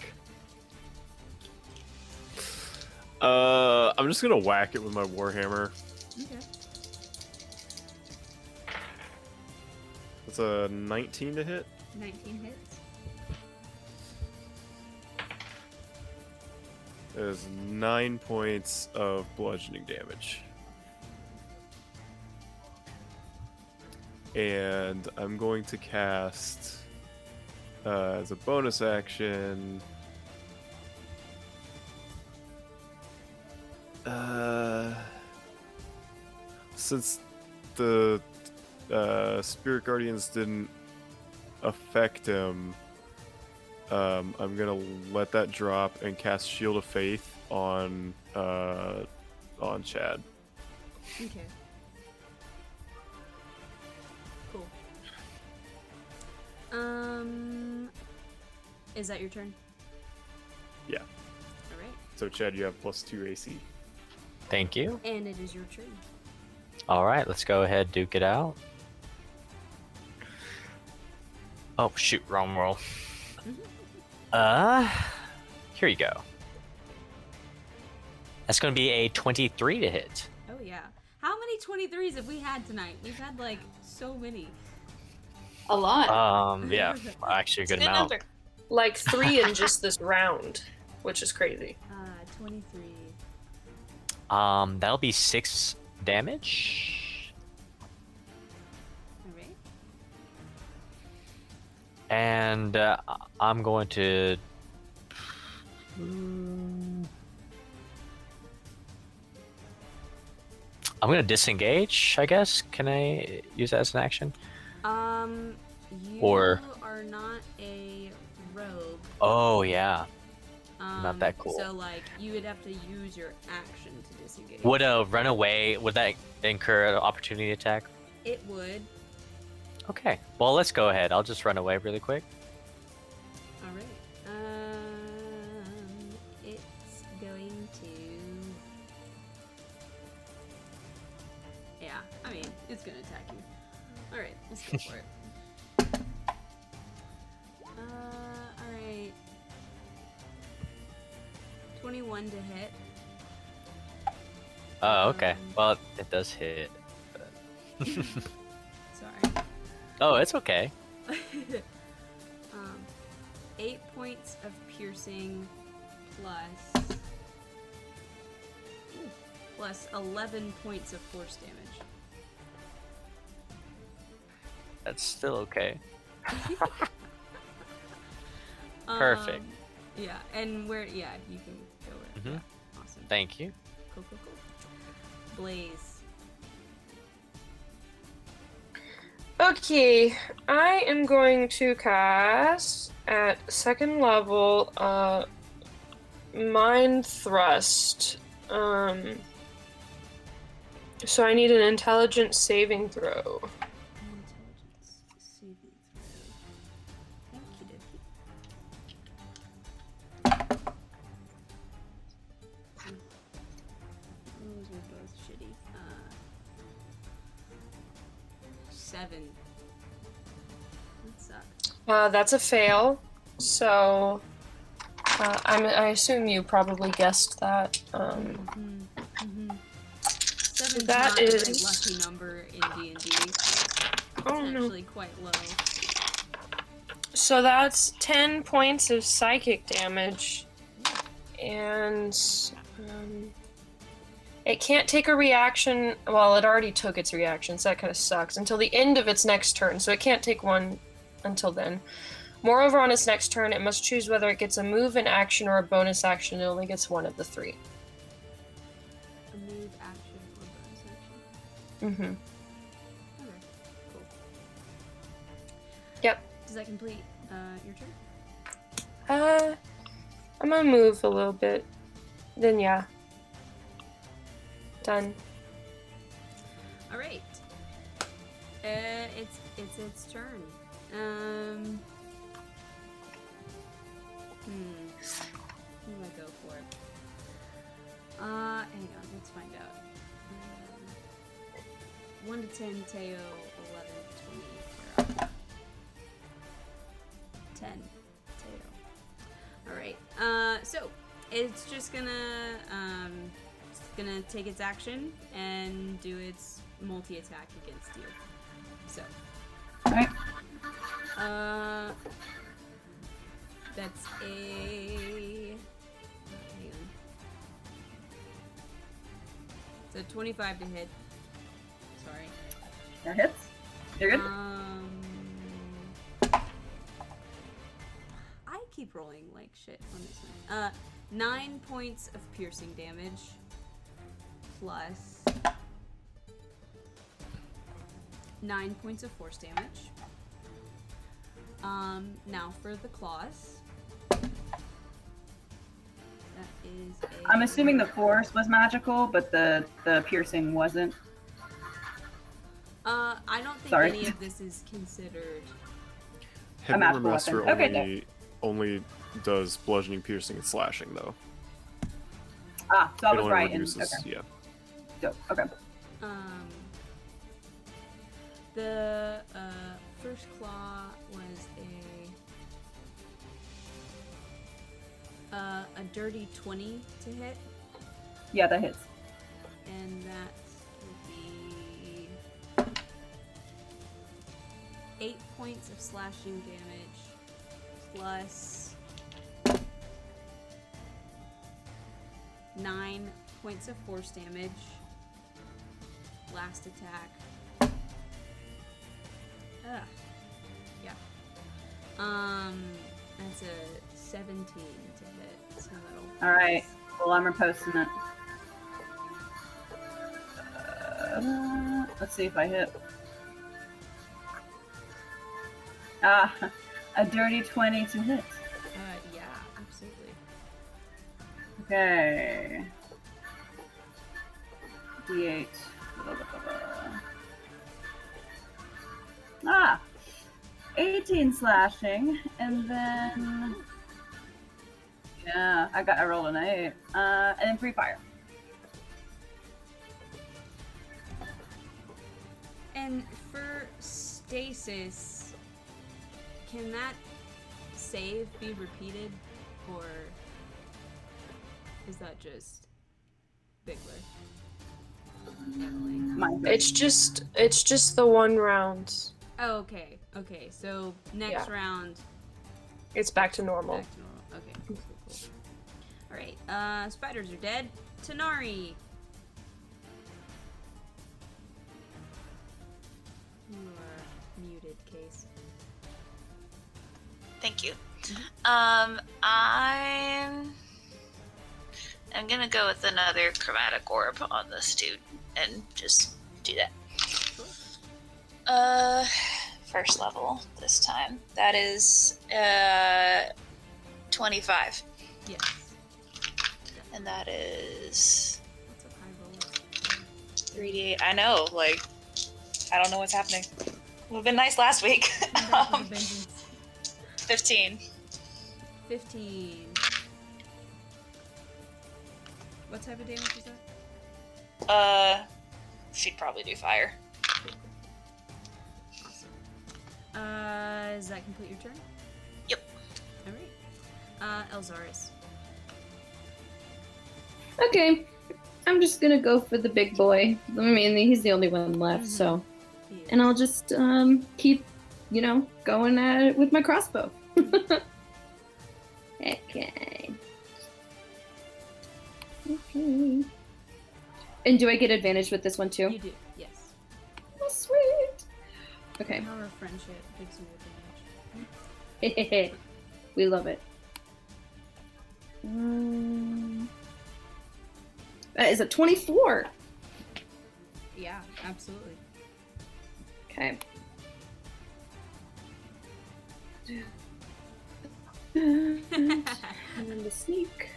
Speaker 3: I'm just gonna whack it with my warhammer.
Speaker 1: Okay.
Speaker 3: That's a 19 to hit.
Speaker 1: 19 hits.
Speaker 3: There's 9 points of bludgeoning damage. And I'm going to cast as a bonus action. Since the Spirit Guardians didn't affect him, I'm gonna let that drop and cast Shield of Faith on Chad.
Speaker 1: Okay. Cool. Is that your turn?
Speaker 3: Yeah.
Speaker 1: All right.
Speaker 3: So Chad, you have +2 AC.
Speaker 7: Thank you.
Speaker 1: And it is your turn.
Speaker 7: All right, let's go ahead, duke it out. Oh shoot, wrong roll. Here you go. That's going to be a 23 to hit.
Speaker 1: Oh yeah. How many 23s have we had tonight? We've had like so many.
Speaker 6: A lot.
Speaker 7: Yeah, actually a good amount.
Speaker 2: number.
Speaker 4: Like 3 in just this round, which is crazy.
Speaker 1: 23.
Speaker 7: That'll be 6 damage.
Speaker 1: All right.
Speaker 7: And I'm going to. I'm going to disengage, I guess. Can I use that as an action?
Speaker 1: You
Speaker 7: Or-
Speaker 1: are not a rogue.
Speaker 7: Oh, yeah. Not that cool.
Speaker 1: So like you would have to use your action to disengage.
Speaker 7: Would a runaway, would that incur an opportunity attack?
Speaker 1: It would.
Speaker 7: Okay. Well, let's go ahead. I'll just run away really quick.
Speaker 1: All right. It's going to. Yeah. I mean, it's gonna attack you. All right. Let's go for it. All right. 21 to hit.
Speaker 7: Oh, okay. Well, it does hit.
Speaker 1: Sorry.
Speaker 7: Oh, it's okay.
Speaker 1: 8 points of piercing plus 11 points of force damage.
Speaker 7: That's still okay. Perfect.
Speaker 1: Yeah, and where? Yeah, you can go where.
Speaker 7: Mhm.
Speaker 1: Yeah, awesome.
Speaker 7: Thank you.
Speaker 1: Cool. Blaze.
Speaker 4: Okay, I am going to cast at 2nd level Mind Thrust. So I need an intelligence saving throw.
Speaker 1: Intelligence saving throw. Okie dokie. Those were both shitty. 7.
Speaker 4: That's a fail. So I assume you probably guessed that.
Speaker 1: Seven's
Speaker 4: That
Speaker 1: not a very
Speaker 4: is-
Speaker 1: lucky number in D&D. It's
Speaker 4: Oh no.
Speaker 1: actually quite low.
Speaker 4: So that's 10 points of psychic damage, and it can't take a reaction. Well, it already took its reaction, so that kind of sucks. Until the end of its next turn, so it can't take one until then. Moreover, on its next turn, it must choose whether it gets a move, an action, or a bonus action. It only gets one of the three.
Speaker 1: A move, action, or bonus action.
Speaker 4: Mm-hmm.
Speaker 1: Okay, cool.
Speaker 4: Yep.
Speaker 1: Does that complete your turn?
Speaker 4: I'm gonna move a little bit. Then yeah. Done.
Speaker 1: All right. It's its turn. Who do I go for? Hang on, let's find out. 1 to 10, Teo, 11, 20, Kara. 10, Teo. Alright, so it's just gonna take its action and do its multi-attack against you. So.
Speaker 5: Alright.
Speaker 1: That's a... hang on. So 25 to hit. Sorry.
Speaker 5: That hits. You're good.
Speaker 1: I keep rolling like shit on this one. 9 points of piercing damage. Plus 9 points of force damage. Now for the claws. That is a...
Speaker 5: I'm assuming the force was magical, but the piercing wasn't.
Speaker 1: I don't think
Speaker 5: Sorry.
Speaker 1: any of this is considered.
Speaker 3: Heavy
Speaker 5: magical
Speaker 3: Armor Master
Speaker 5: weapon. Okay,
Speaker 3: only does bludgeoning, piercing, and slashing, though.
Speaker 5: Ah, so I
Speaker 3: It
Speaker 5: was
Speaker 3: only
Speaker 5: right.
Speaker 3: reduces,
Speaker 5: Okay.
Speaker 3: yeah.
Speaker 5: Dope. Okay.
Speaker 1: The first claw was a dirty 20 to hit,
Speaker 5: Yeah, that hits.
Speaker 1: and that would be 8 points of slashing damage plus 9 points of force damage. Last attack. Yeah. That's a 17 to hit. So that'll.
Speaker 5: All right. Well, I'm reposting it. Let's see if I hit. Ah, a dirty 20 to hit.
Speaker 1: Yeah, absolutely.
Speaker 5: Okay. D8. Ah! 18 slashing, and then... Yeah, I rolled an 8. And then free fire.
Speaker 1: And for stasis, can that save be repeated, or is that just Bigler?
Speaker 5: Mine.
Speaker 4: It's just the one round.
Speaker 1: Oh, okay. Okay, so next
Speaker 4: Yeah.
Speaker 1: round,
Speaker 4: It's back to normal.
Speaker 1: back to normal. Okay, cool. Alright, spiders are dead. Tanari! You are muted, Case.
Speaker 2: Thank you. I'm gonna go with another chromatic orb on this dude and just do that. First level this time. That is 25.
Speaker 1: Yes.
Speaker 2: And that is
Speaker 1: That's a high roll.
Speaker 2: 3d8. I know, like, I don't know what's happening. It would have been nice last week.
Speaker 1: Back with a vengeance.
Speaker 2: 15.
Speaker 1: 15. What type of damage is that?
Speaker 2: She'd probably do fire.
Speaker 1: Awesome. Does that complete your turn?
Speaker 2: Yep.
Speaker 1: Alright. Elzaris.
Speaker 8: Okay. I'm just gonna go for the big boy. I mean, he's the only one left, so.
Speaker 1: He is.
Speaker 8: And I'll just keep, going at it with my crossbow. Okay. Okay. And do I get advantage with this one too?
Speaker 1: You do, yes.
Speaker 8: Oh, sweet. Okay.
Speaker 1: Power of friendship gives you advantage.
Speaker 8: We love it. That is a 24.
Speaker 1: Yeah, absolutely.
Speaker 8: Okay. And then the sneak.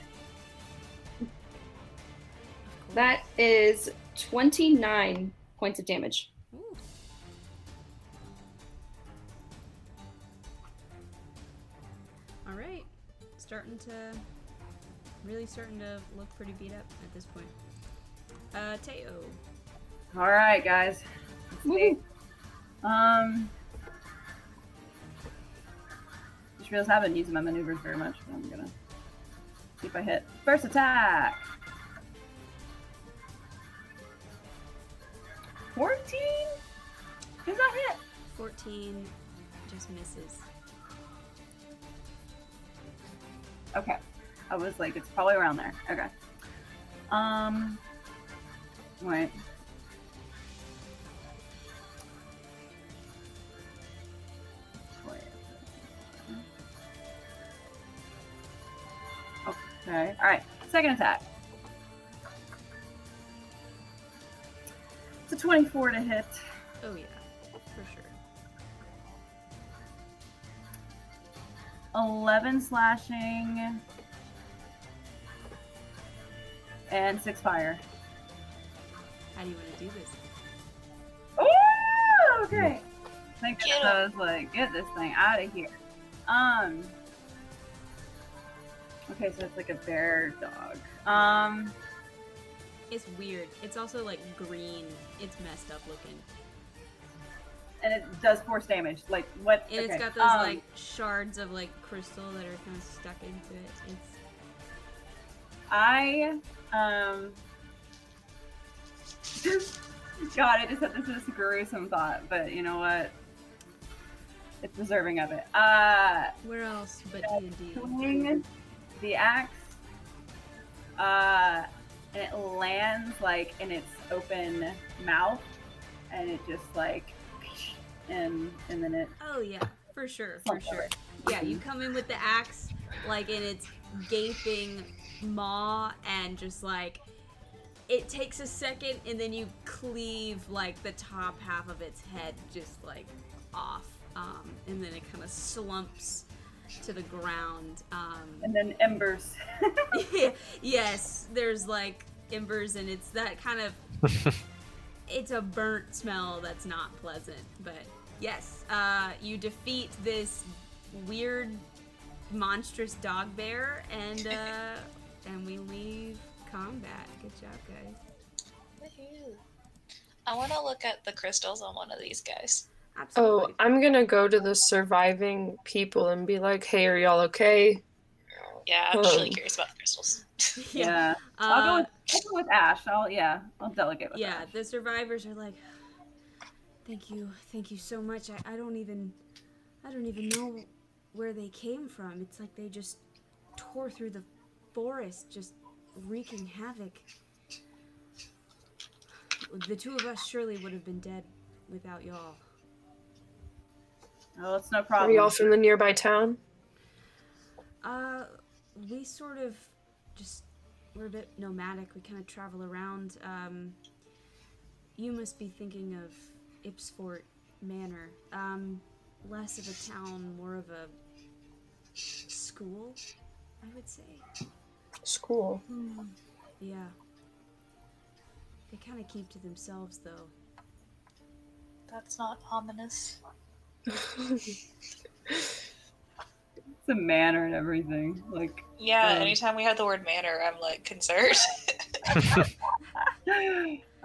Speaker 8: That is 29 points of damage.
Speaker 1: Ooh. All right, really starting to look pretty beat up at this point. Teo.
Speaker 5: All right, guys. Let's see. Just realized I haven't used my maneuvers very much, but I'm gonna see if I hit. First attack. 14? Does that hit?
Speaker 1: 14 just misses.
Speaker 5: Okay. I was like, it's probably around there. Okay. Wait. Okay. Alright. Second attack. It's a 24 to hit.
Speaker 1: Oh yeah, for sure.
Speaker 5: 11 slashing. And 6 fire.
Speaker 1: How do you want to do this?
Speaker 5: Oh, okay. Thank goodness I was like, get this thing out of here. Okay, so it's like a bear dog.
Speaker 1: It's weird. It's also like green. It's messed up looking.
Speaker 5: And it does force damage. Like what?
Speaker 1: And
Speaker 5: okay.
Speaker 1: it's got those like shards of like crystal that are kind of stuck into it.
Speaker 5: God, I just had this gruesome thought, but you know what? It's deserving of it.
Speaker 1: Where else but D&D?
Speaker 5: Swing the axe. And it lands like in its open mouth, and it just like, and then it.
Speaker 1: Oh yeah, for sure. Yeah, you come in with the axe, like in its gaping maw, and just like it takes a second, and then you cleave like the top half of its head just like off, and then it kind of slumps to the ground.
Speaker 5: And then embers.
Speaker 1: Yes, there's like embers, and it's that kind of it's a burnt smell that's not pleasant. But yes, you defeat this weird monstrous dog bear, and we leave combat. Good job, guys.
Speaker 2: Woohoo. I want to look at the crystals on one of these guys.
Speaker 1: Absolutely.
Speaker 4: Oh, I'm gonna go to the surviving people and be like, hey, are y'all okay?
Speaker 2: Yeah, I'm just really curious about the crystals.
Speaker 5: Yeah. I'll go with Ash. I'll delegate with
Speaker 1: Yeah,
Speaker 5: Ash.
Speaker 1: the survivors are like, thank you so much. I don't even know where they came from. It's like they just tore through the forest, just wreaking havoc. The two of us surely would have been dead without y'all.
Speaker 5: Oh, it's no
Speaker 4: Are
Speaker 5: problem.
Speaker 4: y'all from the nearby town?
Speaker 1: We sort of we're a bit nomadic. We kind of travel around. You must be thinking of Ipsfort Manor. Less of a town, more of a school, I would say.
Speaker 4: School.
Speaker 1: Yeah. They kind of keep to themselves, though.
Speaker 2: That's not ominous.
Speaker 5: It's a manor and everything. Like.
Speaker 2: Yeah, anytime we have the word manor, I'm like concerned.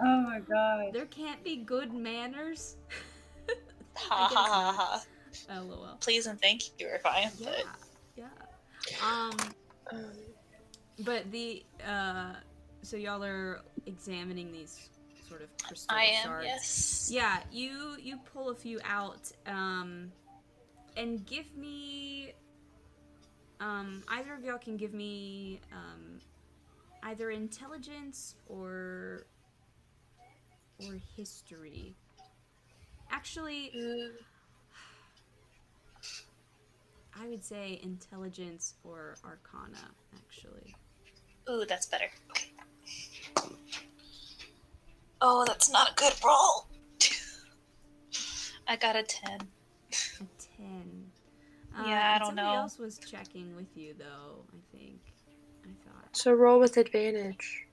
Speaker 5: Oh my god.
Speaker 1: There can't be good manners.
Speaker 2: Ha ha ha ha.
Speaker 1: LOL.
Speaker 2: Please and thank you are fine,
Speaker 1: Yeah,
Speaker 2: but
Speaker 1: yeah. But the so y'all are examining these sort of crystal
Speaker 2: I am,
Speaker 1: shards.
Speaker 2: yes.
Speaker 1: Yeah, you pull a few out, and give me either of y'all can give me either intelligence or history. Actually, I would say intelligence or arcana, actually.
Speaker 2: Ooh, that's better. Okay. Oh, that's not a good roll. I got a 10.
Speaker 1: A 10.
Speaker 2: Yeah, I
Speaker 1: and
Speaker 2: don't
Speaker 1: somebody
Speaker 2: know.
Speaker 1: else was checking with you, though, I think. I thought.
Speaker 4: So roll with advantage.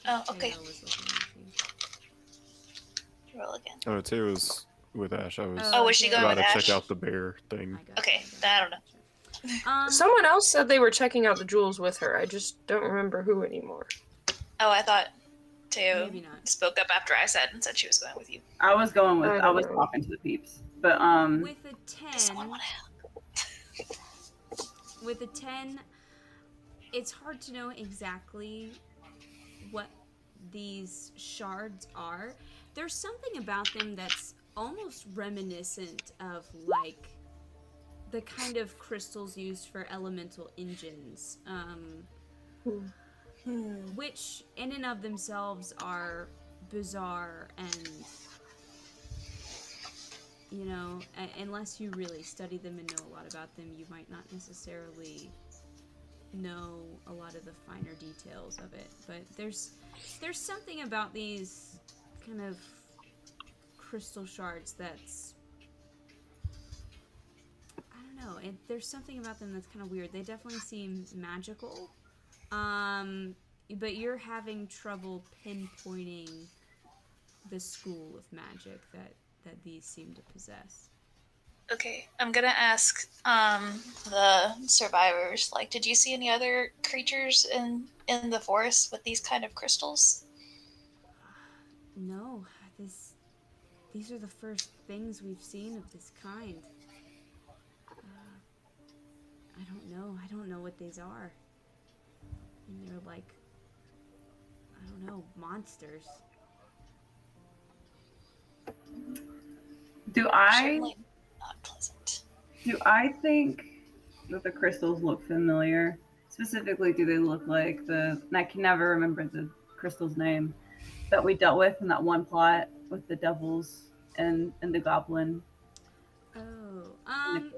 Speaker 2: Oh, okay.
Speaker 1: Teo was looking with you.
Speaker 2: Roll again.
Speaker 3: Oh, Tay was with Ash. I was
Speaker 2: Oh, was she
Speaker 1: Teo
Speaker 2: going
Speaker 3: about
Speaker 2: with
Speaker 3: to
Speaker 2: Ash?
Speaker 3: check out the bear thing.
Speaker 2: Okay, I don't know.
Speaker 4: Someone else said they were checking out the jewels with her. I just don't remember who anymore.
Speaker 2: Oh, I thought Teo
Speaker 1: Maybe not.
Speaker 2: spoke up after I said and said she was going with you.
Speaker 5: I was going with.
Speaker 4: I
Speaker 5: I
Speaker 4: don't
Speaker 5: was
Speaker 4: know.
Speaker 5: talking to the peeps, but
Speaker 1: With a
Speaker 2: Does someone
Speaker 1: 10,
Speaker 2: want to help?
Speaker 1: with a 10, it's hard to know exactly what these shards are. There's something about them that's almost reminiscent of like the kind of crystals used for elemental engines, which in and of themselves are bizarre and, you know, unless you really study them and know a lot about them, you might not necessarily know a lot of the finer details of it. But there's something about these kind of crystal shards that's, I don't know, there's something about them that's kind of weird. They definitely seem magical, but you're having trouble pinpointing the school of magic that these seem to possess.
Speaker 2: Okay, I'm gonna ask the survivors. Like, did you see any other creatures in the forest with these kind of crystals?
Speaker 1: No, these are the first things we've seen of this kind. I don't know. I don't know what these are. And they're like, I don't know, monsters.
Speaker 2: Certainly not pleasant.
Speaker 5: Do I think that the crystals look familiar? Specifically, do they look like and I can never remember the crystal's name that we dealt with in that one plot with the devils and the goblin?
Speaker 1: Oh,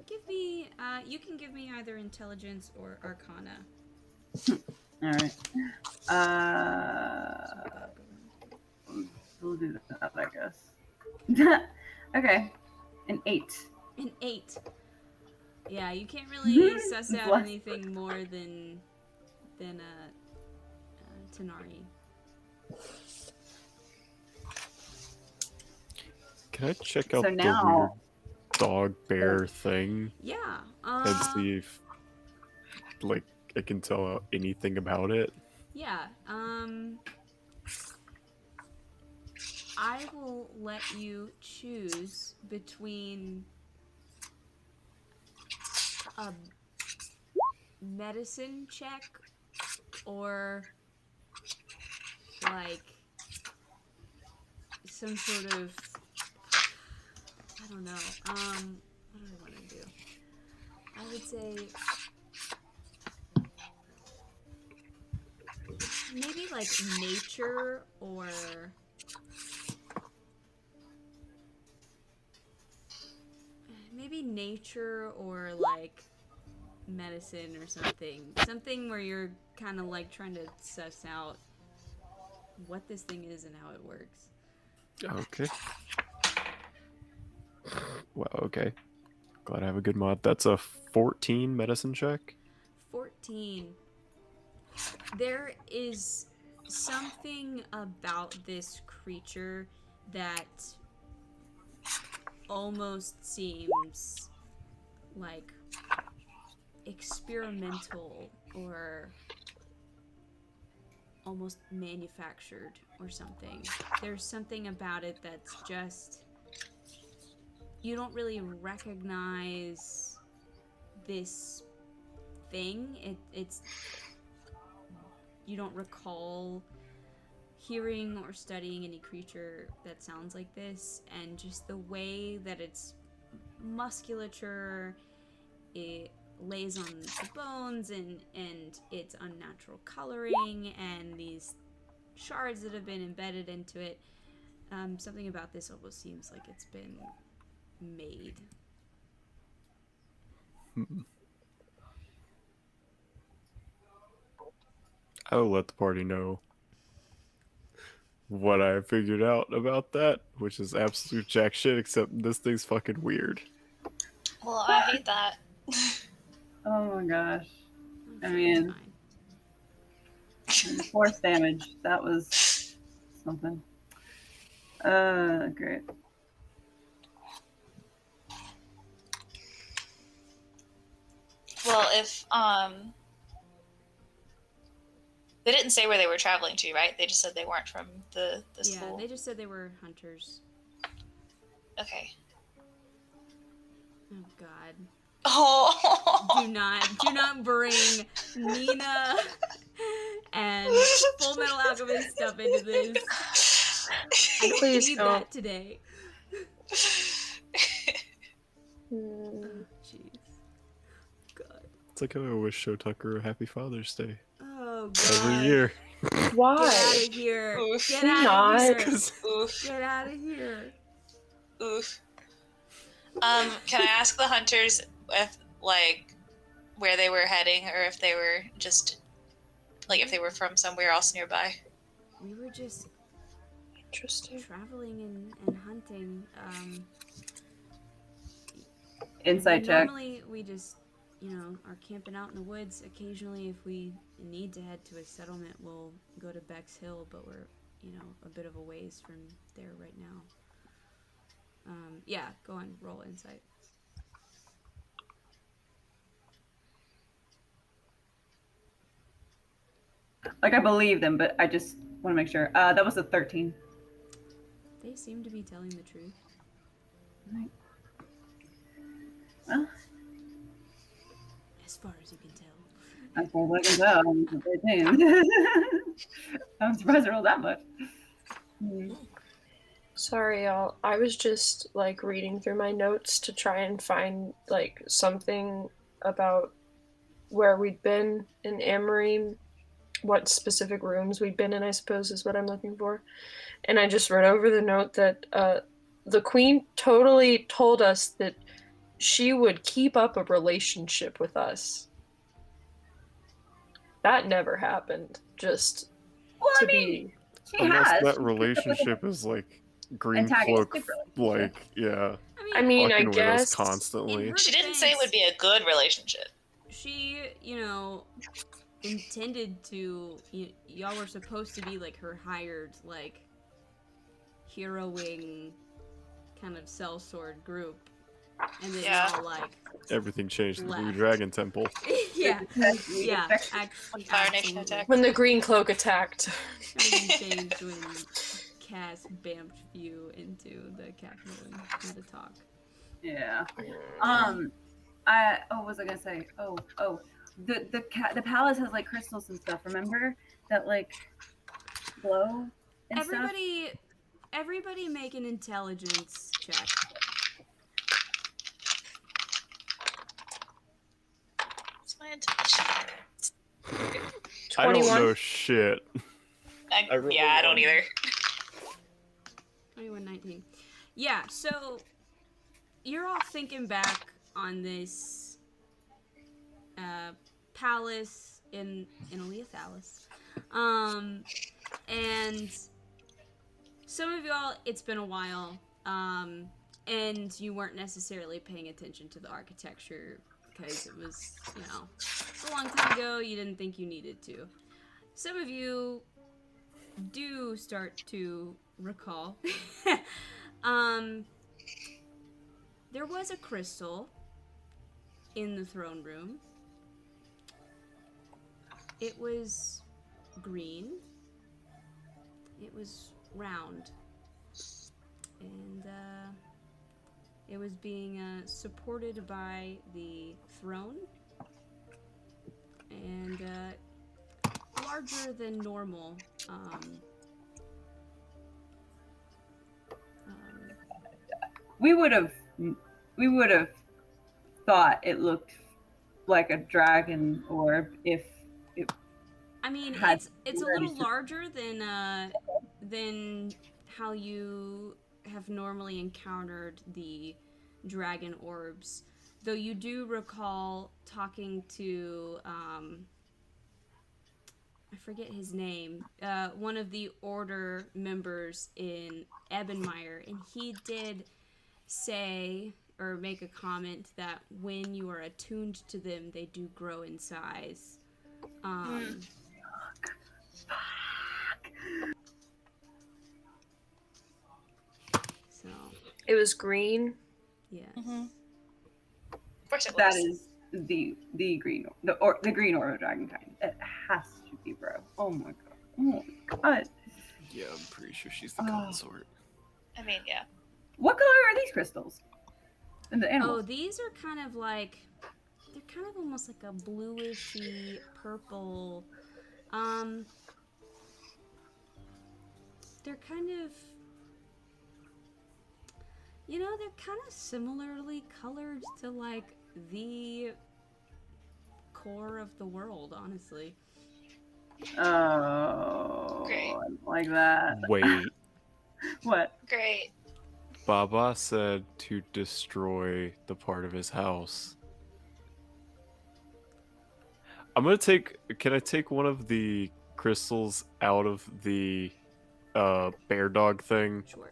Speaker 1: give me, you can give me either intelligence or arcana.
Speaker 5: All right. We'll do that, I guess. Okay. An 8.
Speaker 1: An 8. Yeah, you can't really suss out
Speaker 5: Bless
Speaker 1: anything more than Tanari.
Speaker 3: Can I check out
Speaker 5: So
Speaker 3: the
Speaker 5: now-
Speaker 3: weird dog bear thing
Speaker 1: Yeah.
Speaker 3: and see if, like, I can tell anything about it?
Speaker 1: Yeah. I will let you choose between a medicine check or like some sort of, I don't know. What do I want to do? I would say maybe like nature or like medicine or something where you're kind of like trying to suss out what this thing is and how it works.
Speaker 3: Okay. Well, okay. Glad I have a good mod. That's a 14 medicine check.
Speaker 1: 14. There is something about this creature that almost seems like experimental or almost manufactured or something. There's something about it that's just, you don't really recognize this thing. It's you don't recall hearing or studying any creature that sounds like this, and just the way that its musculature, it lays on the bones, and its unnatural coloring, and these shards that have been embedded into it. Something about this almost seems like it's been made.
Speaker 3: I will let the party know what I figured out about that, which is absolute jack shit, except this thing's fucking weird.
Speaker 2: Well, I hate that.
Speaker 5: Oh my gosh.
Speaker 1: I'm
Speaker 5: I
Speaker 1: sure
Speaker 5: mean-
Speaker 1: it's fine.
Speaker 5: Force damage. That was something. Great.
Speaker 2: Well, if they didn't say where they were traveling to, right? They just said they weren't from the
Speaker 1: Yeah,
Speaker 2: school.
Speaker 1: they just said they were hunters.
Speaker 2: Okay.
Speaker 1: Oh God.
Speaker 2: Oh.
Speaker 1: Do not bring Nina and Full Metal Alchemist stuff into this. I don't
Speaker 4: Please
Speaker 1: need
Speaker 4: don't.
Speaker 1: that today.
Speaker 4: Hmm.
Speaker 1: Oh, jeez. God.
Speaker 3: It's like how I wish Show Tucker a happy Father's Day
Speaker 1: Oh God.
Speaker 3: every year.
Speaker 4: Why?
Speaker 1: Get out of here.
Speaker 2: Oof.
Speaker 1: Get
Speaker 4: Can you
Speaker 1: out of
Speaker 4: not?
Speaker 1: here.
Speaker 3: 'Cause
Speaker 2: Oof.
Speaker 1: Get out of here.
Speaker 2: Oof. Can I ask the hunters if, like, where they were heading, or if they were just, like, if they were from somewhere else nearby?
Speaker 1: We were just
Speaker 4: Interesting.
Speaker 1: traveling and hunting.
Speaker 5: Insight check.
Speaker 1: Normally, we just, are camping out in the woods. Occasionally, if we need to head to a settlement, we'll go to Beck's Hill, but we're, a bit of a ways from there right now. Yeah, go on, roll insight.
Speaker 5: Like, I believe them, but I just want to make sure. That was a 13.
Speaker 1: They seem to be telling the truth.
Speaker 5: Right. Well,
Speaker 1: As far as you can tell.
Speaker 5: that's all I can tell. I'm 13. I'm surprised I rolled that much. Hmm.
Speaker 4: Sorry, y'all. I was just like reading through my notes to try and find like something about where we'd been in Amory, what specific rooms we'd been in, I suppose is what I'm looking for. And I just read over the note that the queen totally told us that she would keep up a relationship with us. That never happened. Just
Speaker 5: Well,
Speaker 4: to
Speaker 5: I mean,
Speaker 4: be.
Speaker 5: she
Speaker 3: Unless
Speaker 5: has.
Speaker 3: that relationship is like Green Cloak,
Speaker 5: Antagonistic relationship.
Speaker 3: like, yeah,
Speaker 4: I mean, I
Speaker 3: fucking with us
Speaker 4: guess.
Speaker 3: constantly.
Speaker 1: In her
Speaker 2: She didn't say it would be a good relationship.
Speaker 1: She, intended to, y'all were supposed to be like her hired, like, heroing kind of sellsword group. And then
Speaker 2: Yeah.
Speaker 1: y'all, like,
Speaker 3: Everything changed in the Blue
Speaker 1: Left.
Speaker 3: Dragon Temple.
Speaker 1: yeah, yeah.
Speaker 2: When Fire Nation
Speaker 1: absolutely.
Speaker 2: attacked.
Speaker 4: When the Green Cloak attacked.
Speaker 1: Everything changed when Cass bamped Few into the cackle and had a talk.
Speaker 5: Yeah. What was I gonna say? The palace has like crystals and stuff. Remember that like glow and stuff.
Speaker 1: Everybody make an intelligence check.
Speaker 2: What's my intuition?
Speaker 3: I don't
Speaker 4: 21?
Speaker 3: know shit. I rolled
Speaker 2: Yeah, I
Speaker 3: a
Speaker 2: don't
Speaker 3: one.
Speaker 2: either.
Speaker 1: 21-19. Yeah, so you're all thinking back on this palace in Aleathalis. And some of y'all, it's been a while, and you weren't necessarily paying attention to the architecture because it was, a long time ago, you didn't think you needed to. Some of you do start to recall. There was a crystal in the throne room. It was green. It was round. And It was being supported by the throne and larger than normal.
Speaker 5: We would have thought it looked like a dragon orb if it.
Speaker 1: I mean,
Speaker 5: Had
Speaker 1: it's a
Speaker 5: already
Speaker 1: little larger than how you have normally encountered the dragon orbs. Though you do recall talking to I forget his name, one of the order members in Ebenmeyer, and he did say or make a comment that when you are attuned to them, they do grow in size. So,
Speaker 4: It was green.
Speaker 1: yes.
Speaker 2: Of course it
Speaker 5: That
Speaker 2: was.
Speaker 5: is the green the green orb dragon kind. It has to be, bro. Oh my god. Oh my god.
Speaker 3: Yeah, I'm pretty sure she's the
Speaker 5: Oh.
Speaker 3: consort.
Speaker 2: I mean, yeah.
Speaker 5: What color are these crystals? And the
Speaker 1: Oh,
Speaker 5: animals.
Speaker 1: these are kind of like, they're kind of almost like a bluishy purple. They're kind of, they're kind of similarly colored to like the core of the world, honestly.
Speaker 5: Oh,
Speaker 2: Great.
Speaker 5: I don't like that.
Speaker 3: Wait,
Speaker 5: What?
Speaker 2: Great.
Speaker 3: Baba said to destroy the part of his house. I'm gonna take. Can I take one of the crystals out of the bear dog thing
Speaker 1: Sure.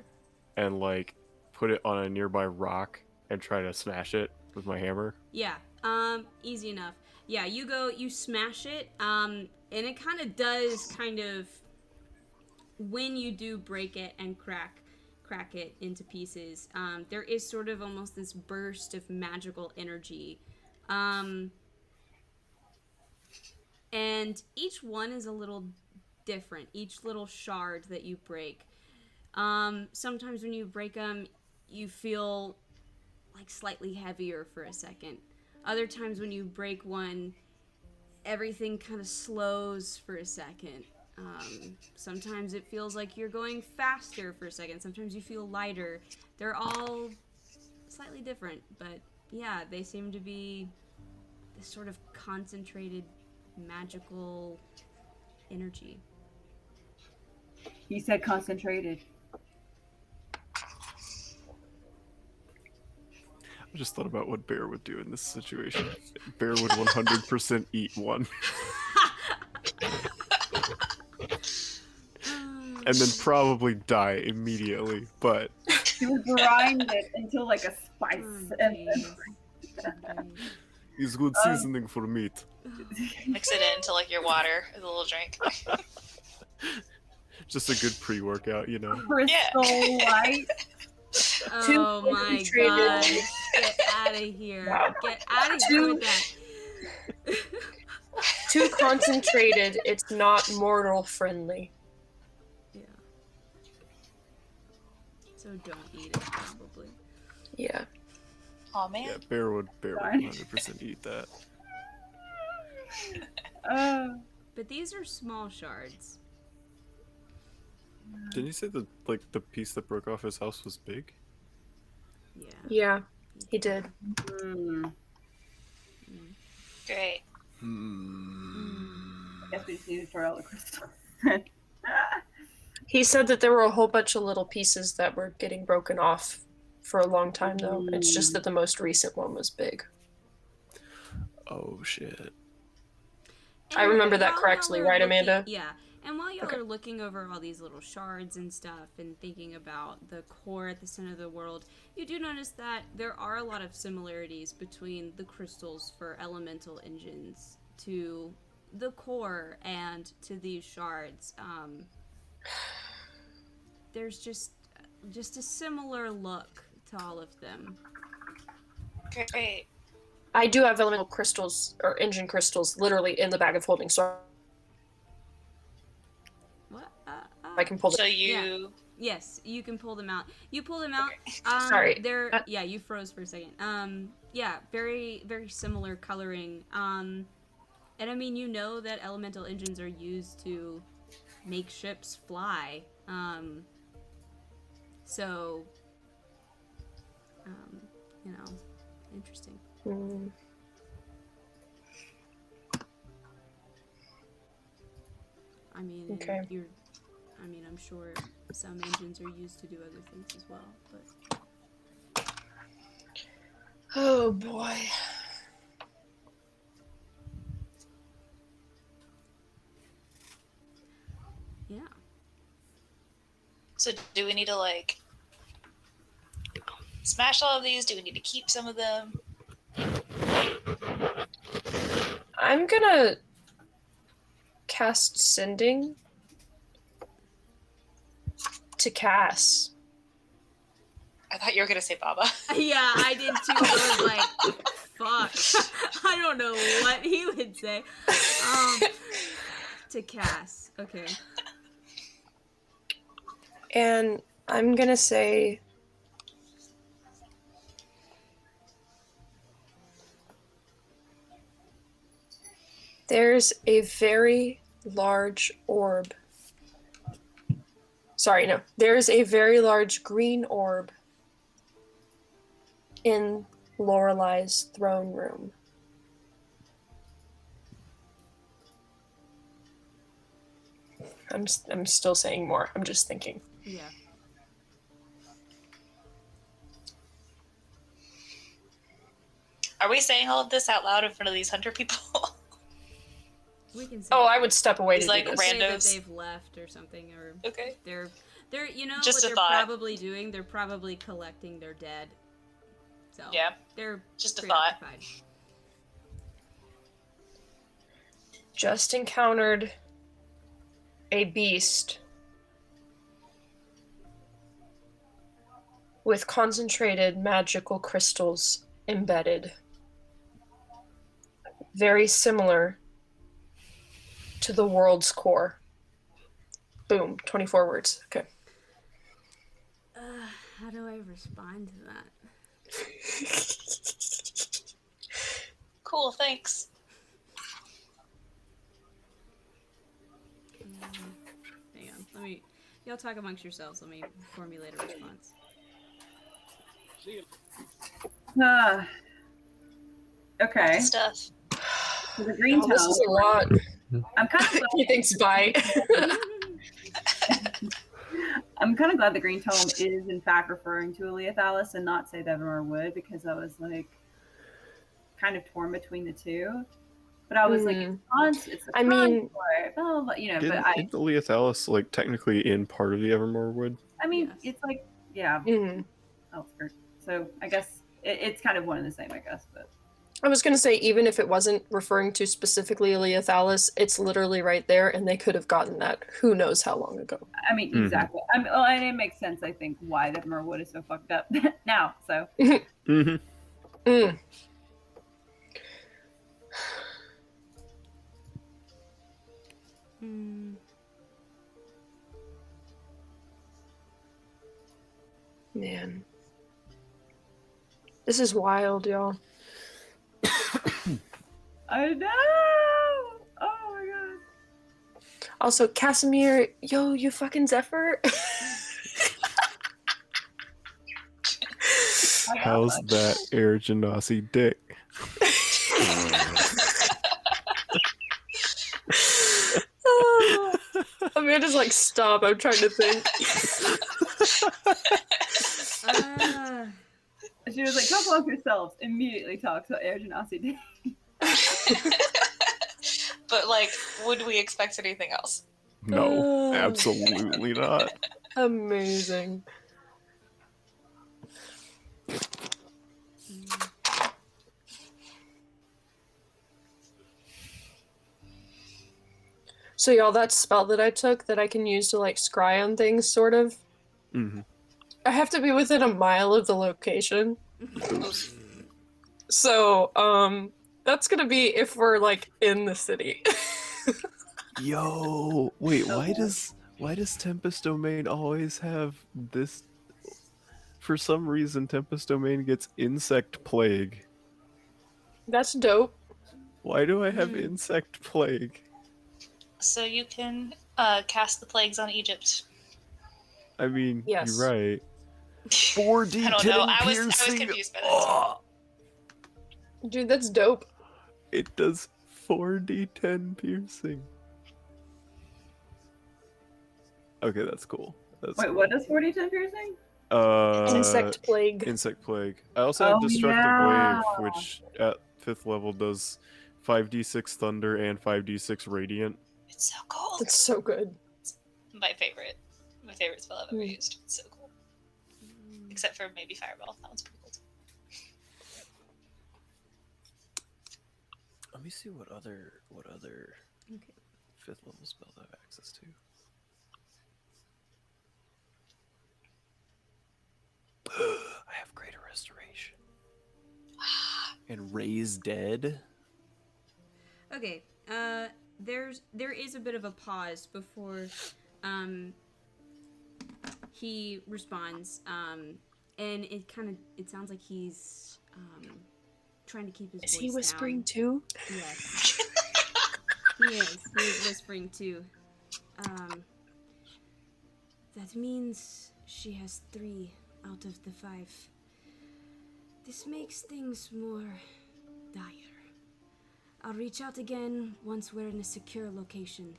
Speaker 3: and like put it on a nearby rock and try to smash it with my hammer?
Speaker 1: Yeah, easy enough. Yeah, you smash it, and it kind of does when you do break it and crack it into pieces, there is sort of almost this burst of magical energy. And each one is a little different, each little shard that you break. Sometimes when you break them, you feel like slightly heavier for a second. Other times when you break one, everything kind of slows for a second. Sometimes it feels like you're going faster for a second. Sometimes you feel lighter. They're all slightly different, but yeah, they seem to be this sort of concentrated magical energy.
Speaker 5: He said concentrated.
Speaker 3: I just thought about what Bear would do in this situation. Bear would 100% eat one. And then probably die immediately, but
Speaker 5: He would grind it until like a spice. And
Speaker 3: it's good seasoning for meat.
Speaker 2: Mix it into like your water as a little drink.
Speaker 3: Just a good pre-workout, you know.
Speaker 5: crystal light.
Speaker 1: Oh my god. Get out of here. Get out of here with that.
Speaker 4: Too concentrated, it's not mortal friendly.
Speaker 1: Yeah. So don't eat it, probably.
Speaker 4: Yeah.
Speaker 2: Oh man.
Speaker 3: Yeah, Bear would
Speaker 5: Darn.
Speaker 3: 100% eat that.
Speaker 1: But these are small shards.
Speaker 3: Didn't you say the piece that broke off his house was big?
Speaker 1: Yeah.
Speaker 4: Yeah, he did.
Speaker 2: Great.
Speaker 5: I guess we just need to throw out the crystals.
Speaker 4: He said that there were a whole bunch of little pieces that were getting broken off for a long time, though. It's just that the most recent one was big.
Speaker 3: Oh shit.
Speaker 4: I remember that
Speaker 1: while
Speaker 4: correctly,
Speaker 1: y'all are
Speaker 4: right, Amanda?
Speaker 1: Yeah. And while y'all
Speaker 4: Okay.
Speaker 1: are looking over all these little shards and stuff and thinking about the core at the center of the world, you do notice that there are a lot of similarities between the crystals for elemental engines to the core and to these shards. There's just a similar look to all of them.
Speaker 2: Great.
Speaker 4: I do have elemental crystals, or engine crystals, literally in the bag of holding, so
Speaker 1: What?
Speaker 4: I can pull
Speaker 2: So
Speaker 4: them.
Speaker 2: you
Speaker 1: Yes, you can pull them out. You pull them out.
Speaker 4: Sorry.
Speaker 1: They're yeah. You froze for a second. Yeah, very very similar coloring. And I mean, you know that elemental engines are used to make ships fly. So, you know, interesting.
Speaker 4: Mm.
Speaker 1: I mean,
Speaker 4: Okay.
Speaker 1: I'm sure some engines are used to do other things as well, but
Speaker 4: Oh boy.
Speaker 1: yeah.
Speaker 2: So do we need to like smash all of these? Do we need to keep some of them?
Speaker 4: I'm gonna cast Sending to Cass.
Speaker 2: I thought you were gonna say Baba.
Speaker 1: Yeah, I did too. I was like, fuck. I don't know what he would say. To Cass. Okay.
Speaker 4: And I'm gonna say there's a very large orb. Sorry, no. There's a very large green orb in Lorelai's throne room. I'm still saying more. I'm just thinking.
Speaker 1: Yeah.
Speaker 2: Are we saying all of this out loud in front of these hunter people?
Speaker 1: We can say
Speaker 4: Oh, I would step away
Speaker 2: He's
Speaker 4: to
Speaker 2: like
Speaker 4: do this.
Speaker 1: say that
Speaker 2: randos.
Speaker 1: they've left or something, or
Speaker 2: Okay.
Speaker 1: they're you know
Speaker 2: Just
Speaker 1: what
Speaker 2: a
Speaker 1: they're
Speaker 2: thought.
Speaker 1: probably doing. They're probably collecting their dead. So
Speaker 2: Yeah.
Speaker 1: they're
Speaker 2: Just a thought.
Speaker 1: preoccupied.
Speaker 4: Just encountered a beast with concentrated magical crystals embedded. Very similar to the world's core. Boom, 24 words. Okay.
Speaker 1: How do I respond to that?
Speaker 2: Cool, thanks.
Speaker 1: Hang on. Let me. Y'all talk amongst yourselves. Let me formulate a response.
Speaker 5: Okay.
Speaker 2: Stuff.
Speaker 5: The green
Speaker 4: Oh, this
Speaker 5: tone.
Speaker 4: is a lot.
Speaker 5: I'm kind of
Speaker 4: He thinks bye.
Speaker 5: I'm kind of glad the green tome is in fact referring to Aleathalis and not say Evermore Wood, because I was like kind of torn between the two. But I was like, it's the
Speaker 4: I mean,
Speaker 5: you know,
Speaker 3: Isn't,
Speaker 5: but
Speaker 3: isn't Aleathalis like technically in part of the Evermore Wood?
Speaker 5: I mean,
Speaker 1: Yes.
Speaker 5: it's like, yeah,
Speaker 4: mhm.
Speaker 5: outskirts. So I guess it's kind of one and the same, I guess. But
Speaker 4: I was going to say, even if it wasn't referring to specifically Aleathalis, it's literally right there, and they could have gotten that who knows how long ago.
Speaker 5: I mean, exactly. I mean, well, and it makes sense, I think, why the Evermore Wood is so fucked up now. So.
Speaker 3: Mm-hmm.
Speaker 4: Mm. Man. This is wild, y'all.
Speaker 5: I know! Oh my god.
Speaker 4: Also, Casimir, yo, you fucking Zephyr.
Speaker 3: How's that Air Genasi dick?
Speaker 4: Amanda's like, stop, I'm trying to think.
Speaker 5: She was like, talk amongst yourselves. Immediately talks about Air Genasi Day.
Speaker 2: But like, would we expect anything else?
Speaker 3: No, absolutely not.
Speaker 4: Amazing. So y'all, that spell that I took that I can use to like scry on things, sort of.
Speaker 3: Mm-hmm.
Speaker 4: I have to be within a mile of the location. So, that's gonna be if we're like in the city.
Speaker 3: Yo, wait, Why does Tempest Domain always have this? For some reason, Tempest Domain gets Insect Plague.
Speaker 4: That's dope.
Speaker 3: Why do I have Insect Plague?
Speaker 2: So you can cast the plagues on Egypt.
Speaker 3: I mean,
Speaker 4: Yes.
Speaker 3: you're right. 4D
Speaker 2: I don't know.
Speaker 3: 10
Speaker 2: I was
Speaker 3: piercing.
Speaker 2: confused by that.
Speaker 4: Dude, that's dope.
Speaker 3: It does 4d10 piercing. Okay, that's cool. That's
Speaker 5: Wait,
Speaker 3: cool.
Speaker 5: what is 40-10 piercing?
Speaker 4: Insect plague.
Speaker 3: Insect Plague. I also have
Speaker 5: Oh,
Speaker 3: Destructive
Speaker 5: yeah.
Speaker 3: Wave, which at 5th level does 5d6 Thunder and 5d6 Radiant.
Speaker 2: It's so cool.
Speaker 4: That's so good.
Speaker 2: My favorite. My favorite spell I've ever used. It's so cool. Except for maybe Fireball. That one's pretty cool too.
Speaker 3: Let me see what other
Speaker 1: Okay.
Speaker 3: 5th level spells I have access to. I have Greater Restoration. And Raise Dead.
Speaker 1: Okay. There is a bit of a pause before he responds. And it sounds like he's trying to keep his voice
Speaker 4: Is he whispering
Speaker 1: down.
Speaker 4: too?
Speaker 1: Yes. He is whispering too. That means she has 3 out of the 5. This makes things more dire. I'll reach out again once we're in a secure location.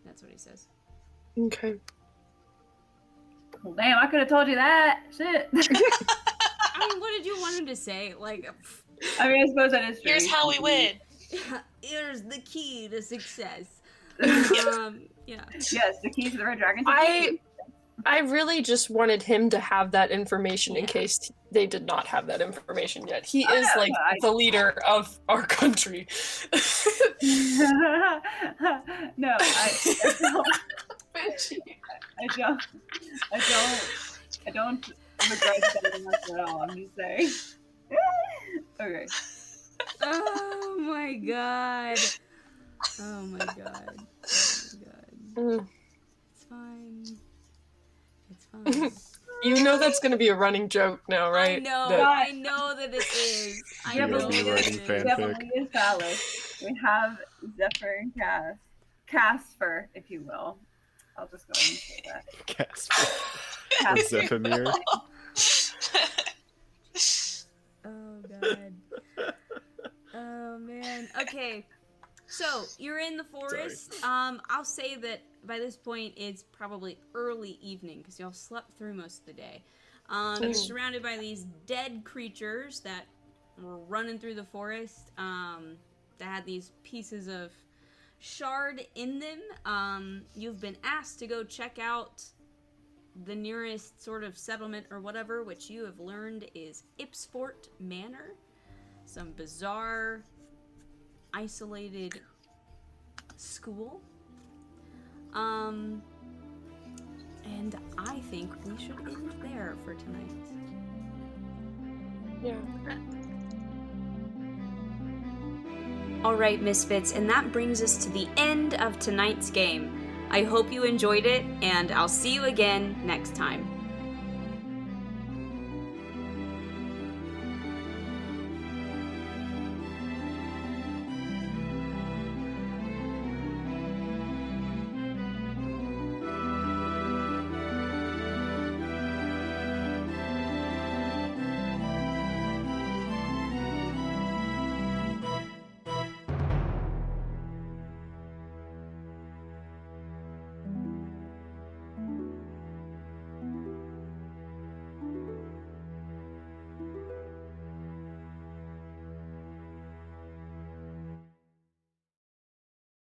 Speaker 1: That's what he says.
Speaker 4: Okay.
Speaker 5: Well, damn, I could have told you that. Shit.
Speaker 1: I mean, what did you want him to say? Like,
Speaker 5: I mean, I suppose that is true.
Speaker 2: Here's how we win.
Speaker 1: here's the key to success. Yeah.
Speaker 5: Yes, the key to the Red Dragon.
Speaker 4: I really just wanted him to have that information in case they did not have that information yet. He is like the leader of our country.
Speaker 5: No, I don't begrudge that much at all. I'm just saying. Okay.
Speaker 1: Oh my god. Oh my god. It's fine. It's fine.
Speaker 4: You know that's gonna be a running joke now, right?
Speaker 1: I know that it is. I
Speaker 3: You
Speaker 1: know
Speaker 3: guys be
Speaker 1: that
Speaker 3: writing
Speaker 1: it
Speaker 3: fan-
Speaker 1: is.
Speaker 5: We have Aaliyah's Phallus. We have Zephyr and Casper, if you will. I'll just go ahead and say that.
Speaker 3: Casper. Zephymir.
Speaker 1: Oh god. Oh man. Okay. So you're in the forest. I'll say that by this point it's probably early evening because y'all slept through most of the day. You're surrounded by these dead creatures that were running through the forest. That had these pieces of shard in them. You've been asked to go check out the nearest sort of settlement or whatever, which you have learned is Ipsfort Manor. Some bizarre, isolated school. And I think we should end there for tonight.
Speaker 4: Yeah.
Speaker 1: Alright, Misfits, and that brings us to the end of tonight's game. I hope you enjoyed it, and I'll see you again next time.